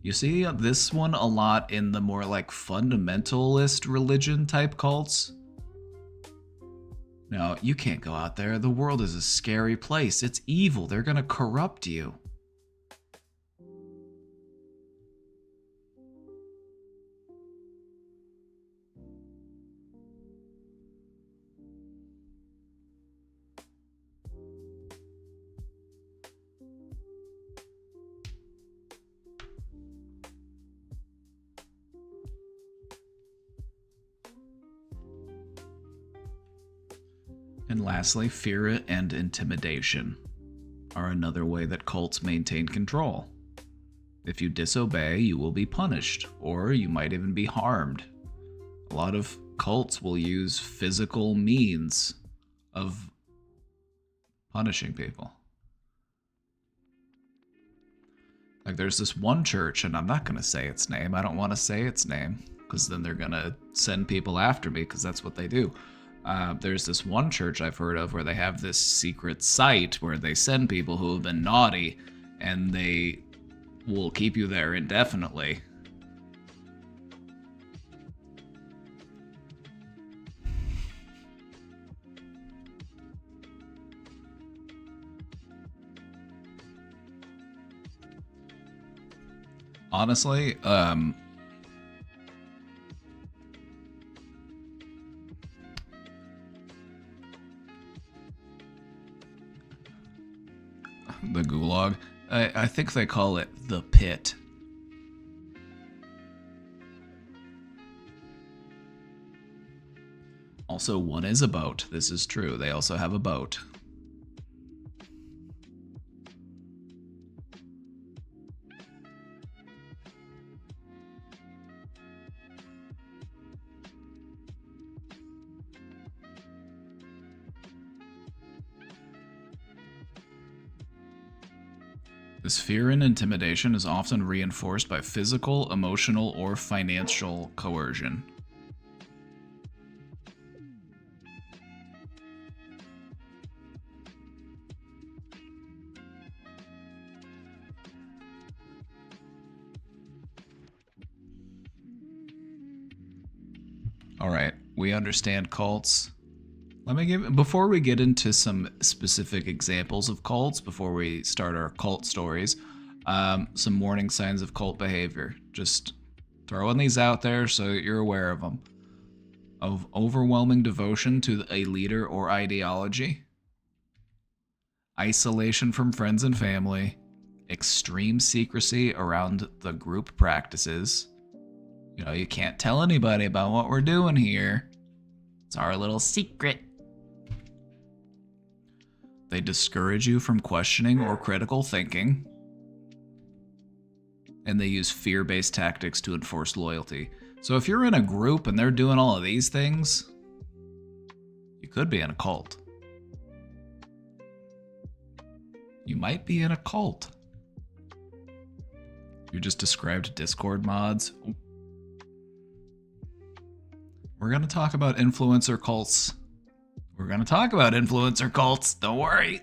You see this one a lot in the more like fundamentalist religion type cults. No, you can't go out there. The world is a scary place. It's evil. They're gonna corrupt you. And lastly, fear and intimidation are another way that cults maintain control. If you disobey, you will be punished, or you might even be harmed. A lot of cults will use physical means of punishing people. Like there's this one church, and I'm not going to say its name. I don't want to say its name, because then they're going to send people after me, because that's what they do. There's this one church I've heard of where they have this secret site where they send people who have been naughty, and they will keep you there indefinitely. Honestly, the Gulag. I think they call it the Pit. Also, one is a boat. This is true. They also have a boat. This fear and intimidation is often reinforced by physical, emotional, or financial coercion. All right, we understand cults. Before we get into some specific examples of cults, before we start our cult stories, some warning signs of cult behavior. Just throwing these out there so that you're aware of them. Of overwhelming devotion to a leader or ideology, isolation from friends and family, extreme secrecy around the group practices. You know, you can't tell anybody about what we're doing here. It's our little secret. They discourage you from questioning or critical thinking. And they use fear-based tactics to enforce loyalty. So if you're in a group and they're doing all of these things, you could be in a cult. You might be in a cult. You just described Discord mods. We're going to talk about influencer cults. We're going to talk about influencer cults. Don't worry.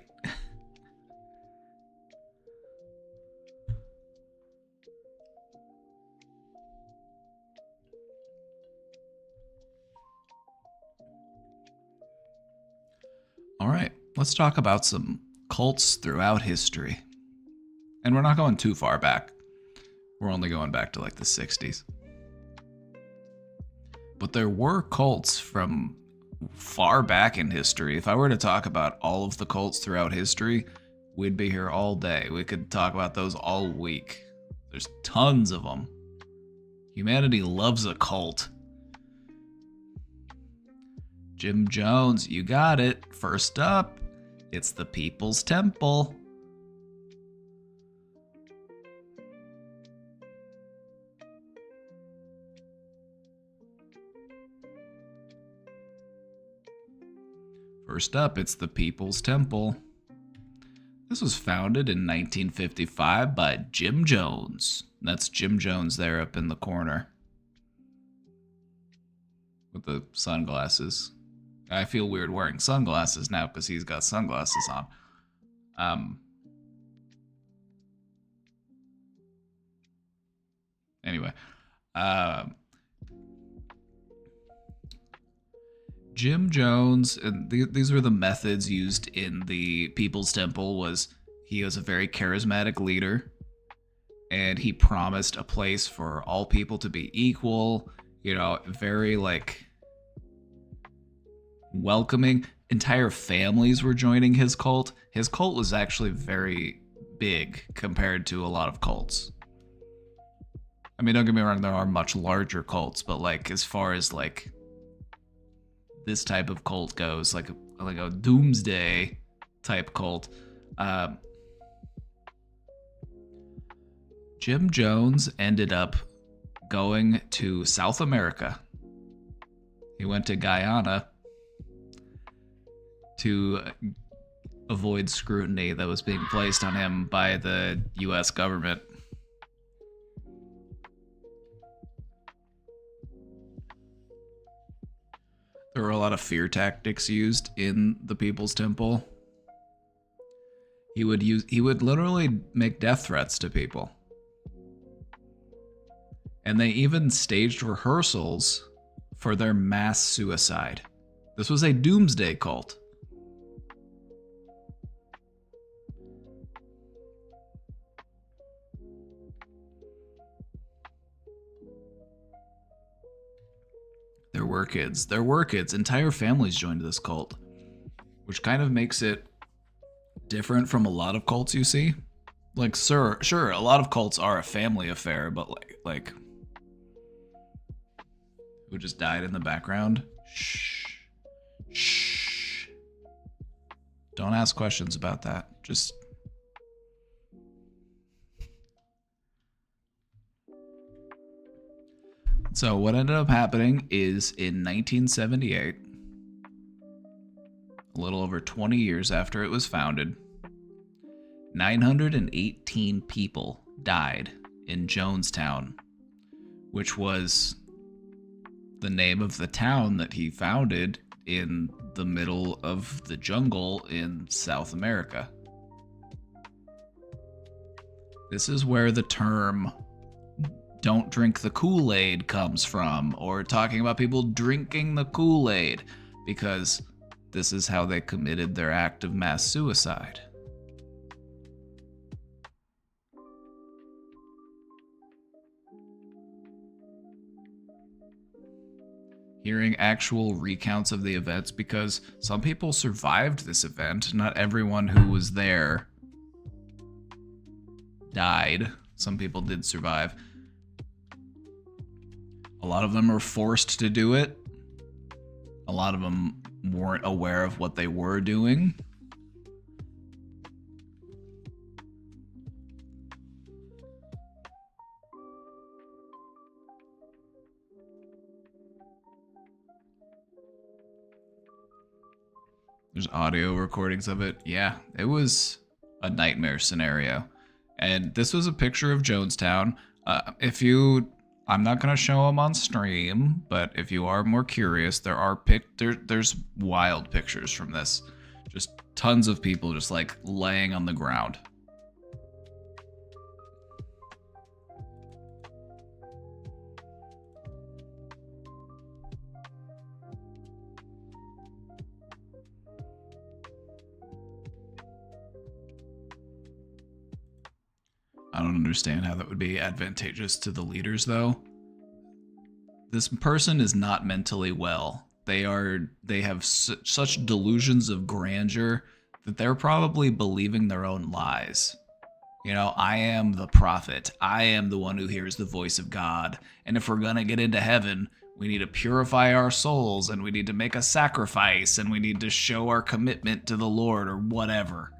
All right, let's talk about some cults throughout history. And we're not going too far back. We're only going back to like the 60s. But there were cults from far back in history. If I were to talk about all of the cults throughout history, we'd be here all day. We could talk about those all week. There's tons of them. Humanity loves a cult. Jim Jones, you got it. First up, it's the People's Temple. First up, it's the People's Temple. This was founded in 1955 by Jim Jones. That's Jim Jones there up in the corner with the sunglasses. I feel weird wearing sunglasses now because he's got sunglasses on. Anyway, Jim Jones, and these were the methods used in the People's Temple. Was he was a very charismatic leader, and he promised a place for all people to be equal, you know, very like welcoming. Entire families were joining his cult. His cult was actually very big compared to a lot of cults. I mean, don't get me wrong, there are much larger cults, but like as far as like this type of cult goes, like a doomsday type cult, Jim Jones ended up going to South America. He went to Guyana to avoid scrutiny that was being placed on him by the US government. There were a lot of fear tactics used in the People's Temple. He would literally make death threats to people. And they even staged rehearsals for their mass suicide. This was a doomsday cult. There were kids. Entire families joined this cult, which kind of makes it different from a lot of cults you see. Like, sure, a lot of cults are a family affair, but like who just died in the background? Shh. Don't ask questions about that. Just So what ended up happening is in 1978, a little over 20 years after it was founded, 918 people died in Jonestown, which was the name of the town that he founded in the middle of the jungle in South America. This is where the term "don't drink the Kool-Aid" comes from, or talking about people drinking the Kool-Aid, because this is how they committed their act of mass suicide. Hearing actual recounts of the events, because some people survived this event, not everyone who was there died. Some people did survive. A lot of them were forced to do it. A lot of them weren't aware of what they were doing. There's audio recordings of it. Yeah, it was a nightmare scenario. And this was a picture of Jonestown. I'm not going to show them on stream, but if you are more curious, there's wild pictures from this. Just tons of people just like laying on the ground. don't understand how that would be advantageous to the leaders, though. This person is not mentally well. They have such delusions of grandeur that they're probably believing their own lies. You know, I am the prophet. I am the one who hears the voice of God. And if we're gonna get into heaven, we need to purify our souls, and we need to make a sacrifice, and we need to show our commitment to the Lord, or whatever.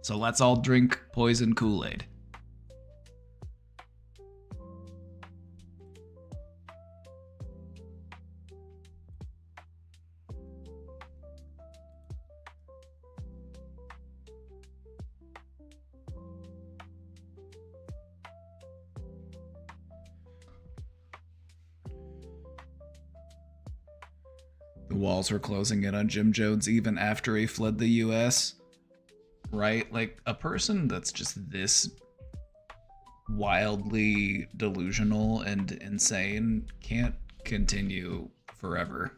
So let's all drink poison Kool-Aid. The walls were closing in on Jim Jones even after he fled the US. Right? Like, a person that's just this wildly delusional and insane can't continue forever.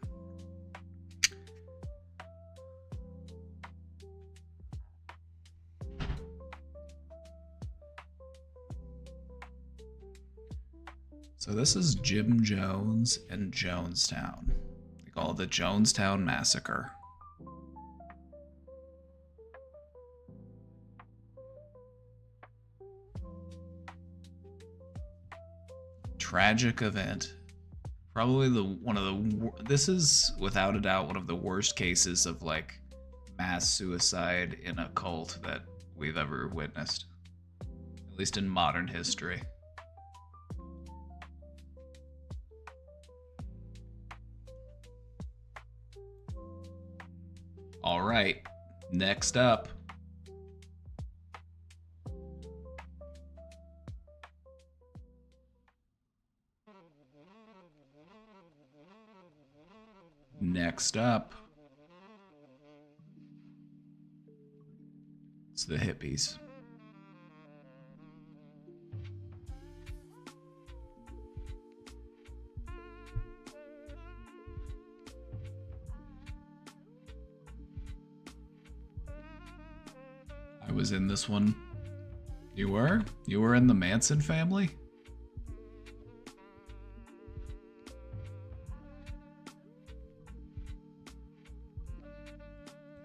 So this is Jim Jones and Jonestown. They call it the Jonestown Massacre. Tragic event. Probably this is without a doubt one of the worst cases of like mass suicide in a cult that we've ever witnessed. At least in modern history. All right, next up. Next up. It's the hippies. I was in this one. You were? You were in the Manson family?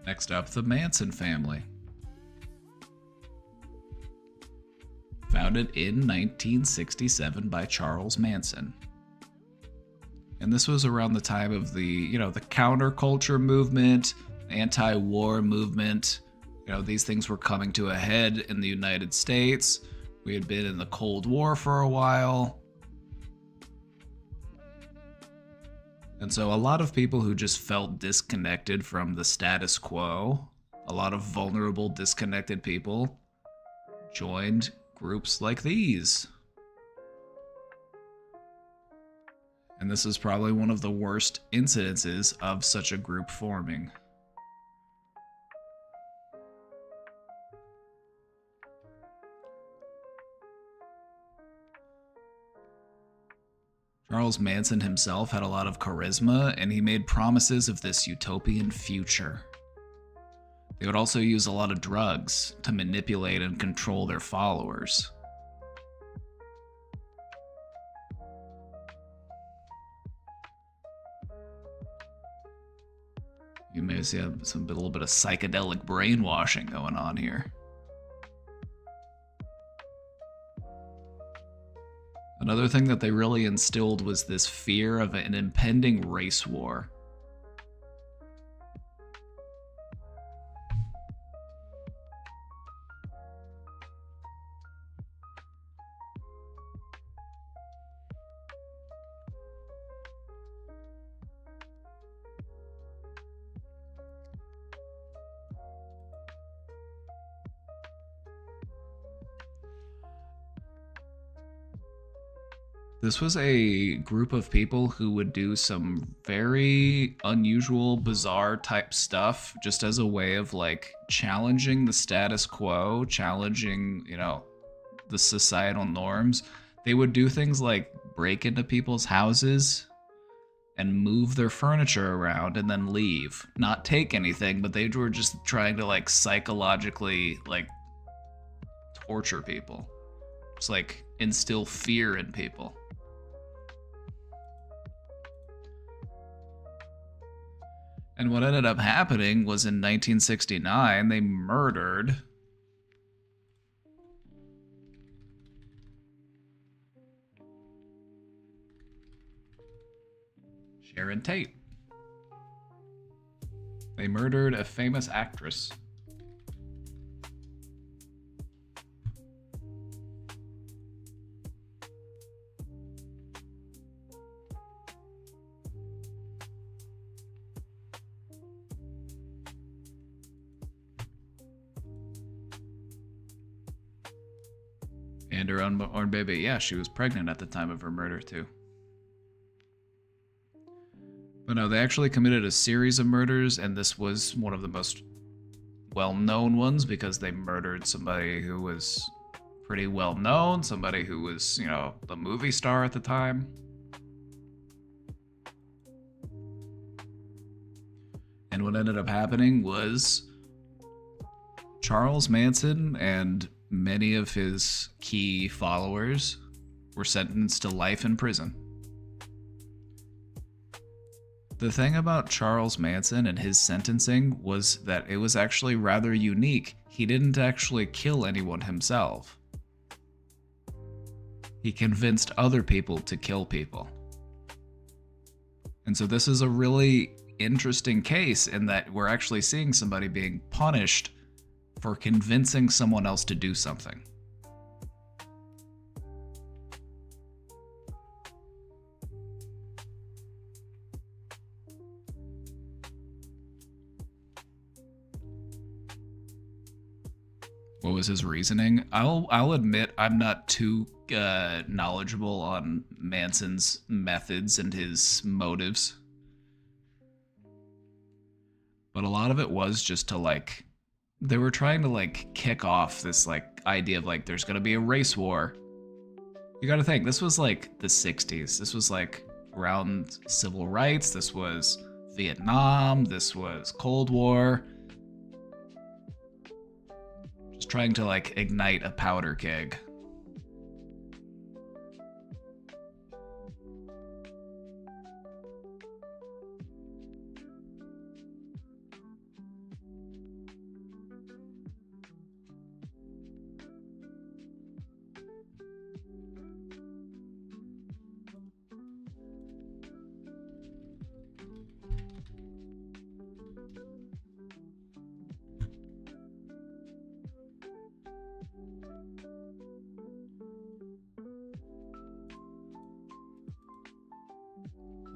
Next up, the Manson family. Founded in 1967 by Charles Manson. And this was around the time of the counterculture movement, anti-war movement. You know, these things were coming to a head in the United States. We had been in the Cold War for a while. And so a lot of people who just felt disconnected from the status quo, a lot of vulnerable, disconnected people, joined groups like these. And this is probably one of the worst incidences of such a group forming. Charles Manson himself had a lot of charisma, and he made promises of this utopian future. They would also use a lot of drugs to manipulate and control their followers. You may see a little bit of psychedelic brainwashing going on here. Another thing that they really instilled was this fear of an impending race war. This was a group of people who would do some very unusual, bizarre type stuff just as a way of like challenging the status quo, challenging, the societal norms. They would do things like break into people's houses and move their furniture around and then leave. Not take anything, but they were just trying to like psychologically like torture people. Just like instill fear in people. And what ended up happening was in 1969, they murdered Sharon Tate. They murdered a famous actress. And her unborn baby. Yeah, she was pregnant at the time of her murder, too. But no, they actually committed a series of murders, and this was one of the most well-known ones because they murdered somebody who was pretty well-known, somebody who was, you know, a movie star at the time. And what ended up happening was Charles Manson and many of his key followers were sentenced to life in prison. The thing about Charles Manson and his sentencing was that it was actually rather unique. He didn't actually kill anyone himself. He convinced other people to kill people. And so this is a really interesting case in that we're actually seeing somebody being punished for convincing someone else to do something. What was his reasoning? I'll admit I'm not too knowledgeable on Manson's methods and his motives. But a lot of it was just to like, they were trying to like kick off this like idea of like there's gonna be a race war. You gotta think, this was like the 60s. This was like around civil rights. This was Vietnam. This was Cold War. Just trying to like ignite a powder keg.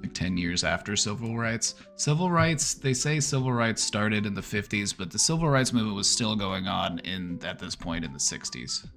Like 10 years after civil rights. Civil rights, they say civil rights started in the 50s, but the civil rights movement was still going on at this point in the 60s.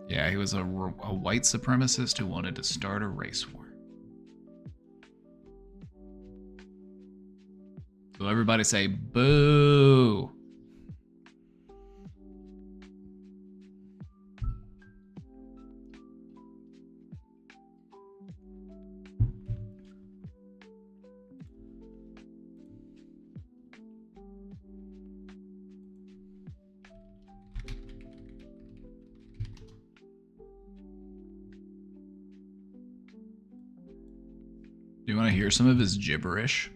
Yeah, he was a white supremacist who wanted to start a race war. So everybody say, boo! Do you want to hear some of his gibberish?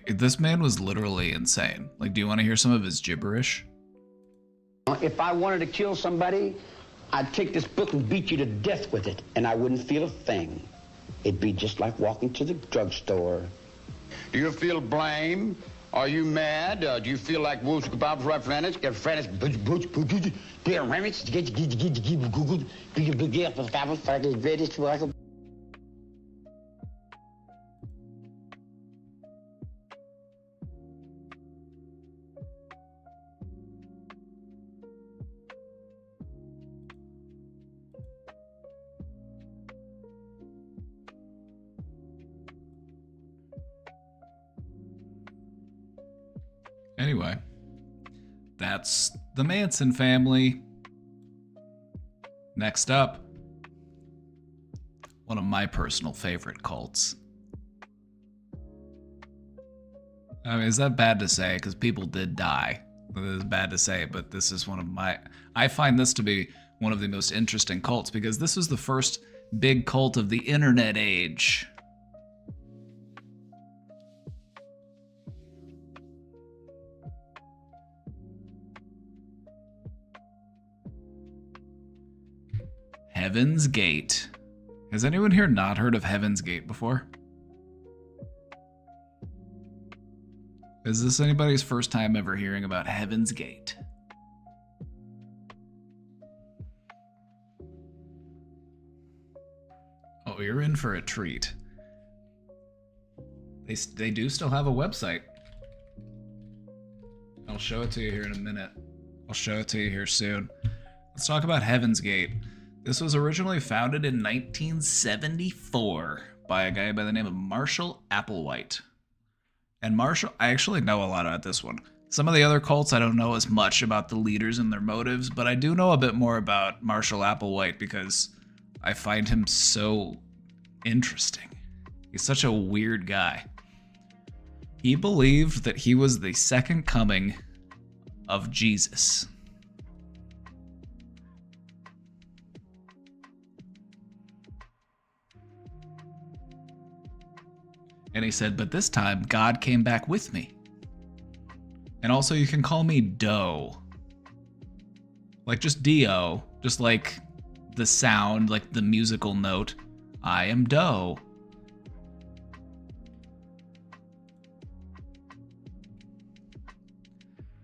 This man was literally insane. Like, do you want to hear some of his gibberish? If I wanted to kill somebody, I'd take this book and beat you to death with it, and I wouldn't feel a thing. It'd be just like walking to the drugstore. Do you feel blame? Are you mad? Do you feel like Wolf's Kebab's right Francis? Get Francis, Pierre Remix, get Anyway, that's the Manson family. Next up, one of my personal favorite cults. I mean, is that bad to say? Because people did die. It is bad to say, but this is one of my... I find this to be one of the most interesting cults because this was the first big cult of the internet age. Heaven's Gate. Has anyone here not heard of Heaven's Gate before? Is this anybody's first time ever hearing about Heaven's Gate? Oh, you're in for a treat. They do still have a website. I'll show it to you here in a minute. I'll show it to you here soon. Let's talk about Heaven's Gate. This was originally founded in 1974 by a guy by the name of Marshall Applewhite. And Marshall, I actually know a lot about this one. Some of the other cults, I don't know as much about the leaders and their motives, but I do know a bit more about Marshall Applewhite because I find him so interesting. He's such a weird guy. He believed that he was the second coming of Jesus. And he said, but this time, God came back with me. And also, you can call me Doe. Like, just D-O. Just like the sound, like the musical note. I am Doe.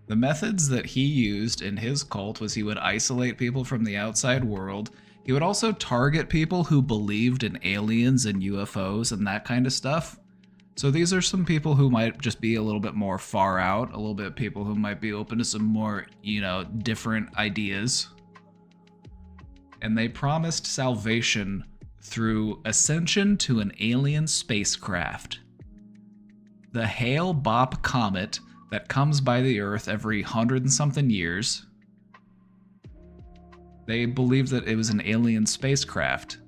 The methods that he used in his cult was he would isolate people from the outside world. He would also target people who believed in aliens and UFOs and that kind of stuff. So these are some people who might just be a little bit more far out, a little bit people who might be open to some more, different ideas. And they promised salvation through ascension to an alien spacecraft. The Hale-Bopp comet that comes by the Earth every 100 and something years. They believed that it was an alien spacecraft.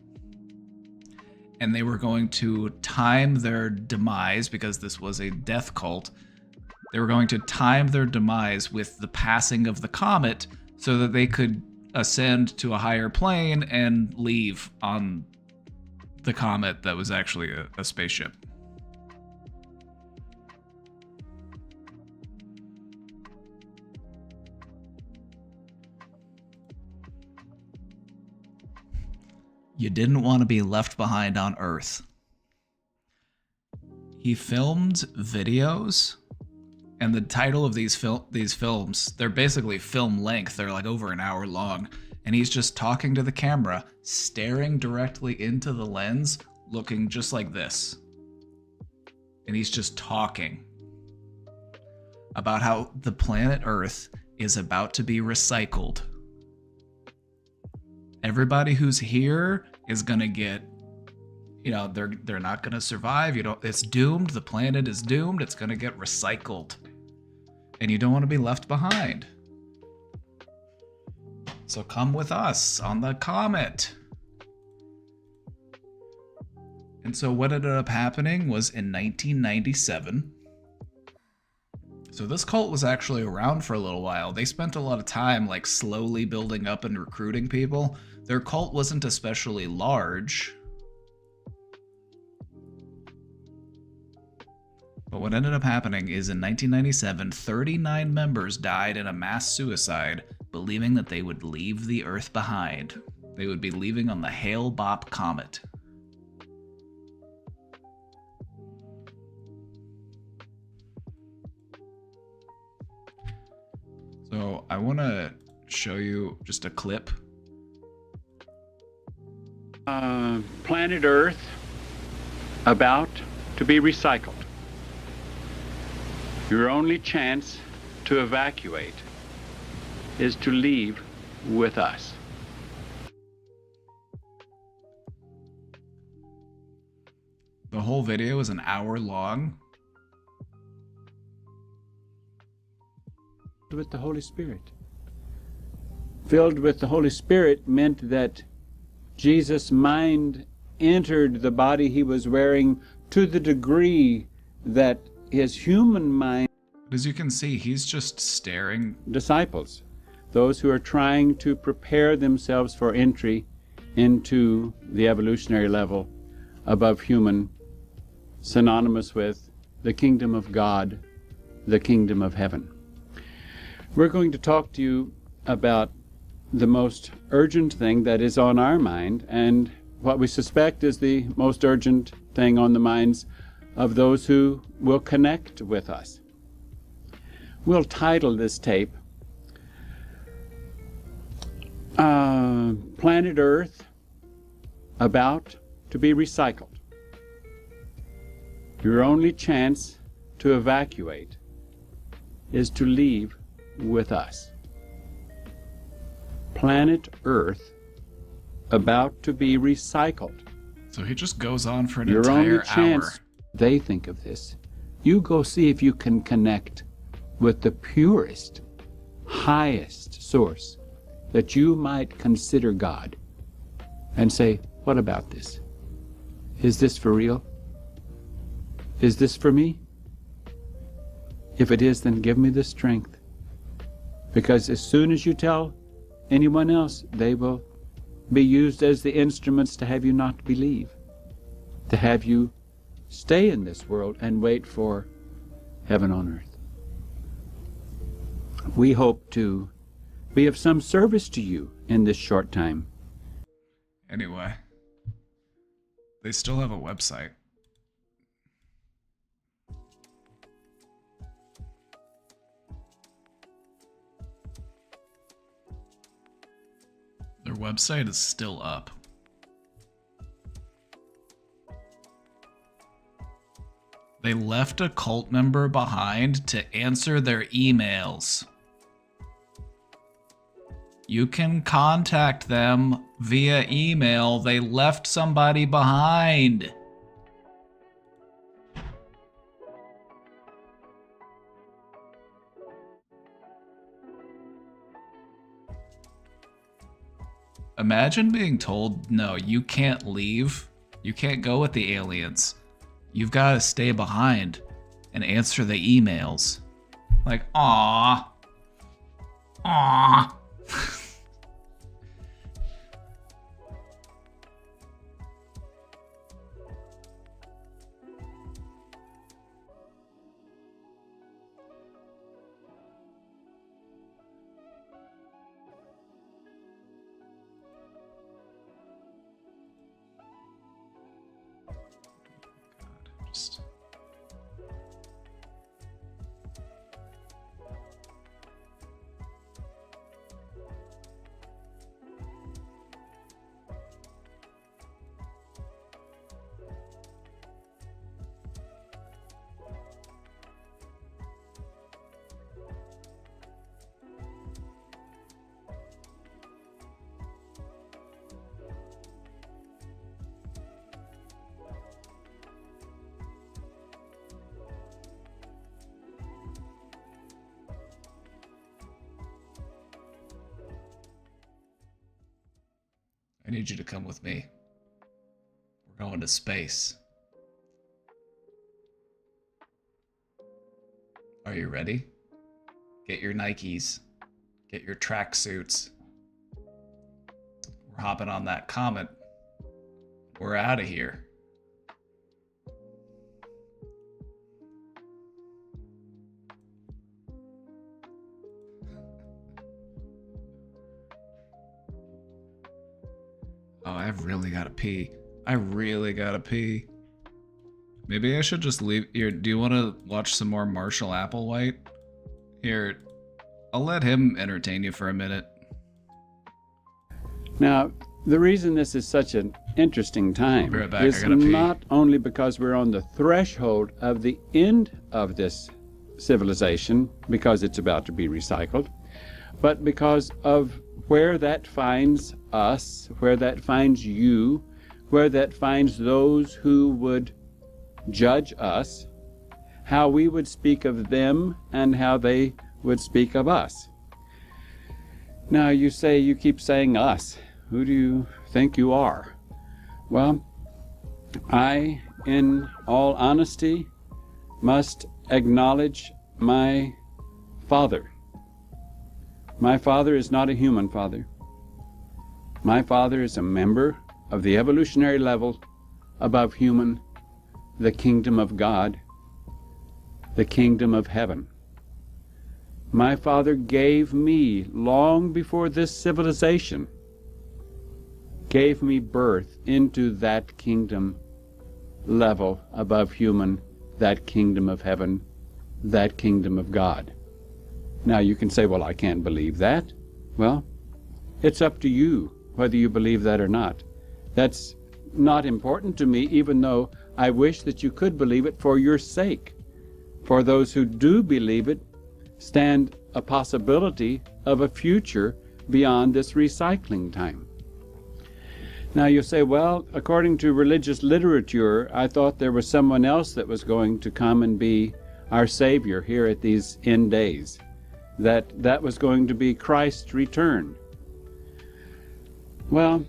And they were going to time their demise, because this was a death cult. They were going to time their demise with the passing of the comet so that they could ascend to a higher plane and leave on the comet that was actually a spaceship. You didn't want to be left behind on Earth. He filmed videos, and the title of these films, they're basically film length. They're like over an hour long, and he's just talking to the camera, staring directly into the lens, looking just like this. And he's just talking about how the planet Earth is about to be recycled. Everybody who's here is gonna get, they're not gonna survive. It's doomed. The planet is doomed. It's gonna get recycled, and you don't want to be left behind. So come with us on the comet. And so what ended up happening was in 1997. So this cult was actually around for a little while. They spent a lot of time like slowly building up and recruiting people. Their cult wasn't especially large. But what ended up happening is in 1997, 39 members died in a mass suicide, believing that they would leave the Earth behind. They would be leaving on the Hale-Bopp comet. So I want to show you just a clip. Planet Earth about to be recycled. Your only chance to evacuate is to leave with us. The whole video is an hour long. filled with the Holy Spirit. Filled with the Holy Spirit meant that Jesus' mind entered the body he was wearing to the degree that his human mind, As you can see, he's just staring. disciples, those who are trying to prepare themselves for entry into the evolutionary level above human, synonymous with the kingdom of God, the kingdom of heaven. We're going to talk to you about the most urgent thing that is on our mind, and what we suspect is the most urgent thing on the minds of those who will connect with us. We'll title this tape Planet Earth About to be Recycled. Your only chance to evacuate is to leave with us. Planet Earth about to be recycled. So he just goes on for an Your entire only hour. chance, they think of this. You go see if you can connect with the purest, highest source that you might consider God, and say, what about this? Is this for real? Is this for me? If it is, then give me the strength. Because as soon as you tell anyone else, they will be used as the instruments to have you not believe, to have you stay in this world and wait for heaven on earth. We hope to be of some service to you in this short time. Anyway, they still have a website. Their website is still up. They left a cult member behind to answer their emails. You can contact them via email. They left somebody behind. Imagine being told, no, you can't leave. You can't go with the aliens. You've got to stay behind and answer the emails. Like, aww. Aww. Just... I need you to come with me. We're going to space. Are you ready? Get your Nikes. Get your tracksuits. We're hopping on that comet. We're out of here. Oh, I've really gotta pee. I really gotta pee. Maybe I should just leave here. Do you want to watch some more Marshall Applewhite? Here, I'll let him entertain you for a minute. Now, the reason this is such an interesting time I'll be right back. I is gotta pee. not only because we're on the threshold of the end of this civilization, because it's about to be recycled, but because of where that finds us, where that finds you, where that finds those who would judge us, how we would speak of them, and how they would speak of us. Now you say, you keep saying us. Who do you think you are? Well, I, in all honesty, must acknowledge my father. My father is not a human father. My father is a member of the evolutionary level above human, the kingdom of God, the kingdom of heaven. My father gave me, long before this civilization, gave me birth into that kingdom level above human, that kingdom of heaven, that kingdom of God. Now you can say, well, I can't believe that. Well, it's up to you whether you believe that or not. That's not important to me, even though I wish that you could believe it for your sake. For those who do believe it, stand a possibility of a future beyond this recycling time. Now you say, well, according to religious literature, I thought there was someone else that was going to come and be our Savior here at these end days, that was going to be Christ's return. Well,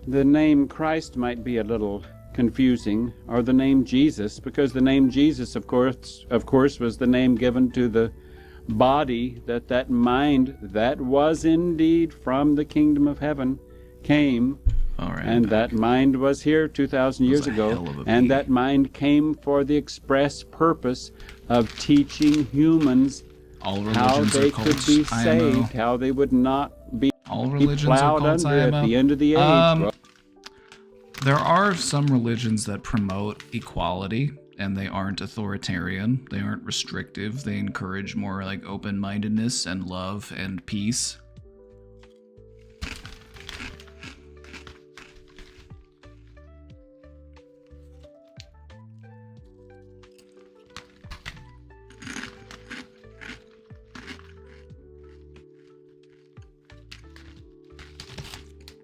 the name Christ might be a little confusing, or the name Jesus, because the name Jesus, of course, was the name given to the body that mind that was indeed from the kingdom of heaven came. All right, and that mind was here 2,000 years ago, and that mind came for the express purpose of teaching humans how they could be saved, how they would not be plowed under at the end of the age. Well, there are some religions that promote equality, and they aren't authoritarian, they aren't restrictive, they encourage more like open-mindedness and love and peace.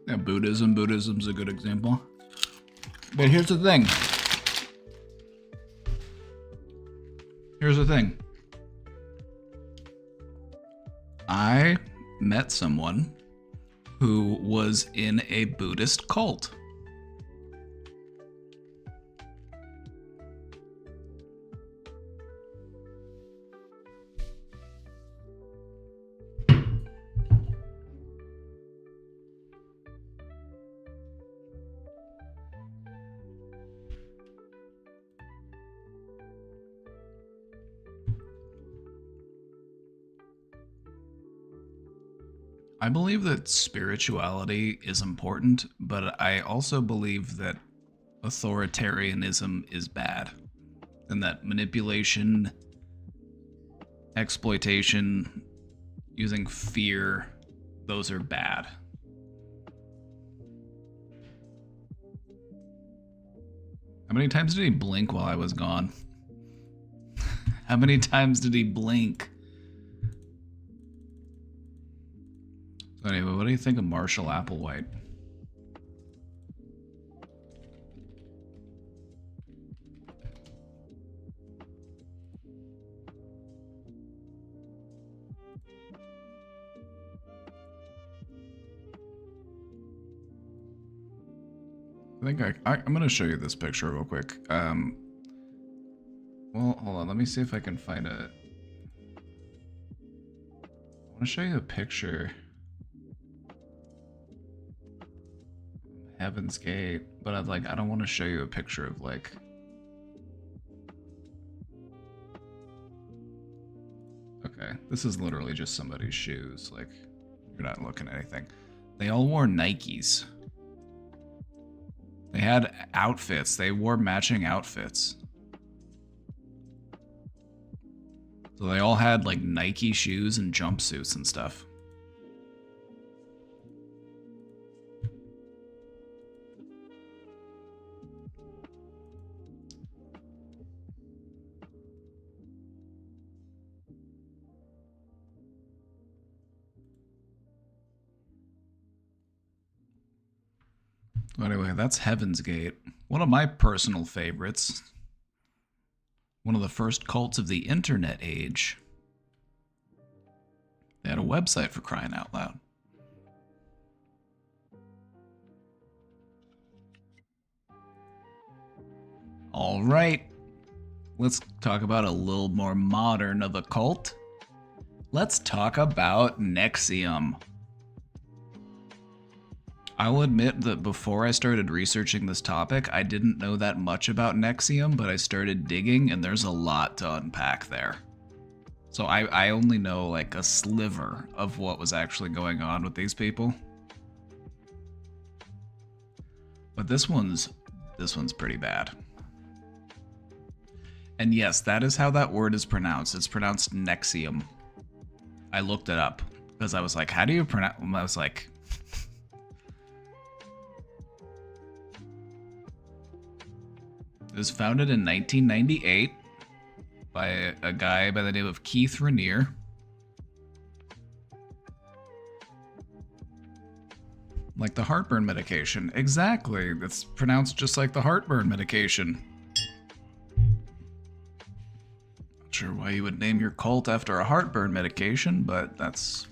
Yeah, Buddhism's a good example. But here's the thing. I met someone who was in a Buddhist cult. I believe that spirituality is important, but I also believe that authoritarianism is bad, and that manipulation, exploitation, using fear, those are bad. How many times did he blink while I was gone? How many times did he blink? So anyway, what do you think of Marshall Applewhite? I think I'm going to show you this picture real quick. Well, hold on. Let me see if I can find it. I want to show you a picture. Heaven's Gate, but I don't want to show you a picture of like. Okay, this is literally just somebody's shoes. Like, you're not looking at anything. They all wore Nikes. They had outfits. They wore matching outfits. So they all had like Nike shoes and jumpsuits and stuff. Anyway, that's Heaven's Gate. One of my personal favorites. One of the first cults of the internet age. They had a website, for crying out loud. All right. Let's talk about a little more modern of a cult. Let's talk about NXIVM. I'll admit that before I started researching this topic, I didn't know that much about NXIVM, but I started digging and there's a lot to unpack there. So I only know like a sliver of what was actually going on with these people. But this one's pretty bad. And yes, that is how that word is pronounced. It's pronounced NXIVM. I looked it up because I was like, how do you pronounce? I was like, it was founded in 1998 by a guy by the name of Keith Raniere. Like the heartburn medication. Exactly. It's pronounced just like the heartburn medication. Not sure why you would name your cult after a heartburn medication, but that's...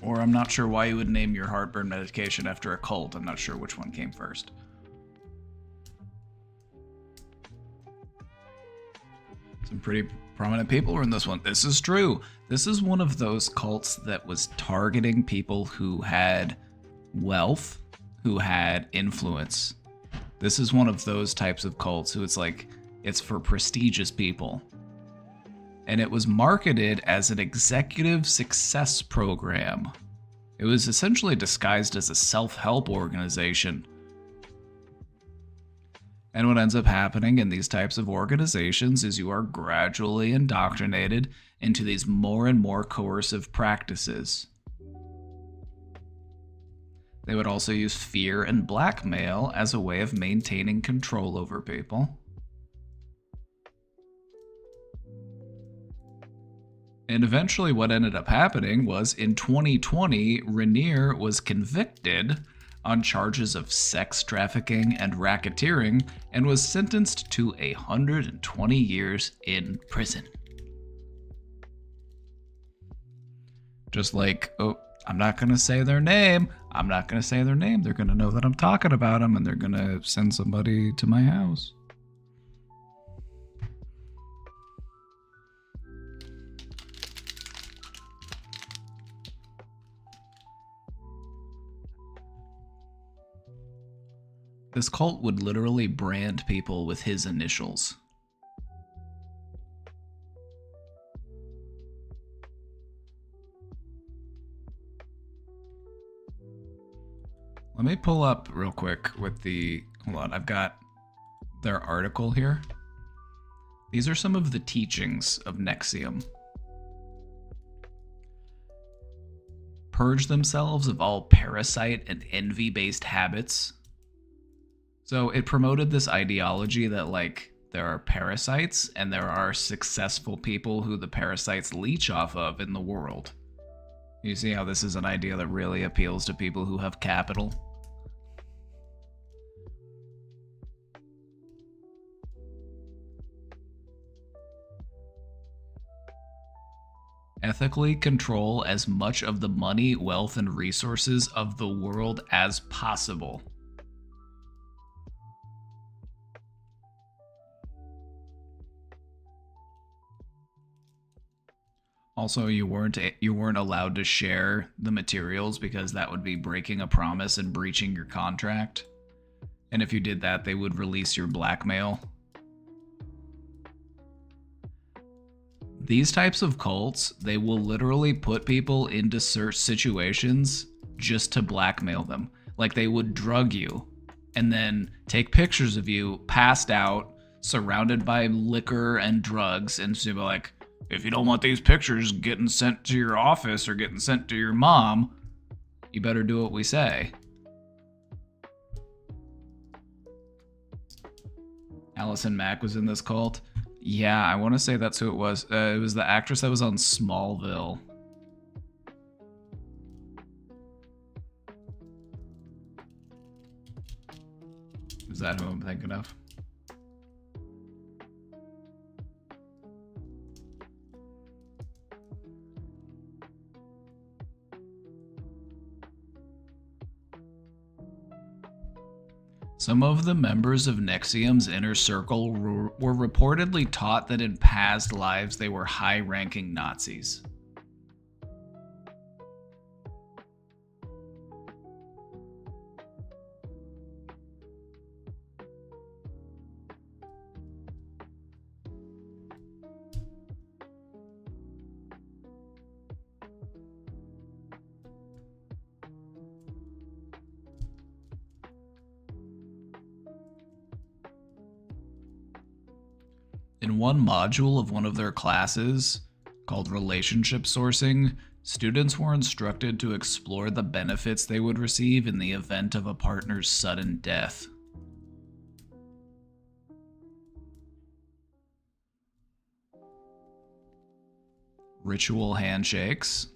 Or I'm not sure why you would name your heartburn medication after a cult. I'm not sure which one came first. Some pretty prominent people were in this one. This is true. This is one of those cults that was targeting people who had wealth, who had influence. This is one of those types of cults who it's like, it's for prestigious people. And it was marketed as an executive success program. It was essentially disguised as a self-help organization. And what ends up happening in these types of organizations is you are gradually indoctrinated into these more and more coercive practices. They would also use fear and blackmail as a way of maintaining control over people. And eventually what ended up happening was in 2020, Raniere was convicted on charges of sex trafficking and racketeering and was sentenced to 120 years in prison. Just like, oh, I'm not going to say their name. I'm not going to say their name. They're going to know that I'm talking about them and they're going to send somebody to my house. This cult would literally brand people with his initials. Let me pull up real quick with the, hold on, I've got their article here. These are some of the teachings of NXIVM. Purge themselves of all parasite and envy-based habits. So it promoted this ideology that like there are parasites and there are successful people who the parasites leech off of in the world. You see how this is an idea that really appeals to people who have capital? Ethically control as much of the money, wealth, and resources of the world as possible. Also, you weren't allowed to share the materials because that would be breaking a promise and breaching your contract. And if you did that, they would release your blackmail. These types of cults, they will literally put people into certain situations just to blackmail them. Like they would drug you and then take pictures of you passed out, surrounded by liquor and drugs, and so be like, if you don't want these pictures getting sent to your office or getting sent to your mom, you better do what we say. Allison Mack was in this cult. Yeah, I want to say that's who it was. It was the actress that was on Smallville. Is that who I'm thinking of? Some of the members of NXIVM's inner circle were reportedly taught that in past lives they were high-ranking Nazis. In one module of one of their classes, called Relationship Sourcing, students were instructed to explore the benefits they would receive in the event of a partner's sudden death. Ritual handshakes.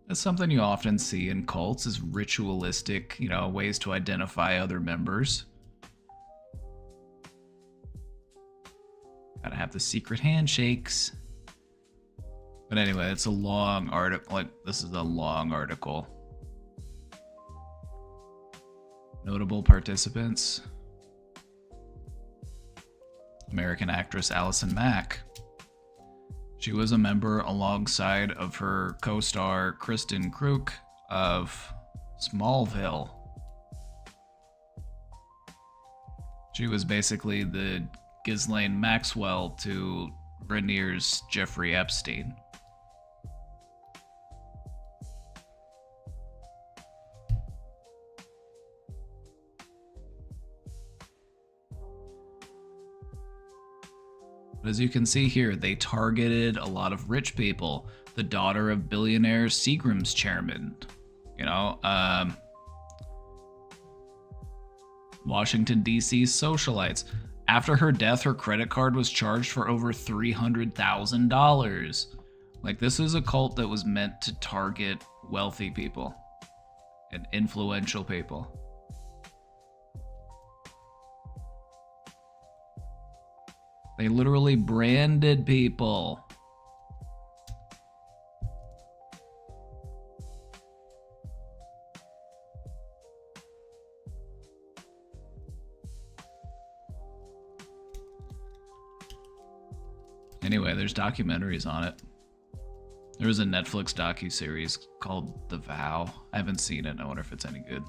That's something you often see in cults, is ritualistic, ways to identify other members. Gotta have the secret handshakes. But anyway, it's a long article. This is a long article. Notable participants. American actress Allison Mack. She was a member alongside of her co-star Kristen Kruk of Smallville. She was basically the Ghislaine Maxwell to Rainier's Jeffrey Epstein. But as you can see here, they targeted a lot of rich people. The daughter of billionaire Seagram's chairman, Washington, D.C. socialites. After her death, her credit card was charged for over $300,000. This is a cult that was meant to target wealthy people and influential people. They literally branded people. Anyway, there's documentaries on it. There was a Netflix docuseries called The Vow. I haven't seen it. I wonder if it's any good.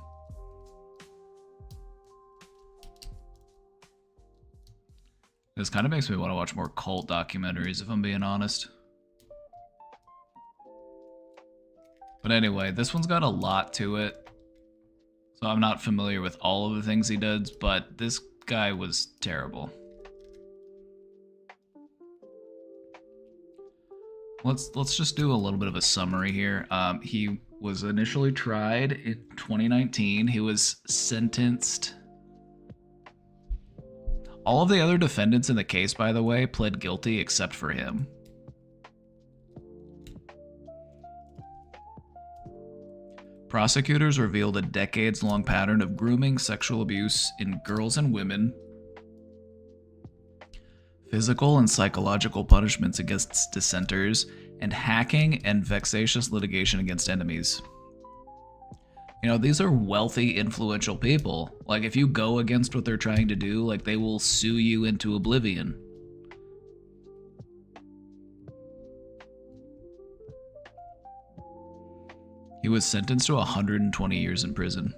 This kind of makes me want to watch more cult documentaries, if I'm being honest. But anyway, this one's got a lot to it. So I'm not familiar with all of the things he does, but this guy was terrible. Let's just do a little bit of a summary here. He was initially tried in 2019. He was sentenced. All of the other defendants in the case, by the way, pled guilty except for him. Prosecutors revealed a decades-long pattern of grooming, sexual abuse in girls and women, physical and psychological punishments against dissenters, and hacking and vexatious litigation against enemies. These are wealthy, influential people. If you go against what they're trying to do, they will sue you into oblivion. He was sentenced to 120 years in prison.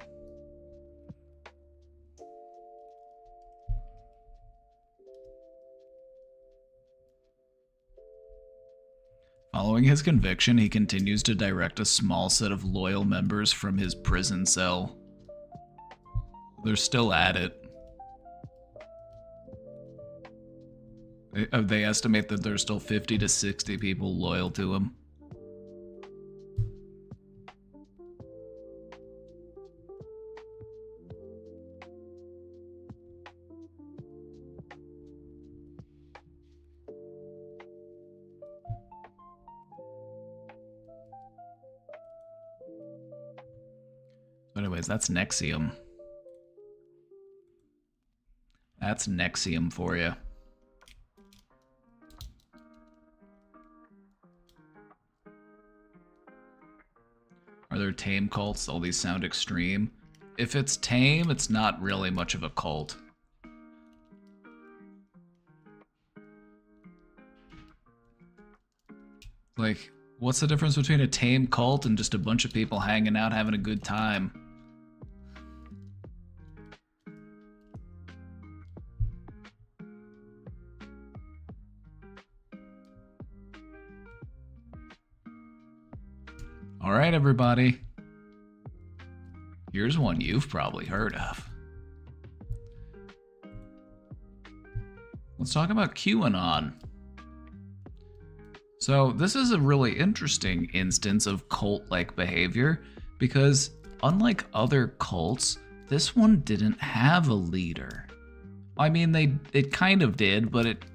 Following his conviction, he continues to direct a small set of loyal members from his prison cell. They're still at it. They estimate that there's still 50 to 60 people loyal to him. Anyways, that's NXIVM. That's NXIVM for you. Are there tame cults? All these sound extreme. if it's tame, it's not really much of a cult. Like, what's the difference between a tame cult and just a bunch of people hanging out having a good time? All right, everybody. Here's one you've probably heard of. Let's talk about QAnon. So this is a really interesting instance of cult-like behavior because unlike other cults, this one didn't have a leader. I mean, it kind of did, but it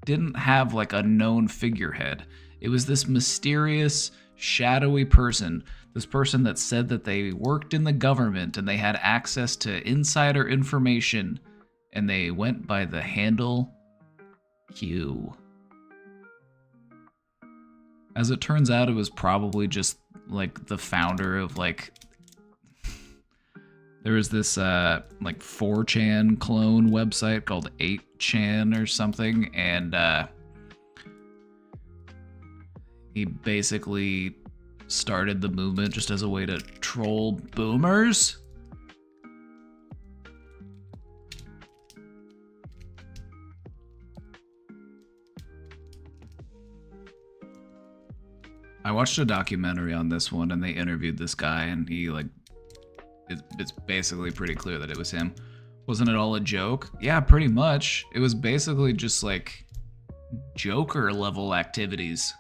didn't have like a known figurehead. It was this mysterious, shadowy person, this person that said that they worked in the government and they had access to insider information, and they went by the handle Q. As it turns out, it was probably just like the founder of like there was this like 4chan clone website called 8chan or something, and he basically started the movement just as a way to troll boomers. I watched a documentary on this one, and they interviewed this guy, and he like, it's basically pretty clear that it was him. Wasn't it all a joke? Yeah, pretty much. It was basically just like Joker level activities.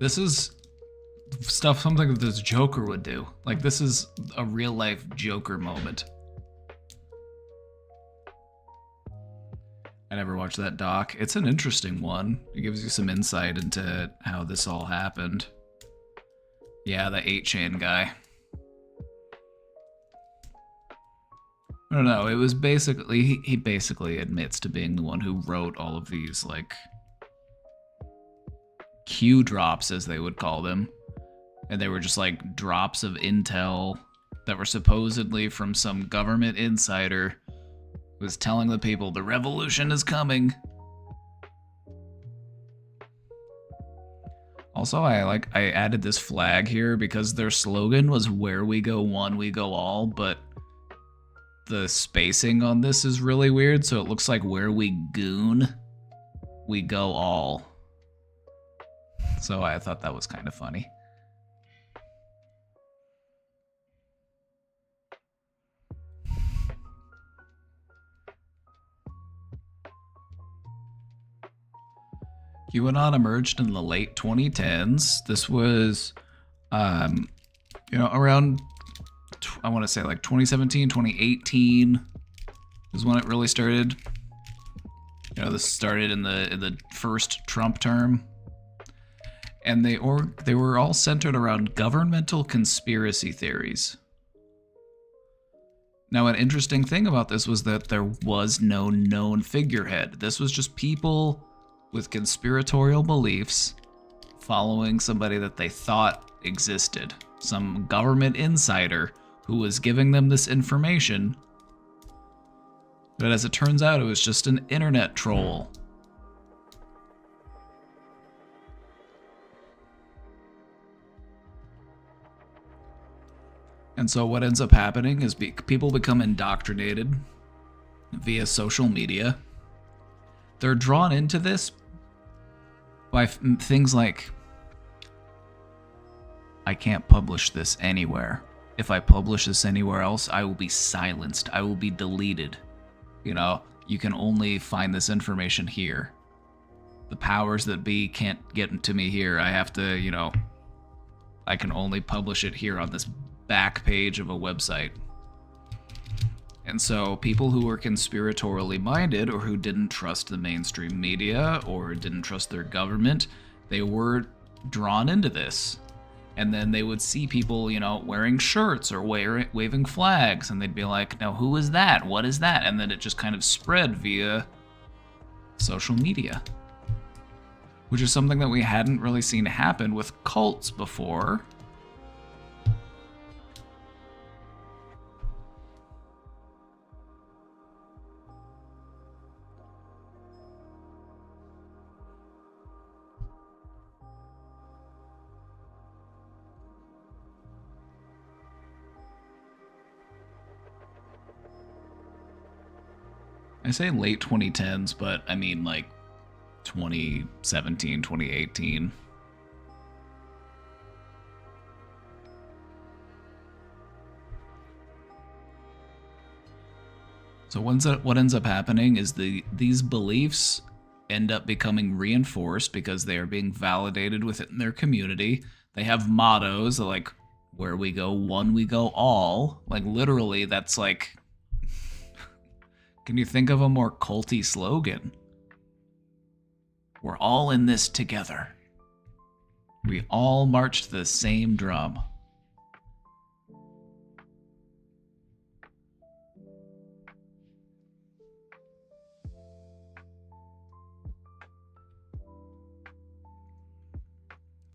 This is something that this Joker would do. Like, this is a real life Joker moment. I never watched that doc. It's an interesting one. It gives you some insight into how this all happened. Yeah, the 8chan guy. I don't know, it was basically, he basically admits to being the one who wrote all of these, like, Q drops, as they would call them. And they were just like drops of intel that were supposedly from some government insider who was telling the people the revolution is coming. Also, I added this flag here because their slogan was "Where we go one, we go all," but the spacing on this is really weird, so it looks like "Where we goon, we go all." So I thought that was kind of funny. QAnon emerged in the late 2010s. This was, around, I want to say like 2017, 2018 is when it really started. This started in the first Trump term. And they were all centered around governmental conspiracy theories. Now, an interesting thing about this was that there was no known figurehead. This was just people with conspiratorial beliefs following somebody that they thought existed. Some government insider who was giving them this information. But as it turns out, it was just an internet troll. And so what ends up happening is people become indoctrinated via social media. They're drawn into this by things like, I can't publish this anywhere. If I publish this anywhere else, I will be silenced. I will be deleted. You can only find this information here. The powers that be can't get to me here. I have to, I can only publish it here on this back page of a website. And so people who were conspiratorially minded, or who didn't trust the mainstream media or didn't trust their government, they were drawn into this. And then they would see people, wearing shirts or waving flags, and they'd be like, now who is that? What is that? And then it just kind of spread via social media, which is something that we hadn't really seen happen with cults before. I say late 2010s, but I mean like 2017, 2018. So what ends up happening is these beliefs end up becoming reinforced because they are being validated within their community. They have mottos like, where we go one, we go all. Like literally, that's like, can you think of a more culty slogan? We're all in this together. We all march to the same drum.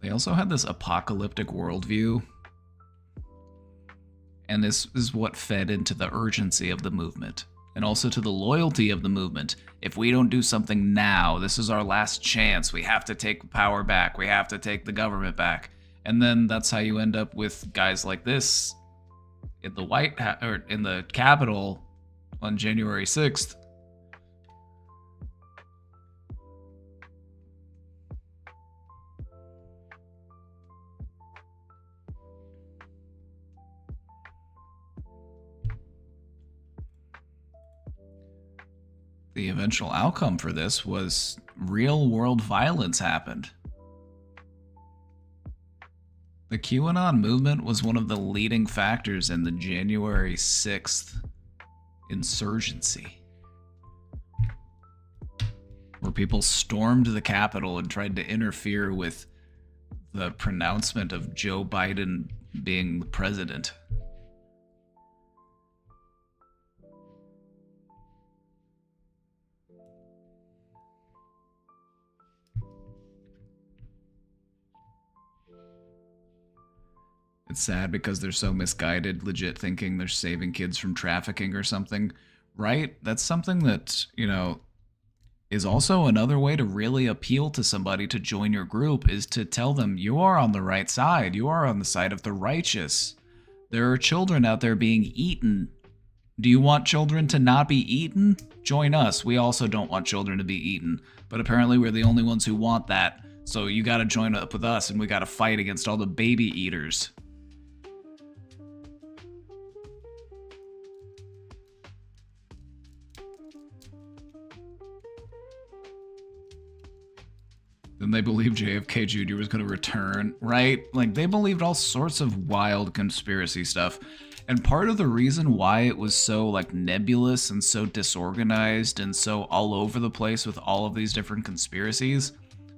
They also had this apocalyptic worldview, and this is what fed into the urgency of the movement, and also to the loyalty of the movement. If we don't do something now, this is our last chance. We have to take power back. We have to take the government back. And then that's how you end up with guys like this in the or in the Capitol on January 6th. The eventual outcome for this was real world violence happened. The QAnon movement was one of the leading factors in the January 6th insurgency, where people stormed the Capitol and tried to interfere with the pronouncement of Joe Biden being the president. It's sad because they're so misguided, legit thinking they're saving kids from trafficking or something, right? That's something that, you know, is also another way to really appeal to somebody to join your group, is to tell them you are on the right side. You are on the side of the righteous. There are children out there being eaten. Do you want children to not be eaten? Join us. We also don't want children to be eaten. But apparently we're the only ones who want that. So you gotta join up with us and we gotta fight against all the baby eaters. Then they believed JFK Jr. was going to return, right? Like, they believed all sorts of wild conspiracy stuff. And part of the reason why it was so, like, nebulous and so disorganized and so all over the place with all of these different conspiracies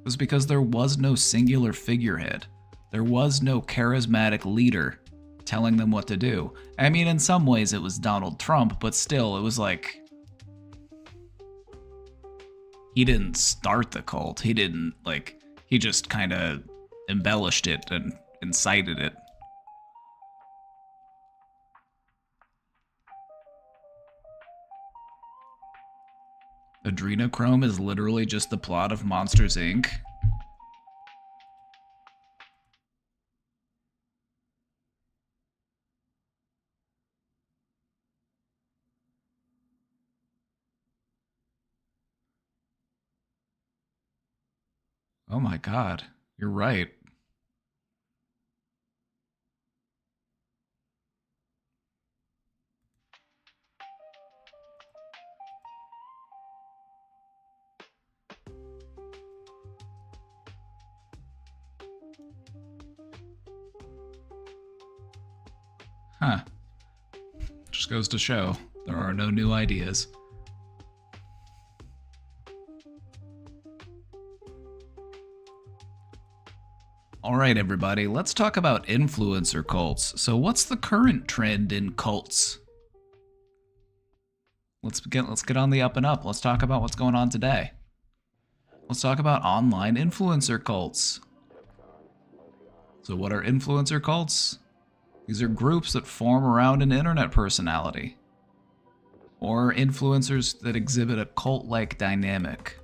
was because there was no singular figurehead. There was no charismatic leader telling them what to do. I mean, in some ways it was Donald Trump, but still, it was like, he didn't start the cult. He didn't, like, he just kind of embellished it and incited it. Adrenochrome is literally just the plot of Monsters, Inc. Oh my god, you're right. Huh. Just goes to show there are no new ideas. Alright everybody, let's talk about influencer cults. So what's the current trend in cults? Let's get on the up and up. Let's talk about what's going on today. Let's talk about online influencer cults. So what are influencer cults? These are groups that form around an internet personality, or influencers that exhibit a cult-like dynamic.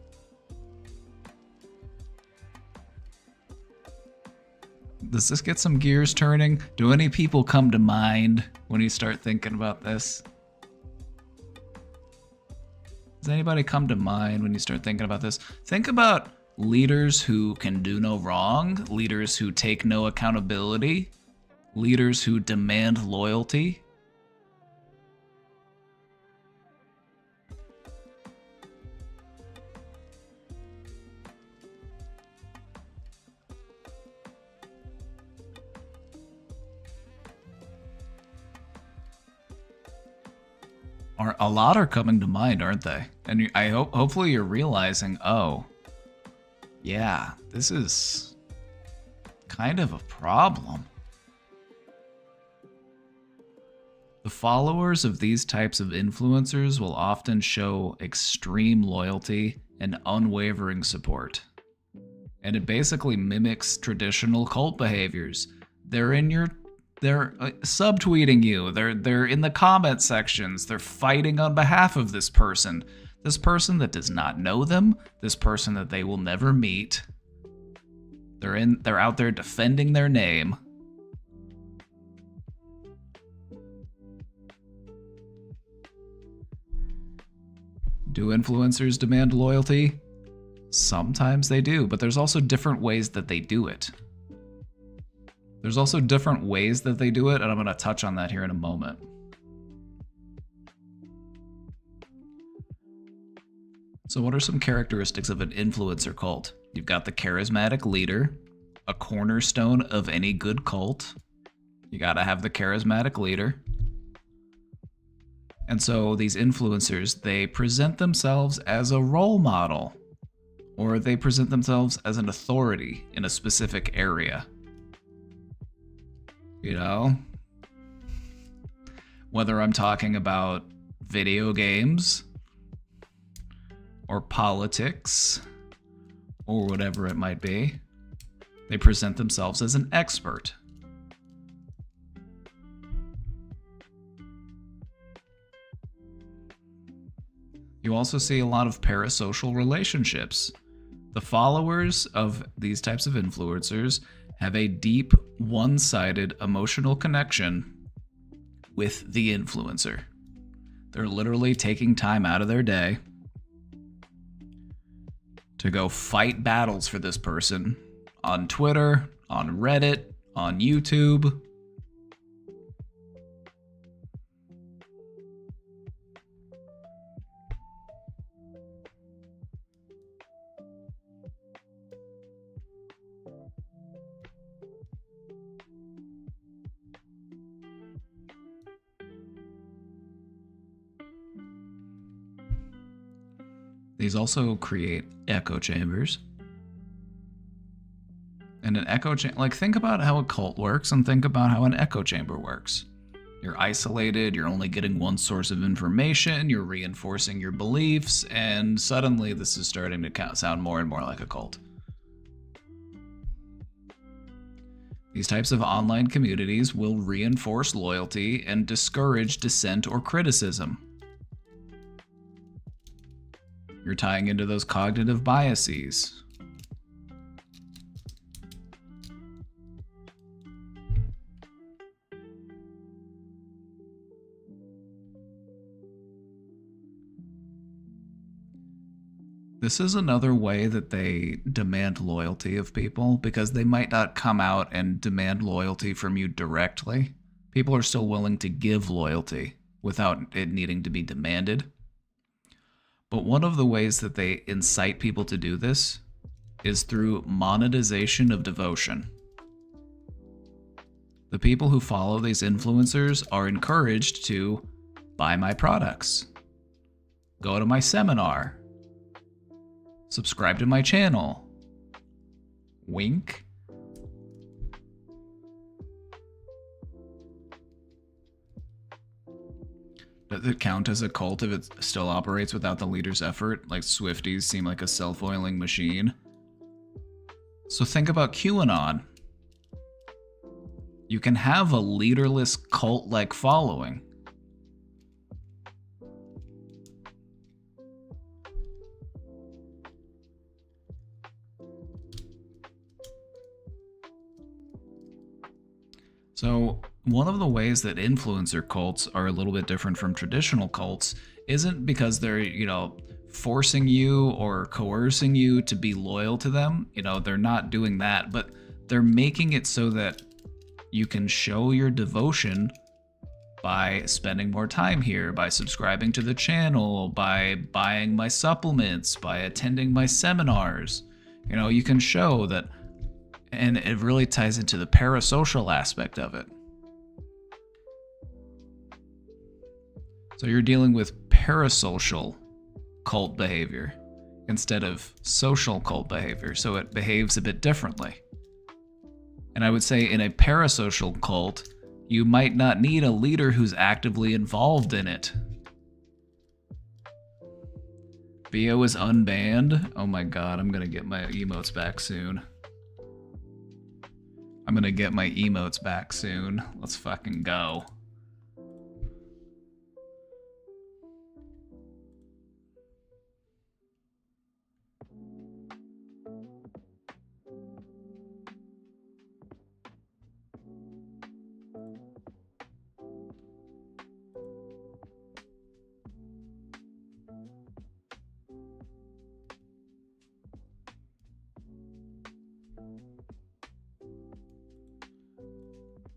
Does this get some gears turning? Do any people come to mind when you start thinking about this? Does anybody come to mind when you start thinking about this? Think about leaders who can do no wrong, leaders who take no accountability, leaders who demand loyalty. A lot are coming to mind, aren't they? And I hope, hopefully you're realizing, oh, yeah, this is kind of a problem. The followers of these types of influencers will often show extreme loyalty and unwavering support. And it basically mimics traditional cult behaviors. They're subtweeting you. They're in the comment sections. They're fighting on behalf of this person that does not know them, this person that they will never meet. They're out there defending their name. Do influencers demand loyalty? Sometimes they do, but there's also different ways that they do it. And I'm going to touch on that here in a moment. So what are some characteristics of an influencer cult? You've got the charismatic leader, a cornerstone of any good cult. You got to have the charismatic leader. And so these influencers, they present themselves as a role model, or they present themselves as an authority in a specific area. You know, whether I'm talking about video games or politics or whatever it might be, they present themselves as an expert. You also see a lot of parasocial relationships. The followers of these types of influencers have a deep, one-sided emotional connection with the influencer. They're literally taking time out of their day to go fight battles for this person on Twitter, on Reddit, on YouTube. These also create echo chambers. And an echo chamber, like think about how a cult works and think about how an echo chamber works. You're isolated, you're only getting one source of information, you're reinforcing your beliefs, and suddenly this is starting to sound more and more like a cult. These types of online communities will reinforce loyalty and discourage dissent or criticism. You're tying into those cognitive biases. This is another way that they demand loyalty of people, because they might not come out and demand loyalty from you directly. People are still willing to give loyalty without it needing to be demanded. But one of the ways that they incite people to do this is through monetization of devotion. The people who follow these influencers are encouraged to buy my products, go to my seminar, subscribe to my channel. Wink. Does it count as a cult if it still operates without the leader's effort? Like Swifties seem like a self-oiling machine. So think about QAnon. You can have a leaderless cult-like following. So one of the ways that influencer cults are a little bit different from traditional cults isn't because they're, forcing you or coercing you to be loyal to them. They're not doing that, but they're making it so that you can show your devotion by spending more time here, by subscribing to the channel, by buying my supplements, by attending my seminars. You can show that, and it really ties into the parasocial aspect of it. So you're dealing with parasocial cult behavior instead of social cult behavior, so it behaves a bit differently. And I would say in a parasocial cult, you might not need a leader who's actively involved in it. Bio is unbanned. Oh my god, I'm gonna get my emotes back soon. Let's fucking go.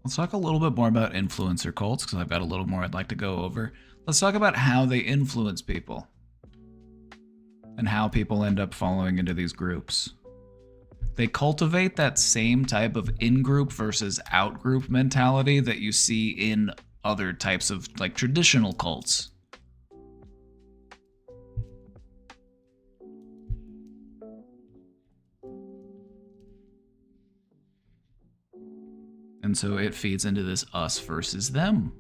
Let's talk a little bit more about influencer cults, because I've got a little more I'd like to go over. Let's talk about how they influence people and how people end up following into these groups. They cultivate that same type of in-group versus out-group mentality that you see in other types of traditional cults. And so it feeds into this us versus them.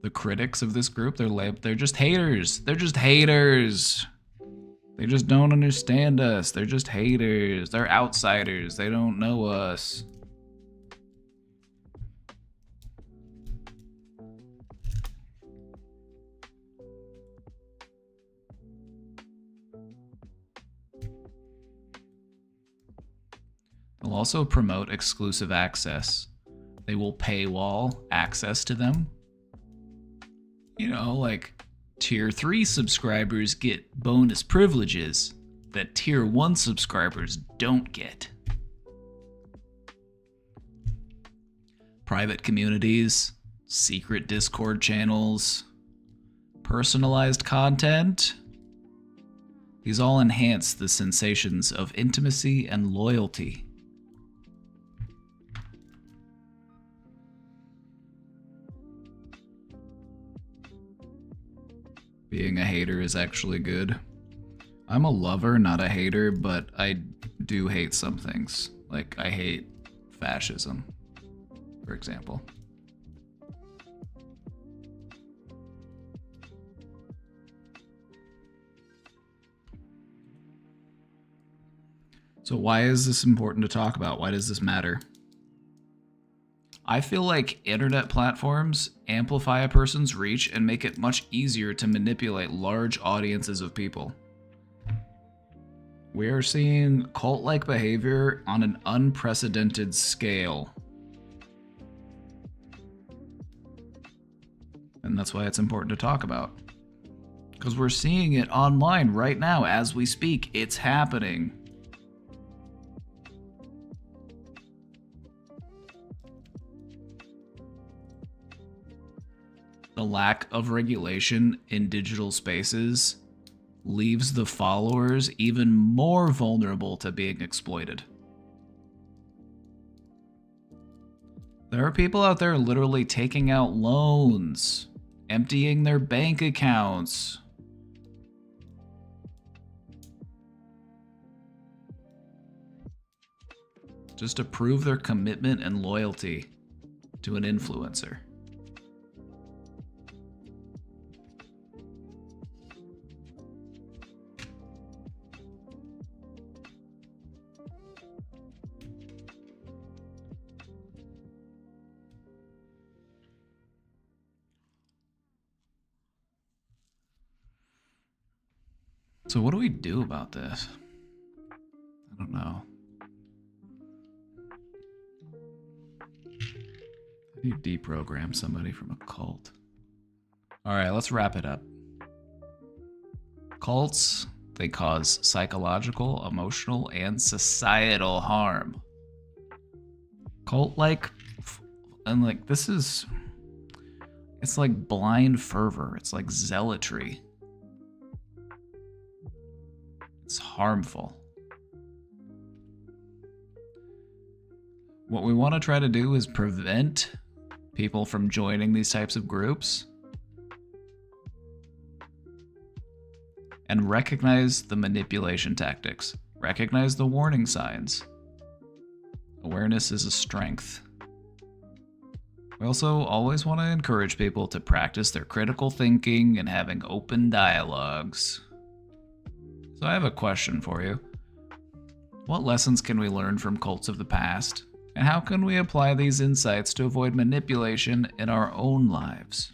The critics of this group, they're just haters. They're just haters. They just don't understand us. They're just haters. They're outsiders. They don't know us. They'll also promote exclusive access. They will paywall access to them. Tier 3 subscribers get bonus privileges that Tier 1 subscribers don't get. Private communities, secret Discord channels, personalized content. These all enhance the sensations of intimacy and loyalty. Being a hater is actually good. I'm a lover, not a hater, but I do hate some things. I hate fascism, for example. So why is this important to talk about? Why does this matter? I feel like internet platforms amplify a person's reach and make it much easier to manipulate large audiences of people. We are seeing cult-like behavior on an unprecedented scale. And that's why it's important to talk about. Because we're seeing it online right now as we speak. It's happening. The lack of regulation in digital spaces leaves the followers even more vulnerable to being exploited. There are people out there literally taking out loans, emptying their bank accounts. Just to prove their commitment and loyalty to an influencer. So what do we do about this? I don't know. You deprogram somebody from a cult. Alright, let's wrap it up. Cults, they cause psychological, emotional, and societal harm. Cult-like, and like, this is, it's like blind fervor. It's like zealotry. It's harmful. What we want to try to do is prevent people from joining these types of groups and recognize the manipulation tactics, recognize the warning signs. Awareness is a strength. We also always want to encourage people to practice their critical thinking and having open dialogues. So I have a question for you. What lessons can we learn from cults of the past? And how can we apply these insights to avoid manipulation in our own lives?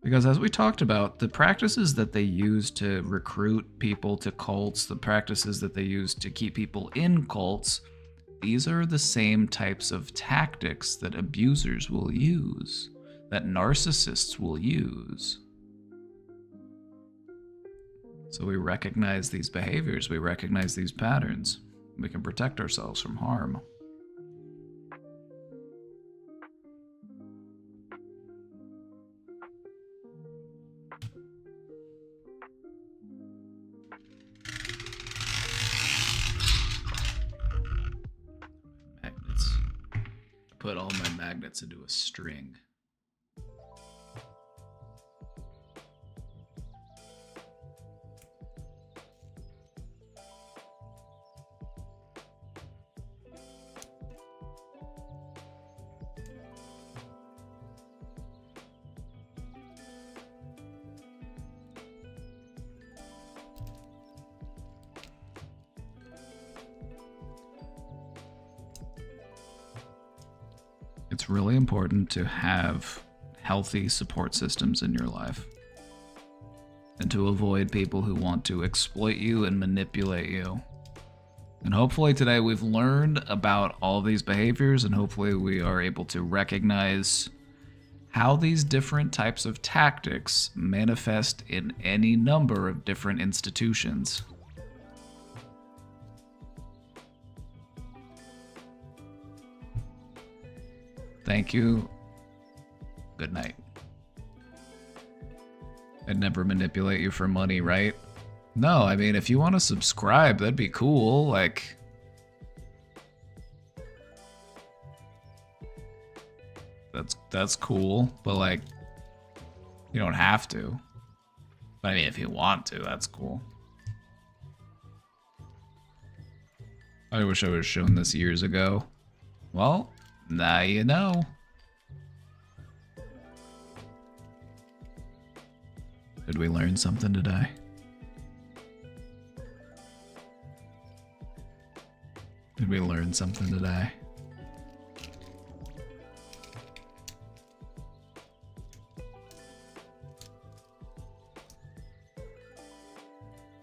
Because as we talked about, the practices that they use to recruit people to cults, the practices that they use to keep people in cults, these are the same types of tactics that abusers will use, that narcissists will use. So we recognize these behaviors, we recognize these patterns, we can protect ourselves from harm. Magnets. Put all my magnets into a string. It's really important to have healthy support systems in your life and to avoid people who want to exploit you and manipulate you. And hopefully today we've learned about all of these behaviors, and hopefully we are able to recognize how these different types of tactics manifest in any number of different institutions. Thank you. Good night. I'd never manipulate you for money, right? No, I mean, if you want to subscribe, that'd be cool. Like, that's cool, but like, you don't have to. But I mean, if you want to, that's cool. I wish I would have shown this years ago. Well, now you know. Did we learn something today? Did we learn something today?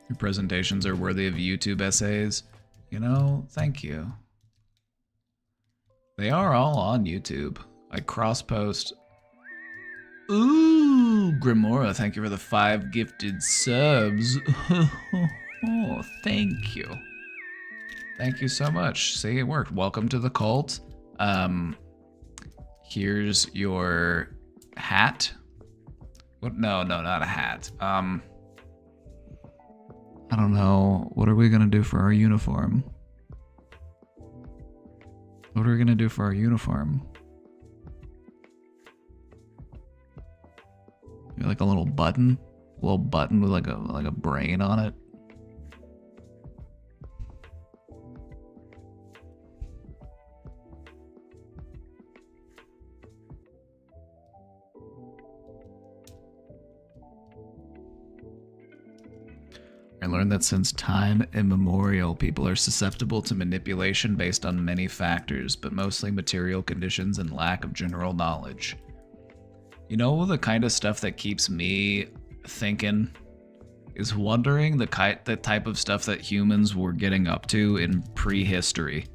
Your presentations are worthy of YouTube essays. You know, thank you. They are all on YouTube. I cross-post. Ooh, Grimora, thank you for the 5 gifted subs. Oh, thank you. Thank you so much. See, it worked. Welcome to the cult. Here's your hat. What? No, not a hat. I don't know. What are we gonna do for our uniform? What are we gonna do for our uniform? Like a little button with like a brain on it. I learned that since time immemorial, people are susceptible to manipulation based on many factors, but mostly material conditions and lack of general knowledge. You know, the kind of stuff that keeps me thinking is wondering the type of stuff that humans were getting up to in prehistory.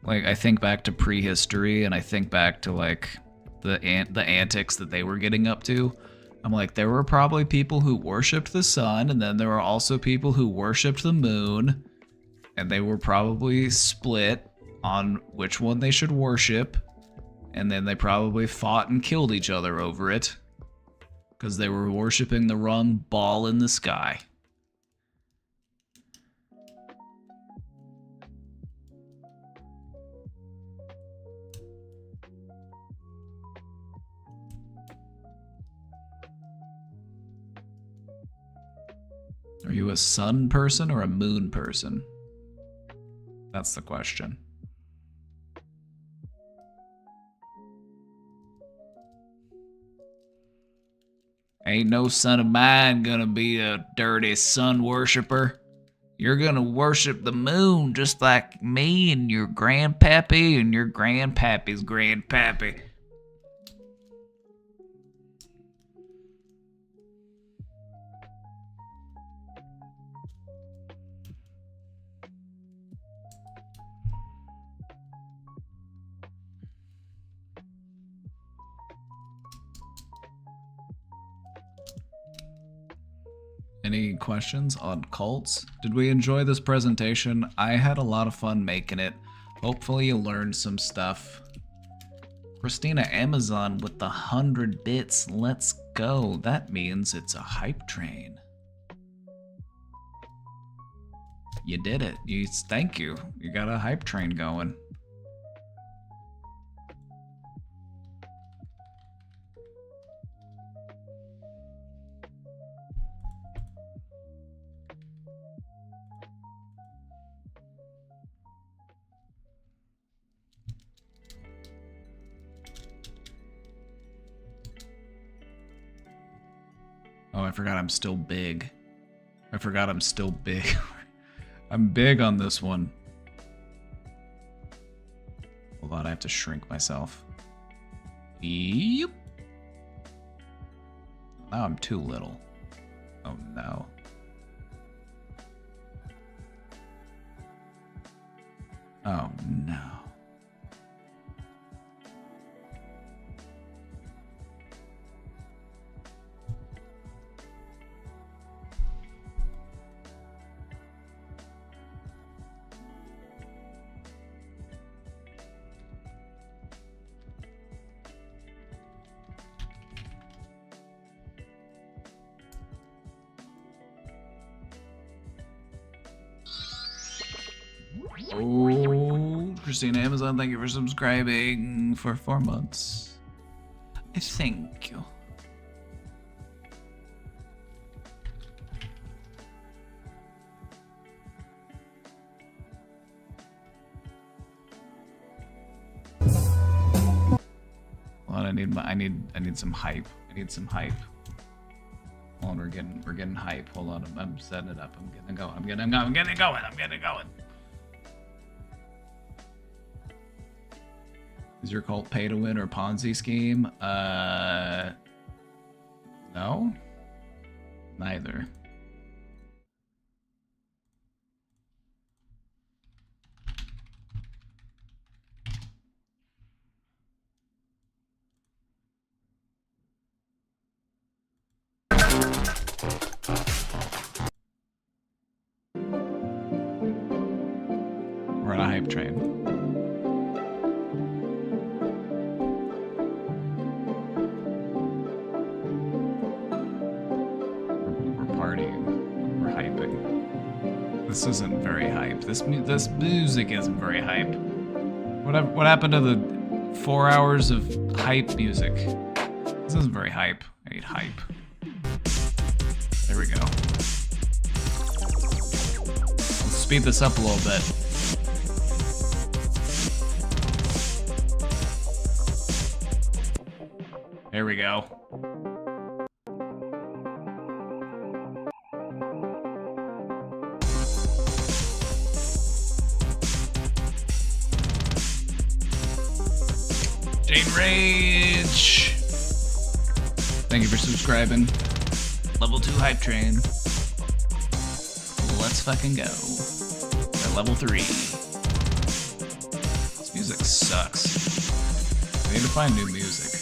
Like, I think back to prehistory, and I think back to, like, the antics that they were getting up to. I'm like, there were probably people who worshipped the sun, and then there were also people who worshipped the moon, and they were probably split on which one they should worship, and then they probably fought and killed each other over it, because they were worshipping the wrong ball in the sky. Are you a sun person or a moon person? That's the question. Ain't no son of mine gonna be a dirty sun worshiper. You're gonna worship the moon just like me and your grandpappy and your grandpappy's grandpappy. Any questions on cults? Did we enjoy this presentation? I had a lot of fun making it. Hopefully you learned some stuff. Christina Amazon with the 100 bits. Let's go. That means it's a hype train. You did it. Thank you. You got a hype train going. Oh, I forgot I'm still big. I forgot I'm still big. I'm big on this one. Hold on, I have to shrink myself. Yep. Now I'm too little. Oh no. Oh no. Oh, Christina Amazon, thank you for subscribing for 4 months. Thank you. Well, I need some hype. I need some hype. Hold on, we're getting hype. Hold on, I'm setting it up. I'm getting going. I'm getting going. Is your cult pay to win or Ponzi scheme? No. Neither. We're on a hype train. This isn't very hype. This music isn't very hype. What happened to the 4 hours of hype music? This isn't very hype. I need hype. There we go. Let's speed this up a little bit. There we go. Rage. Thank you for subscribing. Level 2 hype train. Let's fucking go. We're at level 3. Music sucks. I need to find new music.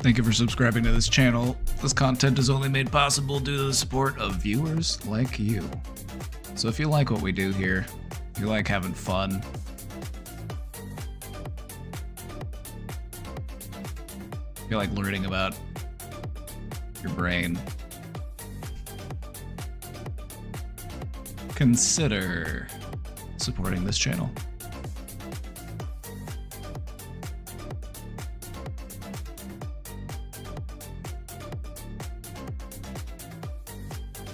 Thank you for subscribing to this channel. This content is only made possible due to the support of viewers like you. So if you like what we do here, if you like having fun, if you like learning about your brain, consider supporting this channel.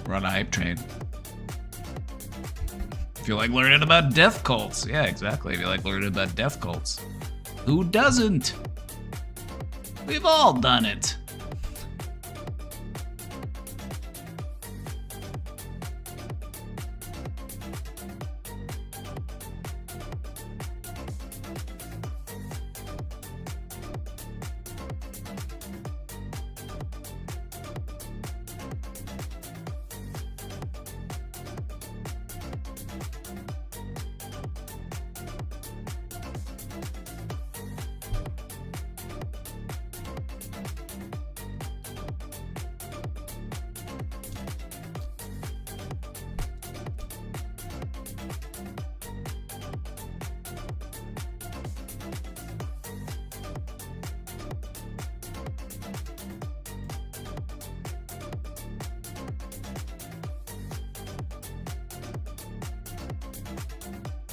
We're on a hype train. If you like learning about death cults, yeah, exactly. If you like learning about death cults, who doesn't? We've all done it.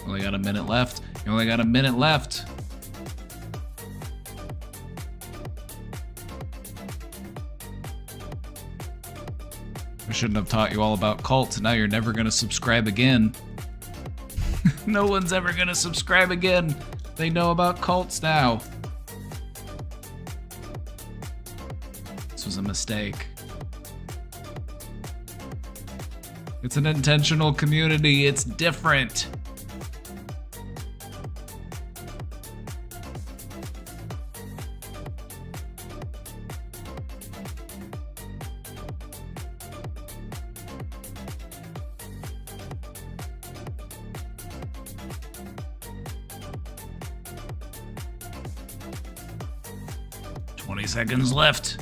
Only got a minute left. You only got a minute left. I shouldn't have taught you all about cults. Now you're never gonna subscribe again. No one's ever gonna subscribe again. They know about cults now. This was a mistake. It's an intentional community. It's different. Seconds left.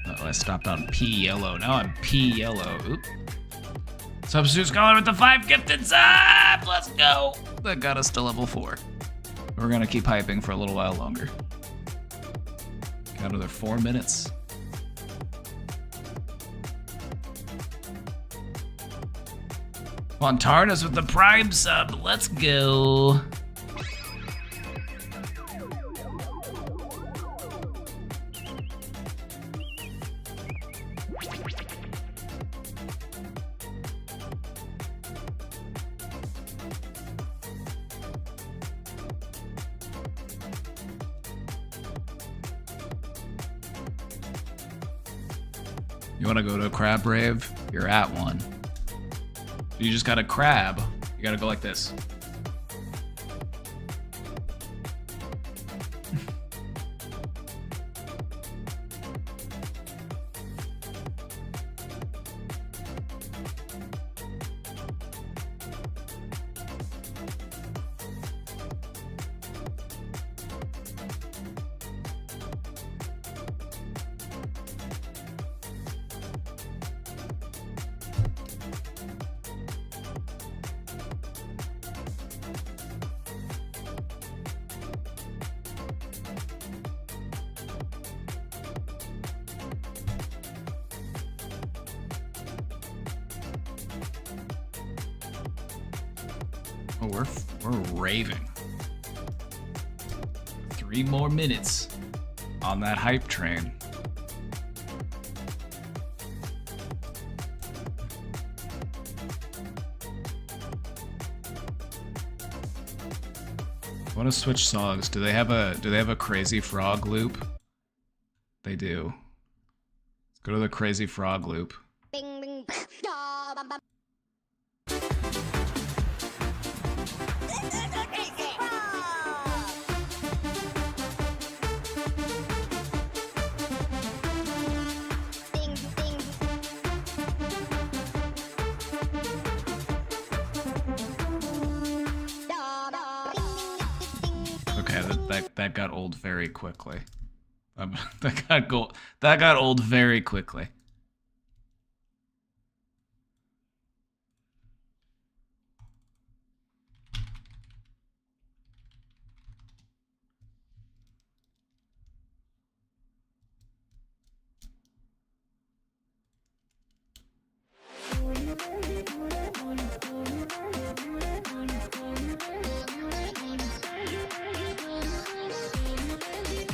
Oh, I stopped on P yellow. Now I'm P yellow. Oop. Substitute Scholar with the 5 gifted subs! Let's go! That got us to level 4. We're gonna keep hyping for a little while longer. Got another 4 minutes. Fontarnas with the Prime sub. Let's go. You want to go to a crab rave? You're at one. You just got a crab. You gotta go like this. Oh, we're raving. 3 more minutes on that hype train. I want to switch songs. Do they have a Crazy Frog loop? They do. Let's go to the Crazy Frog loop. Okay, that got old very quickly. That got old very quickly.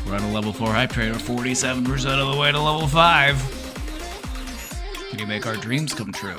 We're on a level 4 hype train. We're 47% of the way to level 5. Can you make our dreams come true?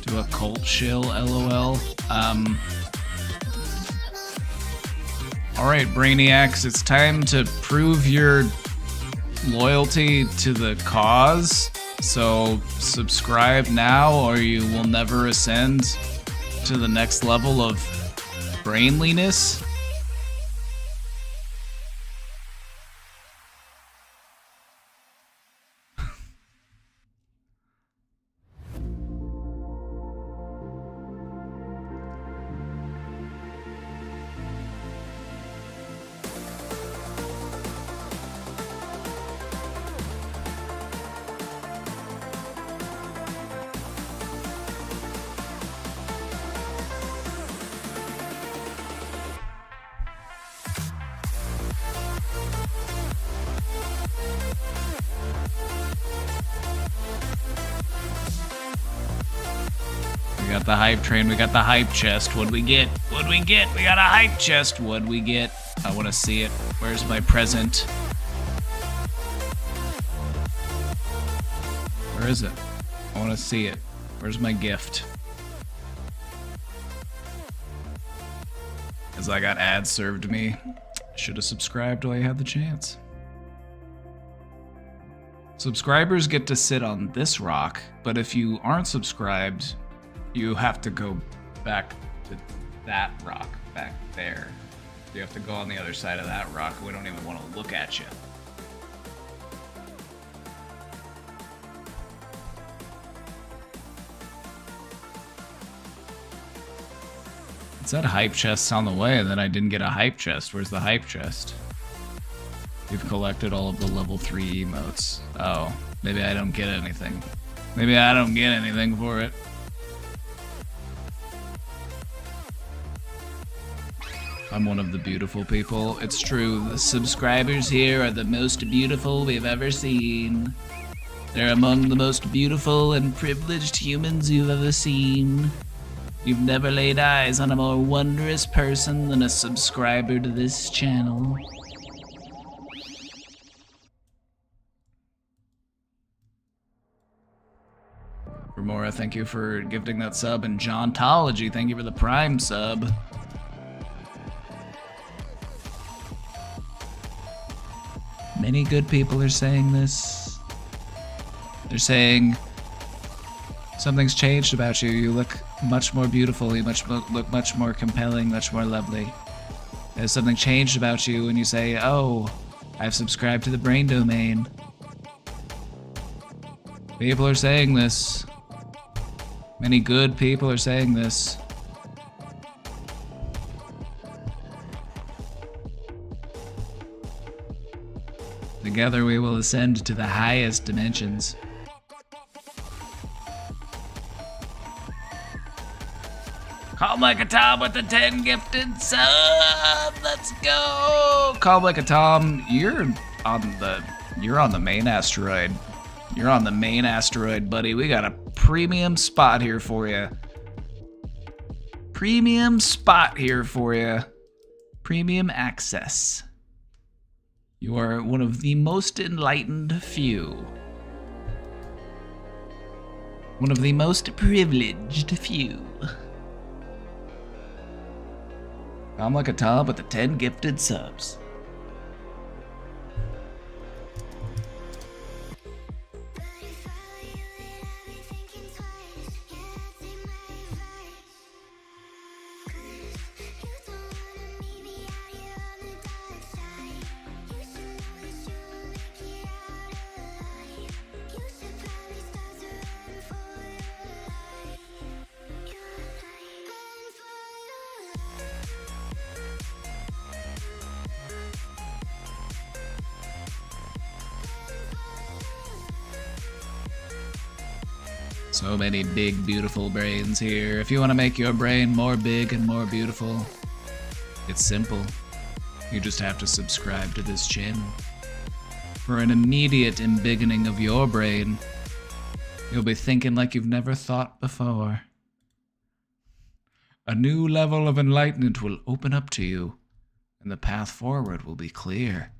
Do a cult shill, lol. Alright, Brainiacs, it's time to prove your loyalty to the cause. So subscribe now or you will never ascend to the next level of brainliness. We got the hype train, we got the hype chest. What'd we get? What'd we get? We got a hype chest. What'd we get? I want to see it. Where's my present? Where is it? I want to see it. Where's my gift? Because I got ads served me. Should have subscribed while you had the chance. Subscribers get to sit on this rock, but if you aren't subscribed, You have to go back to that rock back there. You have to go on the other side of that rock. We don't even want to look at you. It said hype chests on the way, and then I didn't get a hype chest. Where's the hype chest? You've collected all of the level 3 emotes. Oh, maybe I don't get anything. Maybe I don't get anything for it. I'm one of the beautiful people. It's true, the subscribers here are the most beautiful we've ever seen. They're among the most beautiful and privileged humans you've ever seen. You've never laid eyes on a more wondrous person than a subscriber to this channel. Remora, thank you for gifting that sub, and Jontology, thank you for the Prime sub. Many good people are saying this. They're saying something's changed about you. You look much more beautiful. You look much more compelling, much more lovely. Has something changed about you when you say, "Oh, I've subscribed to the Brain Domain." People are saying this. Many good people are saying this. Together we will ascend to the highest dimensions. Calm like a Tom with the 10 gifted sub. Let's go. Calm like a Tom, you're on the main asteroid. You're on the main asteroid, buddy. We got a premium spot here for you. Premium spot here for you. Premium access. You are one of the most enlightened few. One of the most privileged few. I'm like a Tom with the 10 gifted subs. So many big, beautiful brains here. If you want to make your brain more big and more beautiful, it's simple. You just have to subscribe to this channel. For an immediate embiggening of your brain, you'll be thinking like you've never thought before. A new level of enlightenment will open up to you, and the path forward will be clear.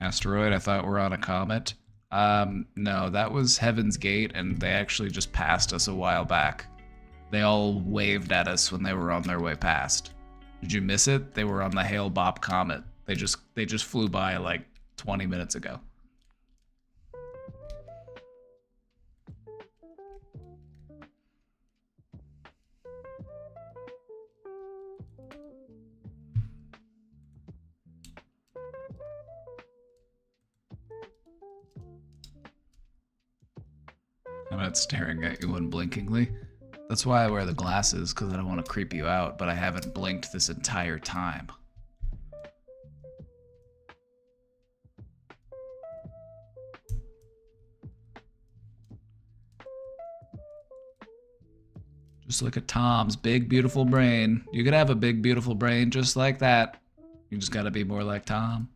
Asteroid, I thought we're on a comet. No, that was Heaven's Gate, and they actually just passed us a while back. They all waved at us when they were on their way past. Did you miss it? They were on the Hale-Bopp comet. They just flew by like 20 minutes ago. I'm not staring at you unblinkingly. That's why I wear the glasses, because I don't want to creep you out, but I haven't blinked this entire time. Just look at Tom's big, beautiful brain. You could have a big, beautiful brain just like that. You just gotta be more like Tom.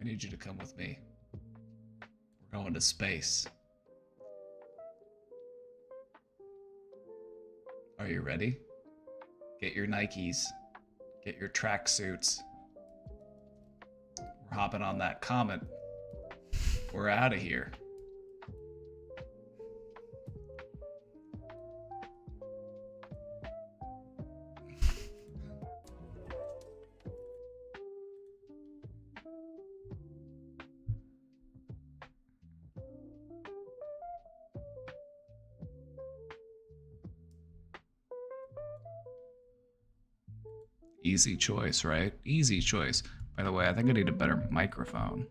I need you to come with me. We're going to space. Are you ready? Get your Nikes. Get your tracksuits. We're hopping on that comet. We're out of here. Easy choice, right? Easy choice. By the way, I think I need a better microphone.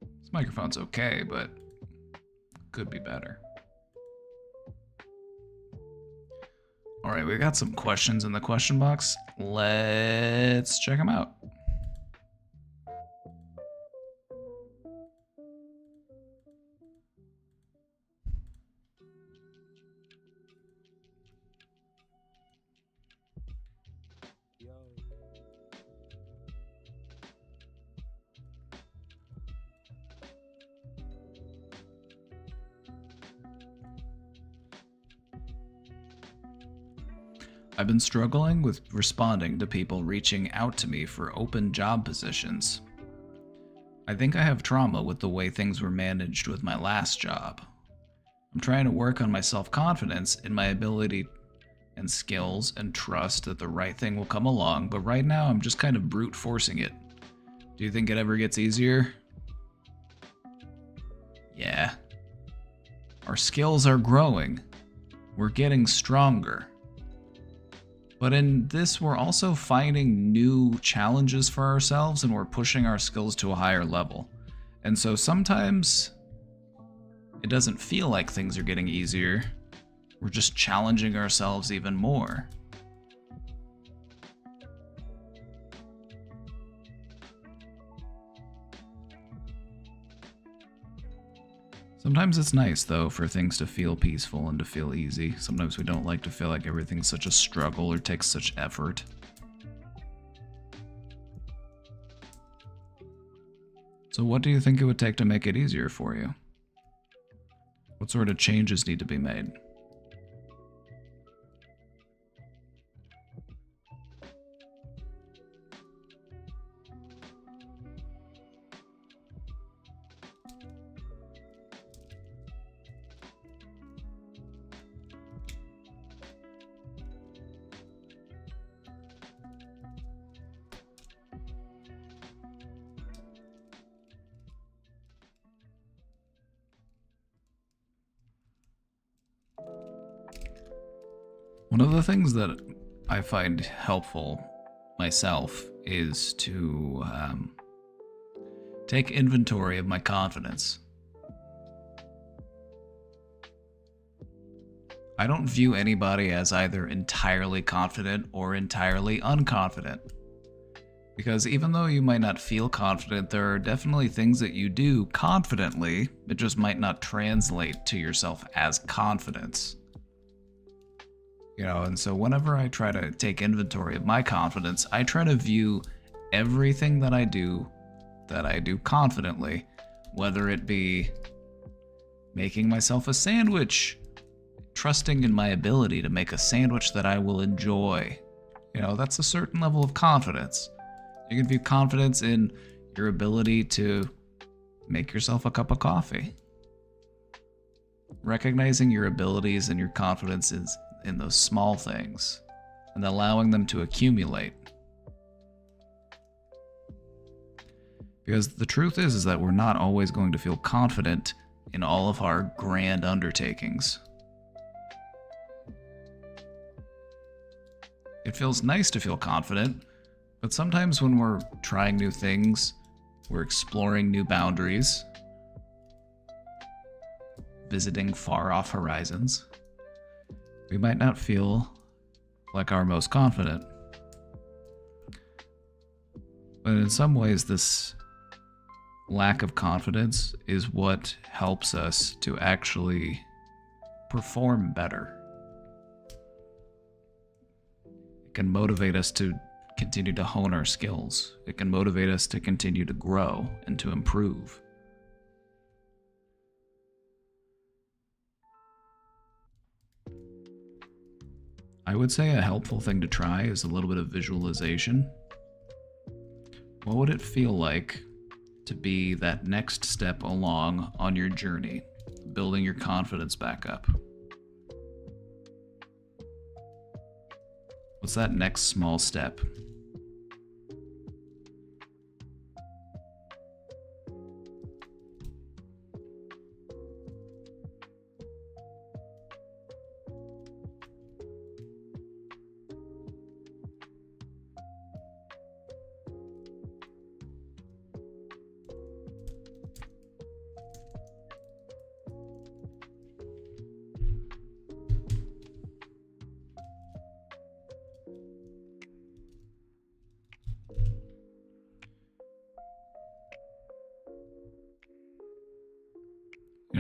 This microphone's okay, but could be better. All right, we got some questions in the question box. Let's check them out. I've been struggling with responding to people reaching out to me for open job positions. I think I have trauma with the way things were managed with my last job. I'm trying to work on my self-confidence in my ability and skills and trust that the right thing will come along, but right now I'm just kind of brute forcing it. Do you think it ever gets easier? Yeah. Our skills are growing. We're getting stronger. But in this, we're also finding new challenges for ourselves and we're pushing our skills to a higher level. And so sometimes it doesn't feel like things are getting easier. We're just challenging ourselves even more. Sometimes it's nice, though, for things to feel peaceful and to feel easy. Sometimes we don't like to feel like everything's such a struggle or takes such effort. So what do you think it would take to make it easier for you? What sort of changes need to be made? One of the things that I find helpful myself is to take inventory of my confidence. I don't view anybody as either entirely confident or entirely unconfident. Because even though you might not feel confident, there are definitely things that you do confidently that just might not translate to yourself as confidence. You know, and so whenever I try to take inventory of my confidence, I try to view everything that I do confidently, whether it be making myself a sandwich, trusting in my ability to make a sandwich that I will enjoy. You know, that's a certain level of confidence. You can view confidence in your ability to make yourself a cup of coffee. Recognizing your abilities and your confidence is in those small things and allowing them to accumulate. Because the truth is that we're not always going to feel confident in all of our grand undertakings. It feels nice to feel confident, but sometimes when we're trying new things, we're exploring new boundaries, visiting far-off horizons, we might not feel like our most confident. But in some ways, this lack of confidence is what helps us to actually perform better. It can motivate us to continue to hone our skills. It can motivate us to continue to grow and to improve. I would say a helpful thing to try is a little bit of visualization. What would it feel like to be that next step along on your journey, building your confidence back up? What's that next small step?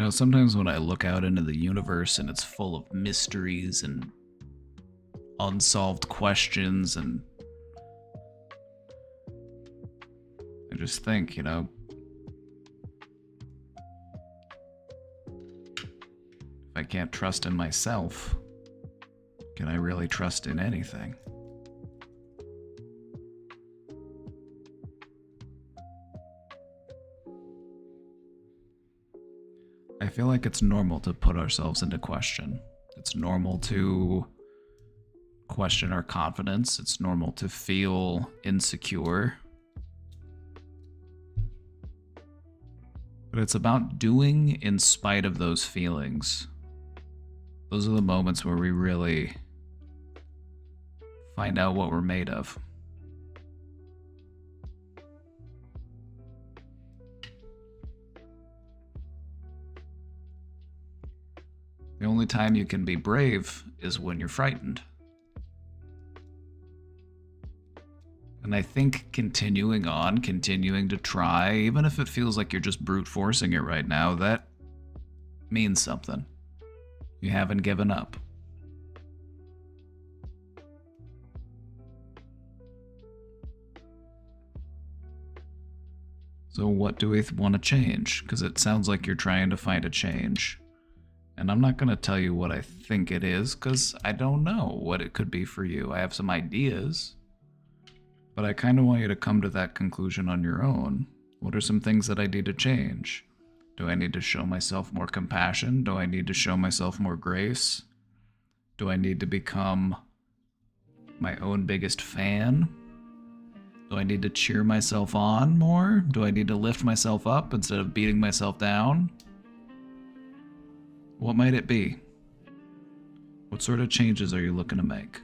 You know, sometimes when I look out into the universe and it's full of mysteries and unsolved questions, and I just think, you know, if I can't trust in myself, can I really trust in anything? I feel like it's normal to put ourselves into question. It's normal to question our confidence. It's normal to feel insecure. But it's about doing in spite of those feelings. Those are the moments where we really find out what we're made of. The only time you can be brave is when you're frightened. And I think continuing to try, even if it feels like you're just brute forcing it right now, that means something. You haven't given up. So what do we want to change? Because it sounds like you're trying to find a change. And I'm not going to tell you what I think it is, because I don't know what it could be for you. I have some ideas, but I kind of want you to come to that conclusion on your own. What are some things that I need to change? Do I need to show myself more compassion? Do I need to show myself more grace? Do I need to become my own biggest fan? Do I need to cheer myself on more? Do I need to lift myself up instead of beating myself down? What might it be? What sort of changes are you looking to make?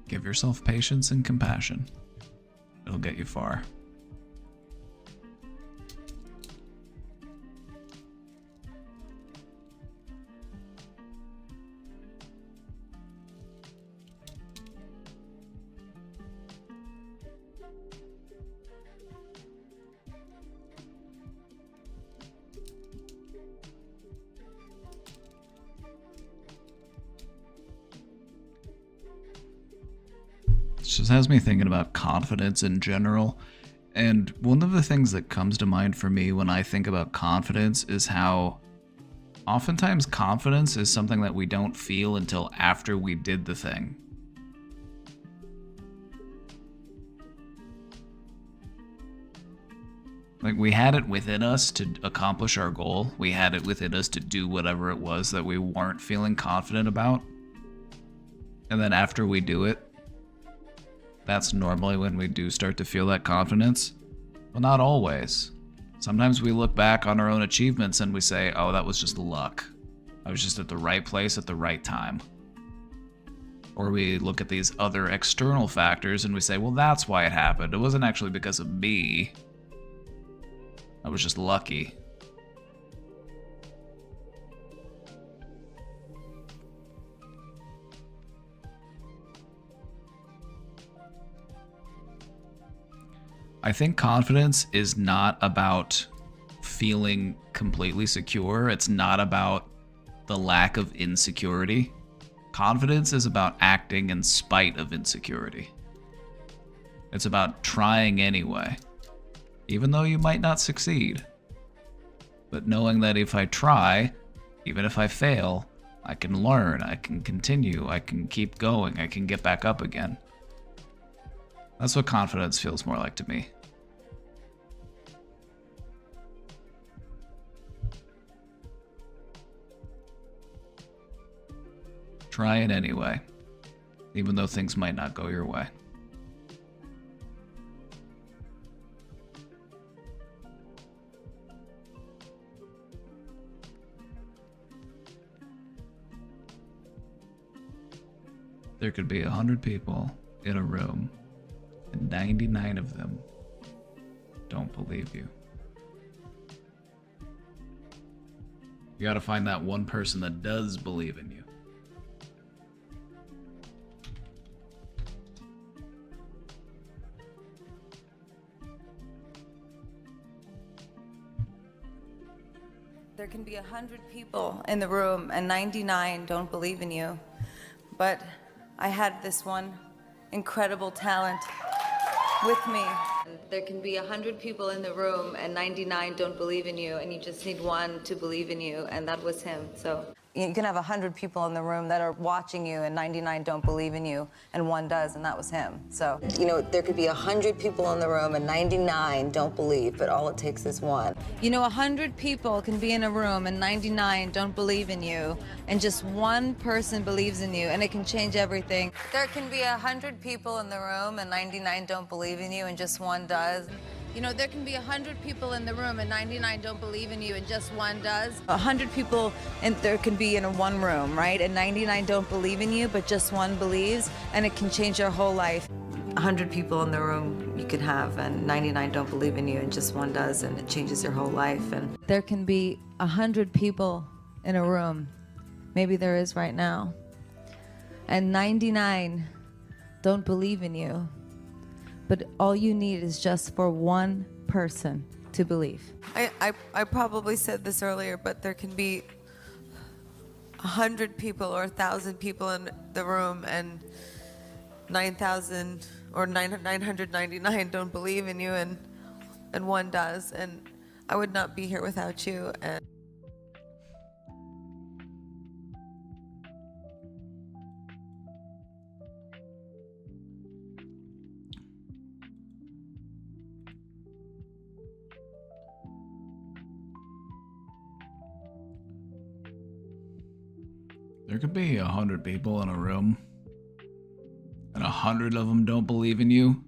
Give yourself patience and compassion. It'll get you far. It just has me thinking about confidence in general. And one of the things that comes to mind for me when I think about confidence is how oftentimes confidence is something that we don't feel until after we did the thing. Like, we had it within us to accomplish our goal. We had it within us to do whatever it was that we weren't feeling confident about. And then after we do it, that's normally when we do start to feel that confidence. Well, not always. Sometimes we look back on our own achievements and we say, oh, that was just luck. I was just at the right place at the right time. Or we look at these other external factors and we say, well, that's why it happened. It wasn't actually because of me. I was just lucky. I think confidence is not about feeling completely secure. It's not about the lack of insecurity. Confidence is about acting in spite of insecurity. It's about trying anyway, even though you might not succeed. But knowing that if I try, even if I fail, I can learn, I can continue, I can keep going, I can get back up again. That's what confidence feels more like to me. Try it anyway, even though things might not go your way. There could be 100 people in a room, and 99 of them don't believe you. You gotta find that one person that does believe in you. There can be 100 people in the room and 99 don't believe in you. But I had this one incredible talent with me. There can be 100 people in the room and 99 don't believe in you, and you just need one to believe in you, and that was him. So you can have 100 people in the room that are watching you and 99 don't believe in you, and one does, and that was him. So, you know, there could be 100 people in the room and 99 don't believe, but all it takes is one. You know, 100 people can be in a room and 99 don't believe in you, and just one person believes in you, and it can change everything. There can be 100 people in the room and 99 don't believe in you, and just one does. You know, there can be 100 people in the room and 99 don't believe in you and just one does. 100 people and there can be in a one room, right? And 99 don't believe in you, but just one believes, and it can change your whole life. 100 people in the room you could have and 99 don't believe in you and just one does, and it changes your whole life. And there can be 100 people in a room, maybe there is right now, and 99 don't believe in you. But all you need is just for one person to believe. I probably said this earlier, but there can be 100 people or 1,000 people in the room and 9,000 or 999 don't believe in you, and one does. And I would not be here without you. And There could be 100 people in a room, and 100 of them don't believe in you.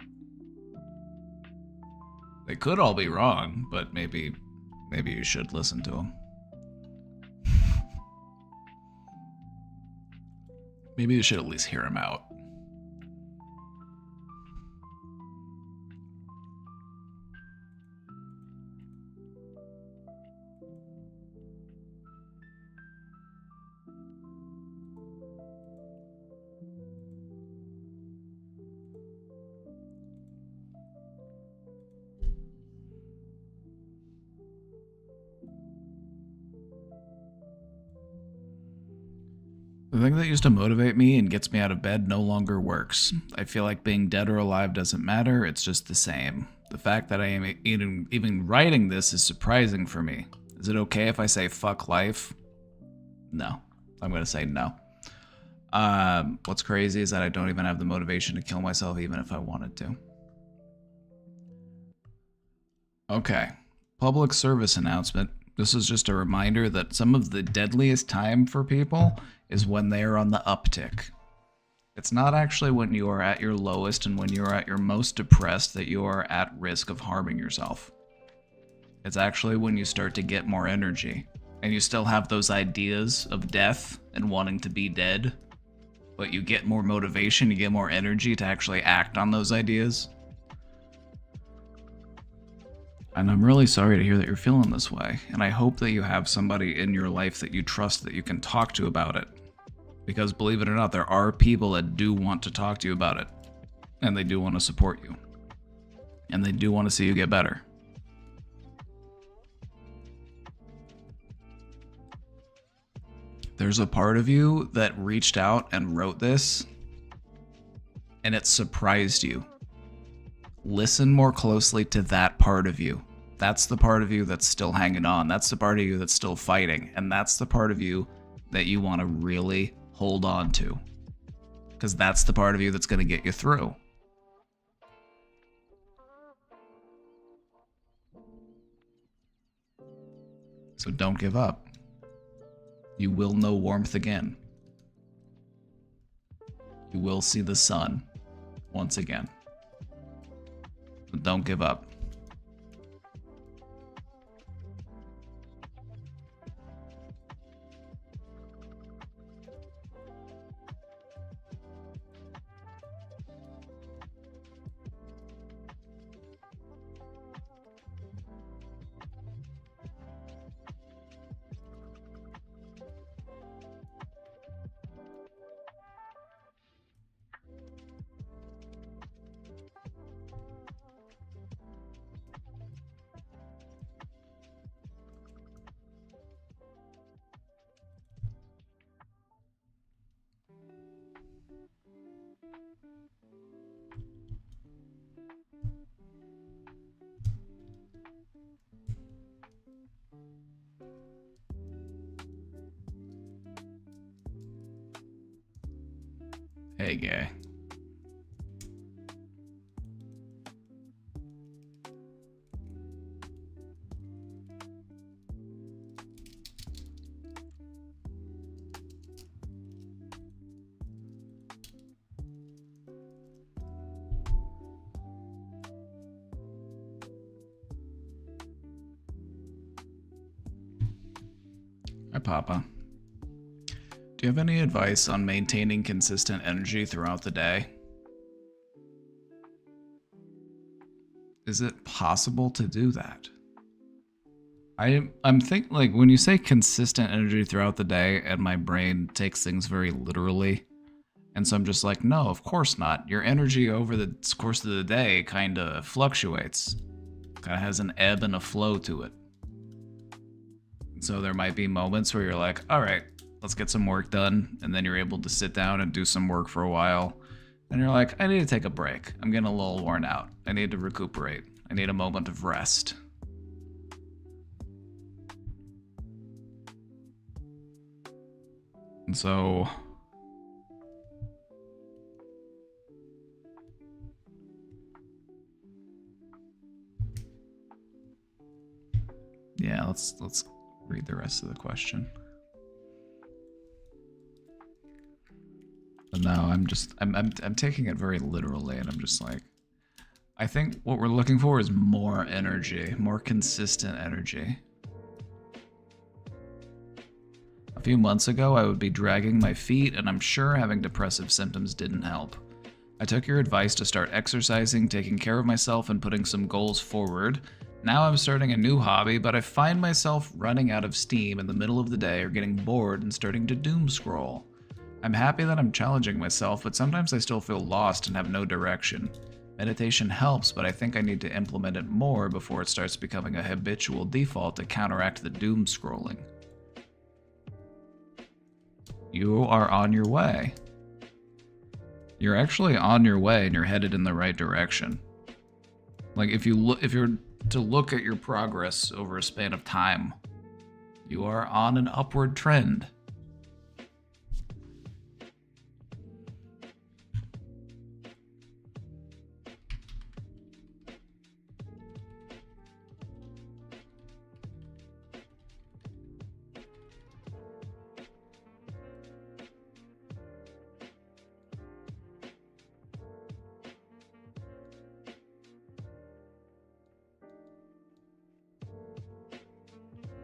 They could all be wrong, but maybe you should listen to them. Maybe you should at least hear them out. The thing that used to motivate me and gets me out of bed no longer works. I feel like being dead or alive doesn't matter, it's just the same. The fact that I am even writing this is surprising for me. Is it okay if I say fuck life? No. I'm gonna say no. What's crazy is that I don't even have the motivation to kill myself even if I wanted to. Okay. Public service announcement. This is just a reminder that some of the deadliest time for people is when they are on the uptick. It's not actually when you are at your lowest and when you are at your most depressed that you are at risk of harming yourself. It's actually when you start to get more energy and you still have those ideas of death and wanting to be dead, but you get more motivation, you get more energy to actually act on those ideas. And I'm really sorry to hear that you're feeling this way, and I hope that you have somebody in your life that you trust that you can talk to about it. Because believe it or not, there are people that do want to talk to you about it, and they do want to support you, and they do want to see you get better. There's a part of you that reached out and wrote this, and it surprised you. Listen more closely to that part of you. That's the part of you that's still hanging on. That's the part of you that's still fighting. And that's the part of you that you want to really hold on to. Because that's the part of you that's going to get you through. So don't give up. You will know warmth again. You will see the sun once again. But don't give up. Hey, gay. Hi, Papa. Do you have any advice on maintaining consistent energy throughout the day? Is it possible to do that? I'm thinking, like, when you say consistent energy throughout the day, and my brain takes things very literally, and so I'm just like, no, of course not. Your energy over the course of the day kind of fluctuates. Kind of has an ebb and a flow to it. So there might be moments where you're like, all right, let's get some work done. And then you're able to sit down and do some work for a while. And you're like, I need to take a break. I'm getting a little worn out. I need to recuperate. I need a moment of rest. And so... yeah, let's read the rest of the question. But no, I'm taking it very literally, and I'm just like, I think what we're looking for is more energy, more consistent energy. A few months ago, I would be dragging my feet, and I'm sure having depressive symptoms didn't help. I took your advice to start exercising, taking care of myself, and putting some goals forward. Now I'm starting a new hobby, but I find myself running out of steam in the middle of the day or getting bored and starting to doom scroll. I'm happy that I'm challenging myself, but sometimes I still feel lost and have no direction. Meditation helps, but I think I need to implement it more before it starts becoming a habitual default to counteract the doom scrolling. You are on your way. You're actually on your way and you're headed in the right direction. Like if you're to look at your progress over a span of time, you are on an upward trend.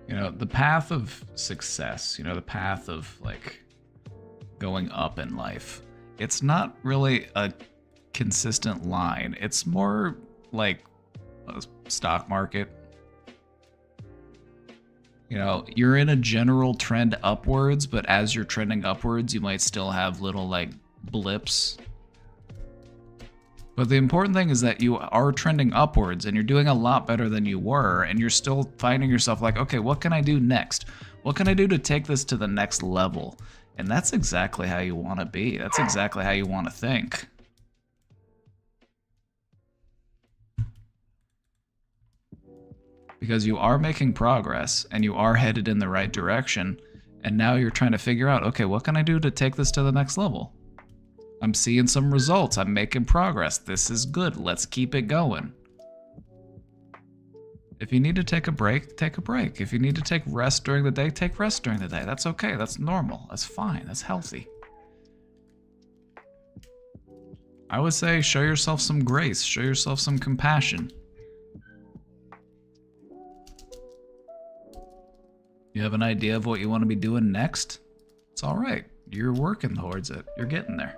You know, the path of success, you know, the path of like going up in life, it's not really a consistent line. It's more like a stock market. You know, you're in a general trend upwards, but as you're trending upwards, you might still have little like blips. But the important thing is that you are trending upwards and you're doing a lot better than you were, and you're still finding yourself like, okay, what can I do next? What can I do to take this to the next level? And that's exactly how you want to be. That's exactly how you want to think. Because you are making progress and you are headed in the right direction, and now you're trying to figure out, okay, what can I do to take this to the next level? I'm seeing some results. I'm making progress. This is good. Let's keep it going. If you need to take a break, take a break. If you need to take rest during the day, take rest during the day. That's okay. That's normal. That's fine. That's healthy. I would say show yourself some grace. Show yourself some compassion. You have an idea of what you want to be doing next? It's all right. You're working towards it. You're getting there.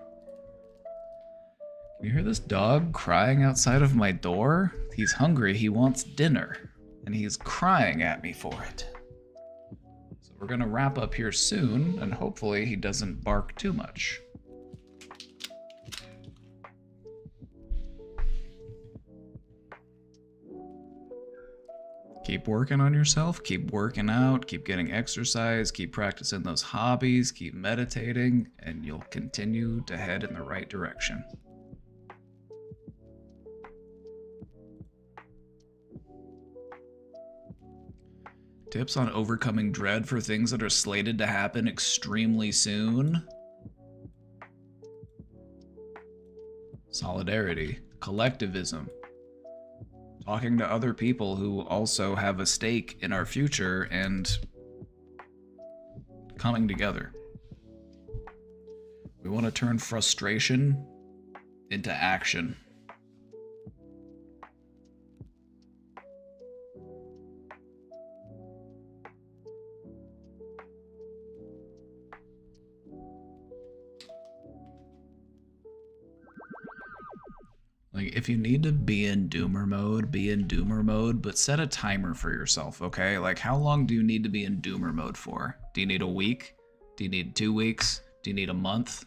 You hear this dog crying outside of my door? He's hungry, he wants dinner, and he's crying at me for it. So we're gonna wrap up here soon, and hopefully he doesn't bark too much. Keep working on yourself, keep working out, keep getting exercise, keep practicing those hobbies, keep meditating, and you'll continue to head in the right direction. Tips on overcoming dread for things that are slated to happen extremely soon. solidarity, collectivism, talking to other people who also have a stake in our future and coming together. We want to turn frustration into action. Like, if you need to be in doomer mode, be in doomer mode, but set a timer for yourself, okay? Like, how long do you need to be in doomer mode for? Do you need a week? Do you need 2 weeks? Do you need a month?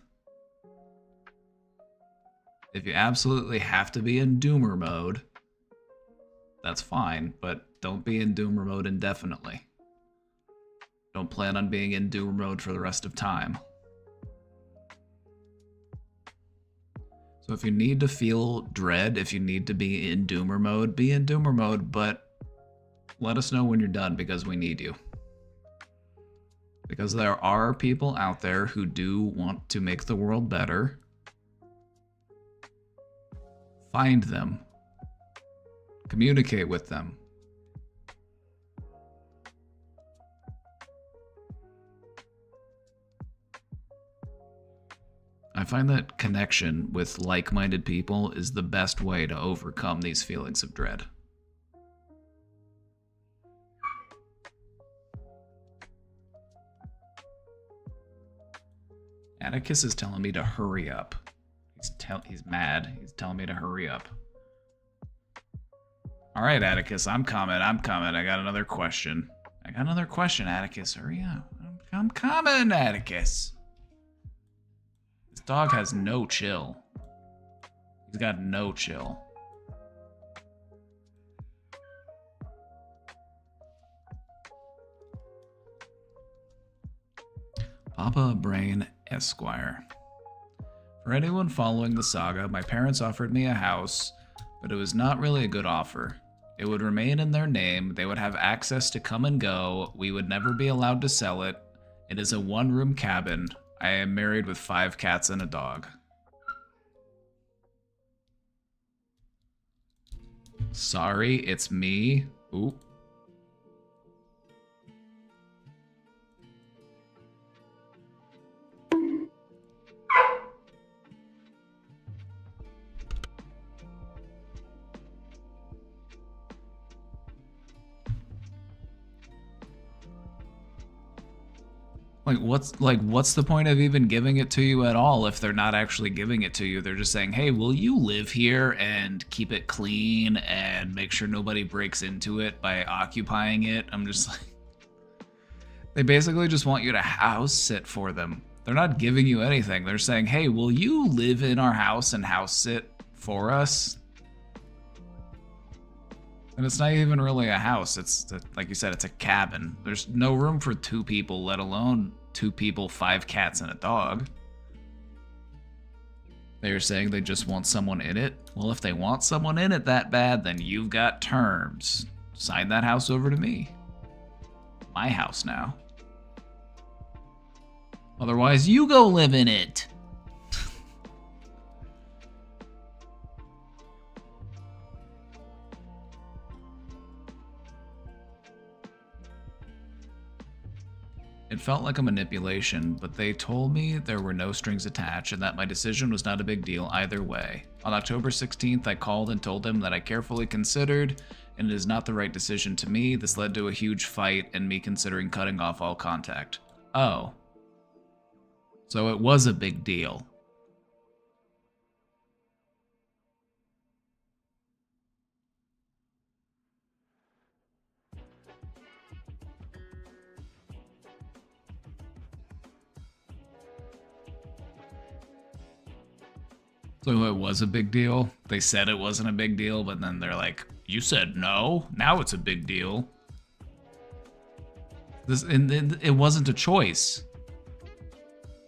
If you absolutely have to be in doomer mode, that's fine, but don't be in doomer mode indefinitely. Don't plan on being in doomer mode for the rest of time. So if you need to feel dread, if you need to be in doomer mode, be in doomer mode, but let us know when you're done because we need you. Because there are people out there who do want to make the world better. Find them. Communicate with them. I find that connection with like-minded people is the best way to overcome these feelings of dread. Atticus is telling me to hurry up. He's mad. He's telling me to hurry up. All right, Atticus, I'm coming. I got another question. Atticus. Hurry up. I'm coming, Atticus. This dog has no chill. He's got no chill. Papa Brain Esquire. For anyone following the saga, my parents offered me a house, but it was not really a good offer. It would remain in their name, they would have access to come and go, we would never be allowed to sell it. It is a one-room cabin. I am married with 5 cats and a dog. Sorry, it's me. Ooh. What's the point of even giving it to you at all if they're not actually giving it to you? They're just saying, hey, will you live here and keep it clean and make sure nobody breaks into it by occupying it? I'm just like, they basically just want you to house sit for them. They're not giving you anything. They're saying, hey, will you live in our house and house sit for us? And it's not even really a house. It's, like you said, it's a cabin. There's no room for 2 people, let alone 2 people, 5 cats, and a dog. They're saying they just want someone in it. Well, if they want someone in it that bad, then you've got terms. Sign that house over to me. My house now. Otherwise, you go live in it. It felt like a manipulation, but they told me there were no strings attached and that my decision was not a big deal either way. On October 16th, I called and told them that I carefully considered, and it is not the right decision to me. This led to a huge fight and me considering cutting off all contact. Oh. So it was a big deal. So it was a big deal. They said it wasn't a big deal, but then they're like, you said no, now it's a big deal. It wasn't a choice.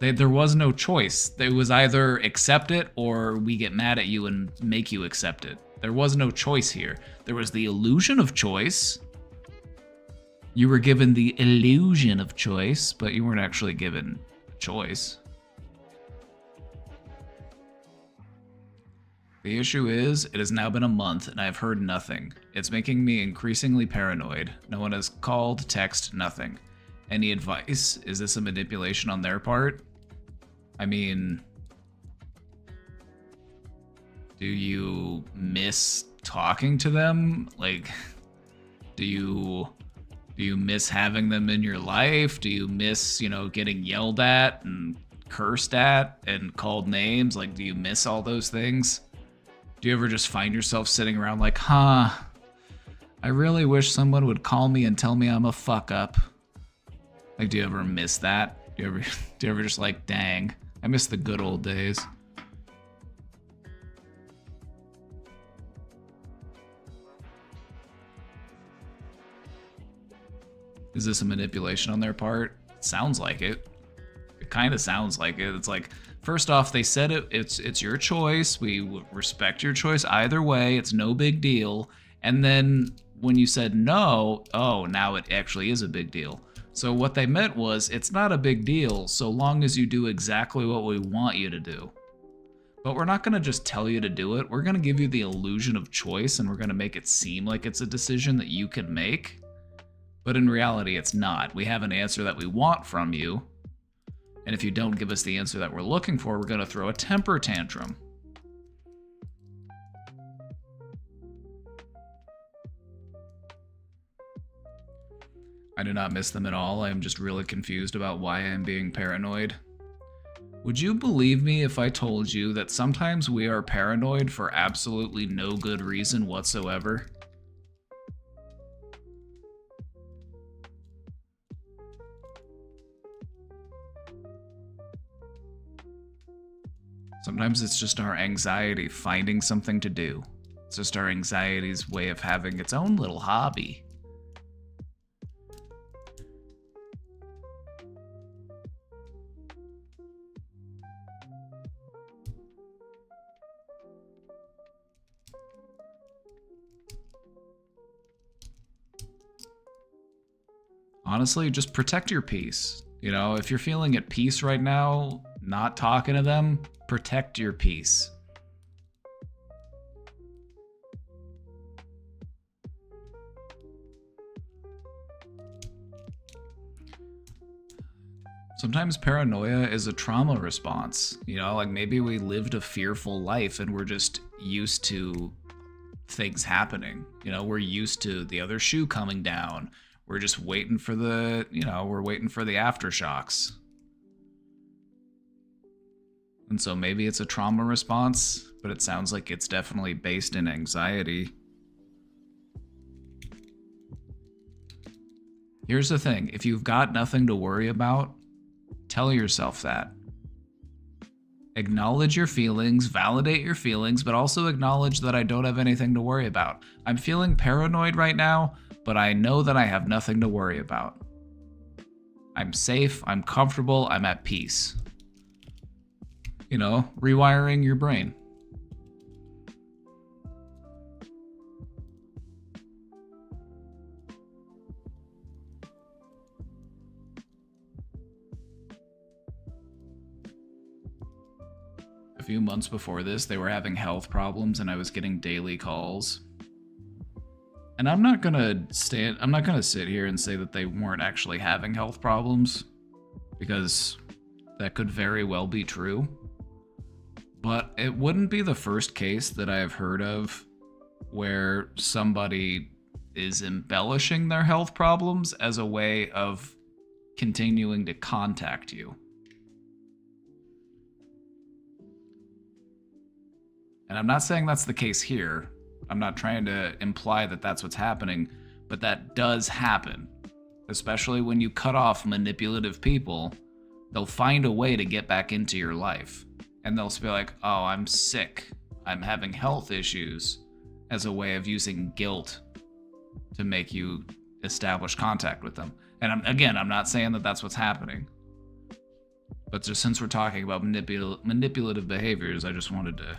There was no choice. It was either accept it or we get mad at you and make you accept it. There was no choice here. There was the illusion of choice. You were given the illusion of choice, but you weren't actually given a choice. The issue is, it has now been a month and I've heard nothing. It's making me increasingly paranoid. No one has called, text, nothing. Any advice? Is this a manipulation on their part? I mean, do you miss talking to them? Like, do you miss having them in your life? Do you miss, getting yelled at and cursed at and called names? Like, do you miss all those things? Do you ever just find yourself sitting around like, I really wish someone would call me and tell me I'm a fuck up? Like, do you ever miss that? Do you ever just like, dang, I miss the good old days? Is this a manipulation on their part? Sounds like it. It kind of sounds like it. It's like, first off, they said it's your choice. We respect your choice either way. It's no big deal. And then when you said no, oh, now it actually is a big deal. So what they meant was, it's not a big deal so long as you do exactly what we want you to do. But we're not going to just tell you to do it. We're going to give you the illusion of choice, and we're going to make it seem like it's a decision that you can make. But in reality, it's not. We have an answer that we want from you. And if you don't give us the answer that we're looking for, we're going to throw a temper tantrum. I do not miss them at all. I am just really confused about why I am being paranoid. Would you believe me if I told you that sometimes we are paranoid for absolutely no good reason whatsoever? Sometimes it's just our anxiety finding something to do. It's just our anxiety's way of having its own little hobby. Honestly, just protect your peace. If you're feeling at peace right now, not talking to them, protect your peace. Sometimes paranoia is a trauma response. Like maybe we lived a fearful life and we're just used to things happening. We're used to the other shoe coming down. We're just waiting for we're waiting for the aftershocks. And so maybe it's a trauma response, but it sounds like it's definitely based in anxiety. Here's the thing, if you've got nothing to worry about, tell yourself that. Acknowledge your feelings, validate your feelings, but also acknowledge that I don't have anything to worry about. I'm feeling paranoid right now, but I know that I have nothing to worry about. I'm safe, I'm comfortable, I'm at peace. Rewiring your brain. A few months before this, they were having health problems and I was getting daily calls. And I'm not gonna sit here and say that they weren't actually having health problems, because that could very well be true. But it wouldn't be the first case that I have heard of where somebody is embellishing their health problems as a way of continuing to contact you. And I'm not saying that's the case here. I'm not trying to imply that that's what's happening, but that does happen. Especially when you cut off manipulative people, they'll find a way to get back into your life. And they'll be like, oh, I'm sick. I'm having health issues, as a way of using guilt to make you establish contact with them. And I'm not saying that that's what's happening. But just since we're talking about manipulative behaviors, I just wanted to...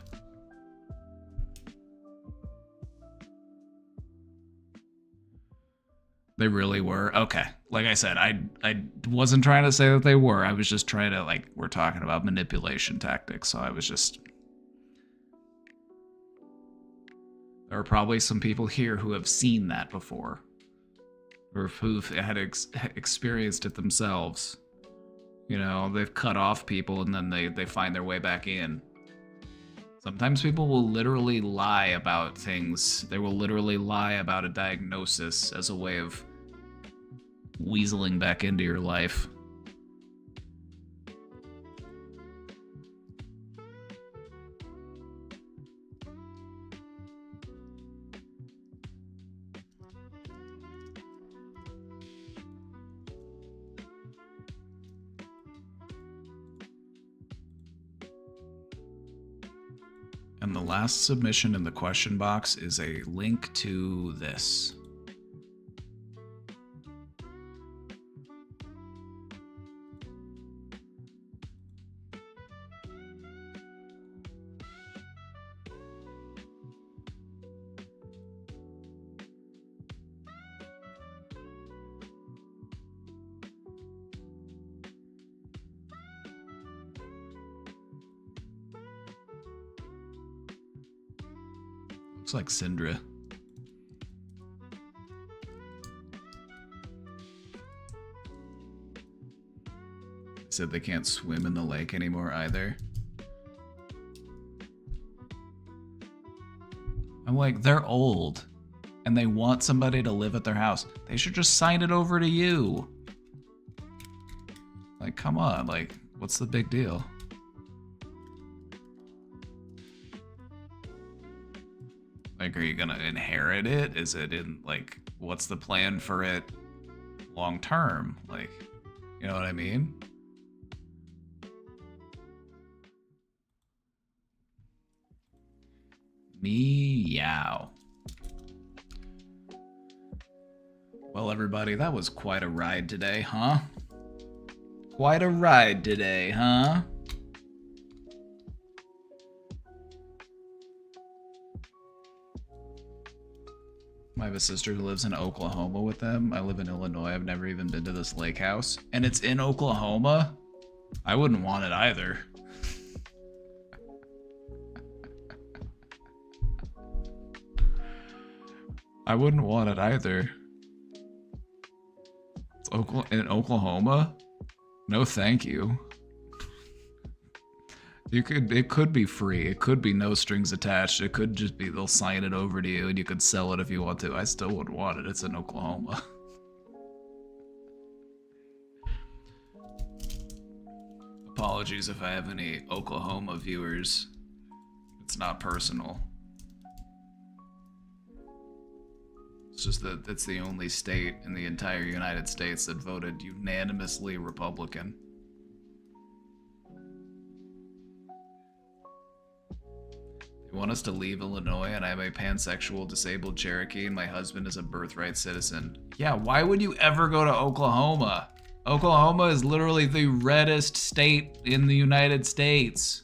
They really were? Okay. Like I said, I wasn't trying to say that they were. I was just trying to, we're talking about manipulation tactics, so I was just... There are probably some people here who have seen that before, or who've had experienced it themselves. You know, they've cut off people and then they find their way back in. Sometimes people will literally lie about things. They will literally lie about a diagnosis as a way of weaseling back into your life. And the last submission in the question box is a link to this. Looks like Syndra. Said they can't swim in the lake anymore either. I'm like, they're old and they want somebody to live at their house. They should just sign it over to you. Like, come on, like, what's the big deal? Like, are you gonna inherit it? Is it in, like, what's the plan for it long term? Like, you know what I mean? Meow. Well, everybody, that was quite a ride today, huh? Quite a ride today, huh? I have a sister who lives in Oklahoma with them. I live in Illinois. I've never even been to this lake house. And it's in Oklahoma? I wouldn't want it either. I wouldn't want it either. It's in Oklahoma? No, thank you. It could be free. It could be no strings attached. It could just be they'll sign it over to you and you could sell it if you want to. I still wouldn't want it. It's in Oklahoma. Apologies if I have any Oklahoma viewers. It's not personal. It's just that it's the only state in the entire United States that voted unanimously Republican. They want us to leave Illinois, and I'm a pansexual disabled Cherokee, and my husband is a birthright citizen. Yeah, why would you ever go to Oklahoma? Oklahoma is literally the reddest state in the United States.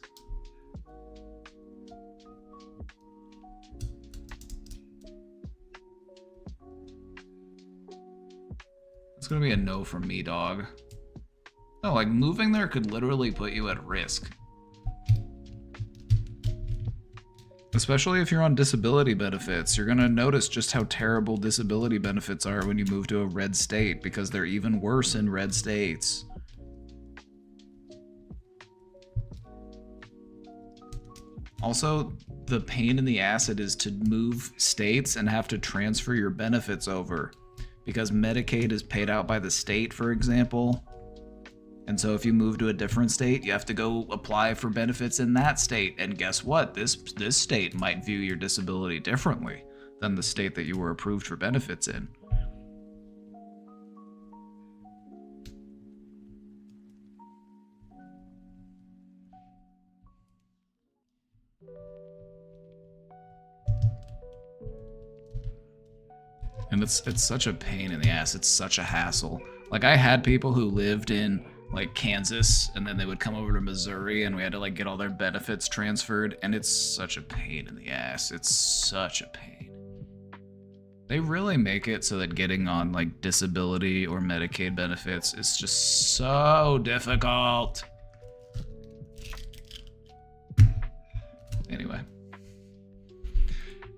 It's gonna be a no from me, dog. No, like, moving there could literally put you at risk. Especially if you're on disability benefits. You're gonna notice just how terrible disability benefits are when you move to a red state, because they're even worse in red states. Also, the pain in the ass it is to move states and have to transfer your benefits over. Because Medicaid is paid out by the state, for example. And so if you move to a different state, you have to go apply for benefits in that state. And guess what? This state might view your disability differently than the state that you were approved for benefits in. And it's such a pain in the ass. It's such a hassle. Like, I had people who lived in, like, Kansas, and then they would come over to Missouri, and we had to, like, get all their benefits transferred, and it's such a pain in the ass. It's such a pain. They really make it so that getting on, like, disability or Medicaid benefits is just so difficult.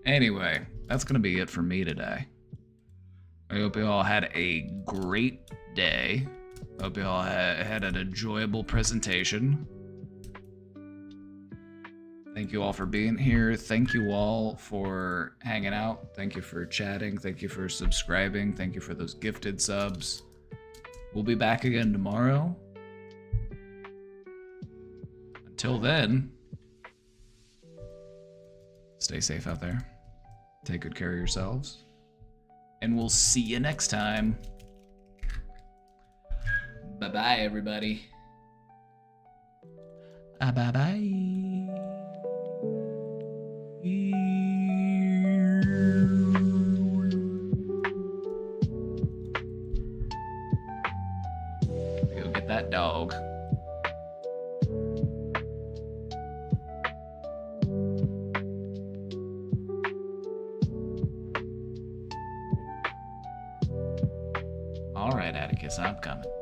Anyway, that's going to be it for me today. I hope you all had a great day. Hope you all had an enjoyable presentation. Thank you all for being here. Thank you all for hanging out. Thank you for chatting. Thank you for subscribing. Thank you for those gifted subs. We'll be back again tomorrow. Until then, stay safe out there. Take good care of yourselves. And we'll see you next time. Bye-bye, everybody. Bye-bye. Go get that dog. All right, Atticus, I'm coming.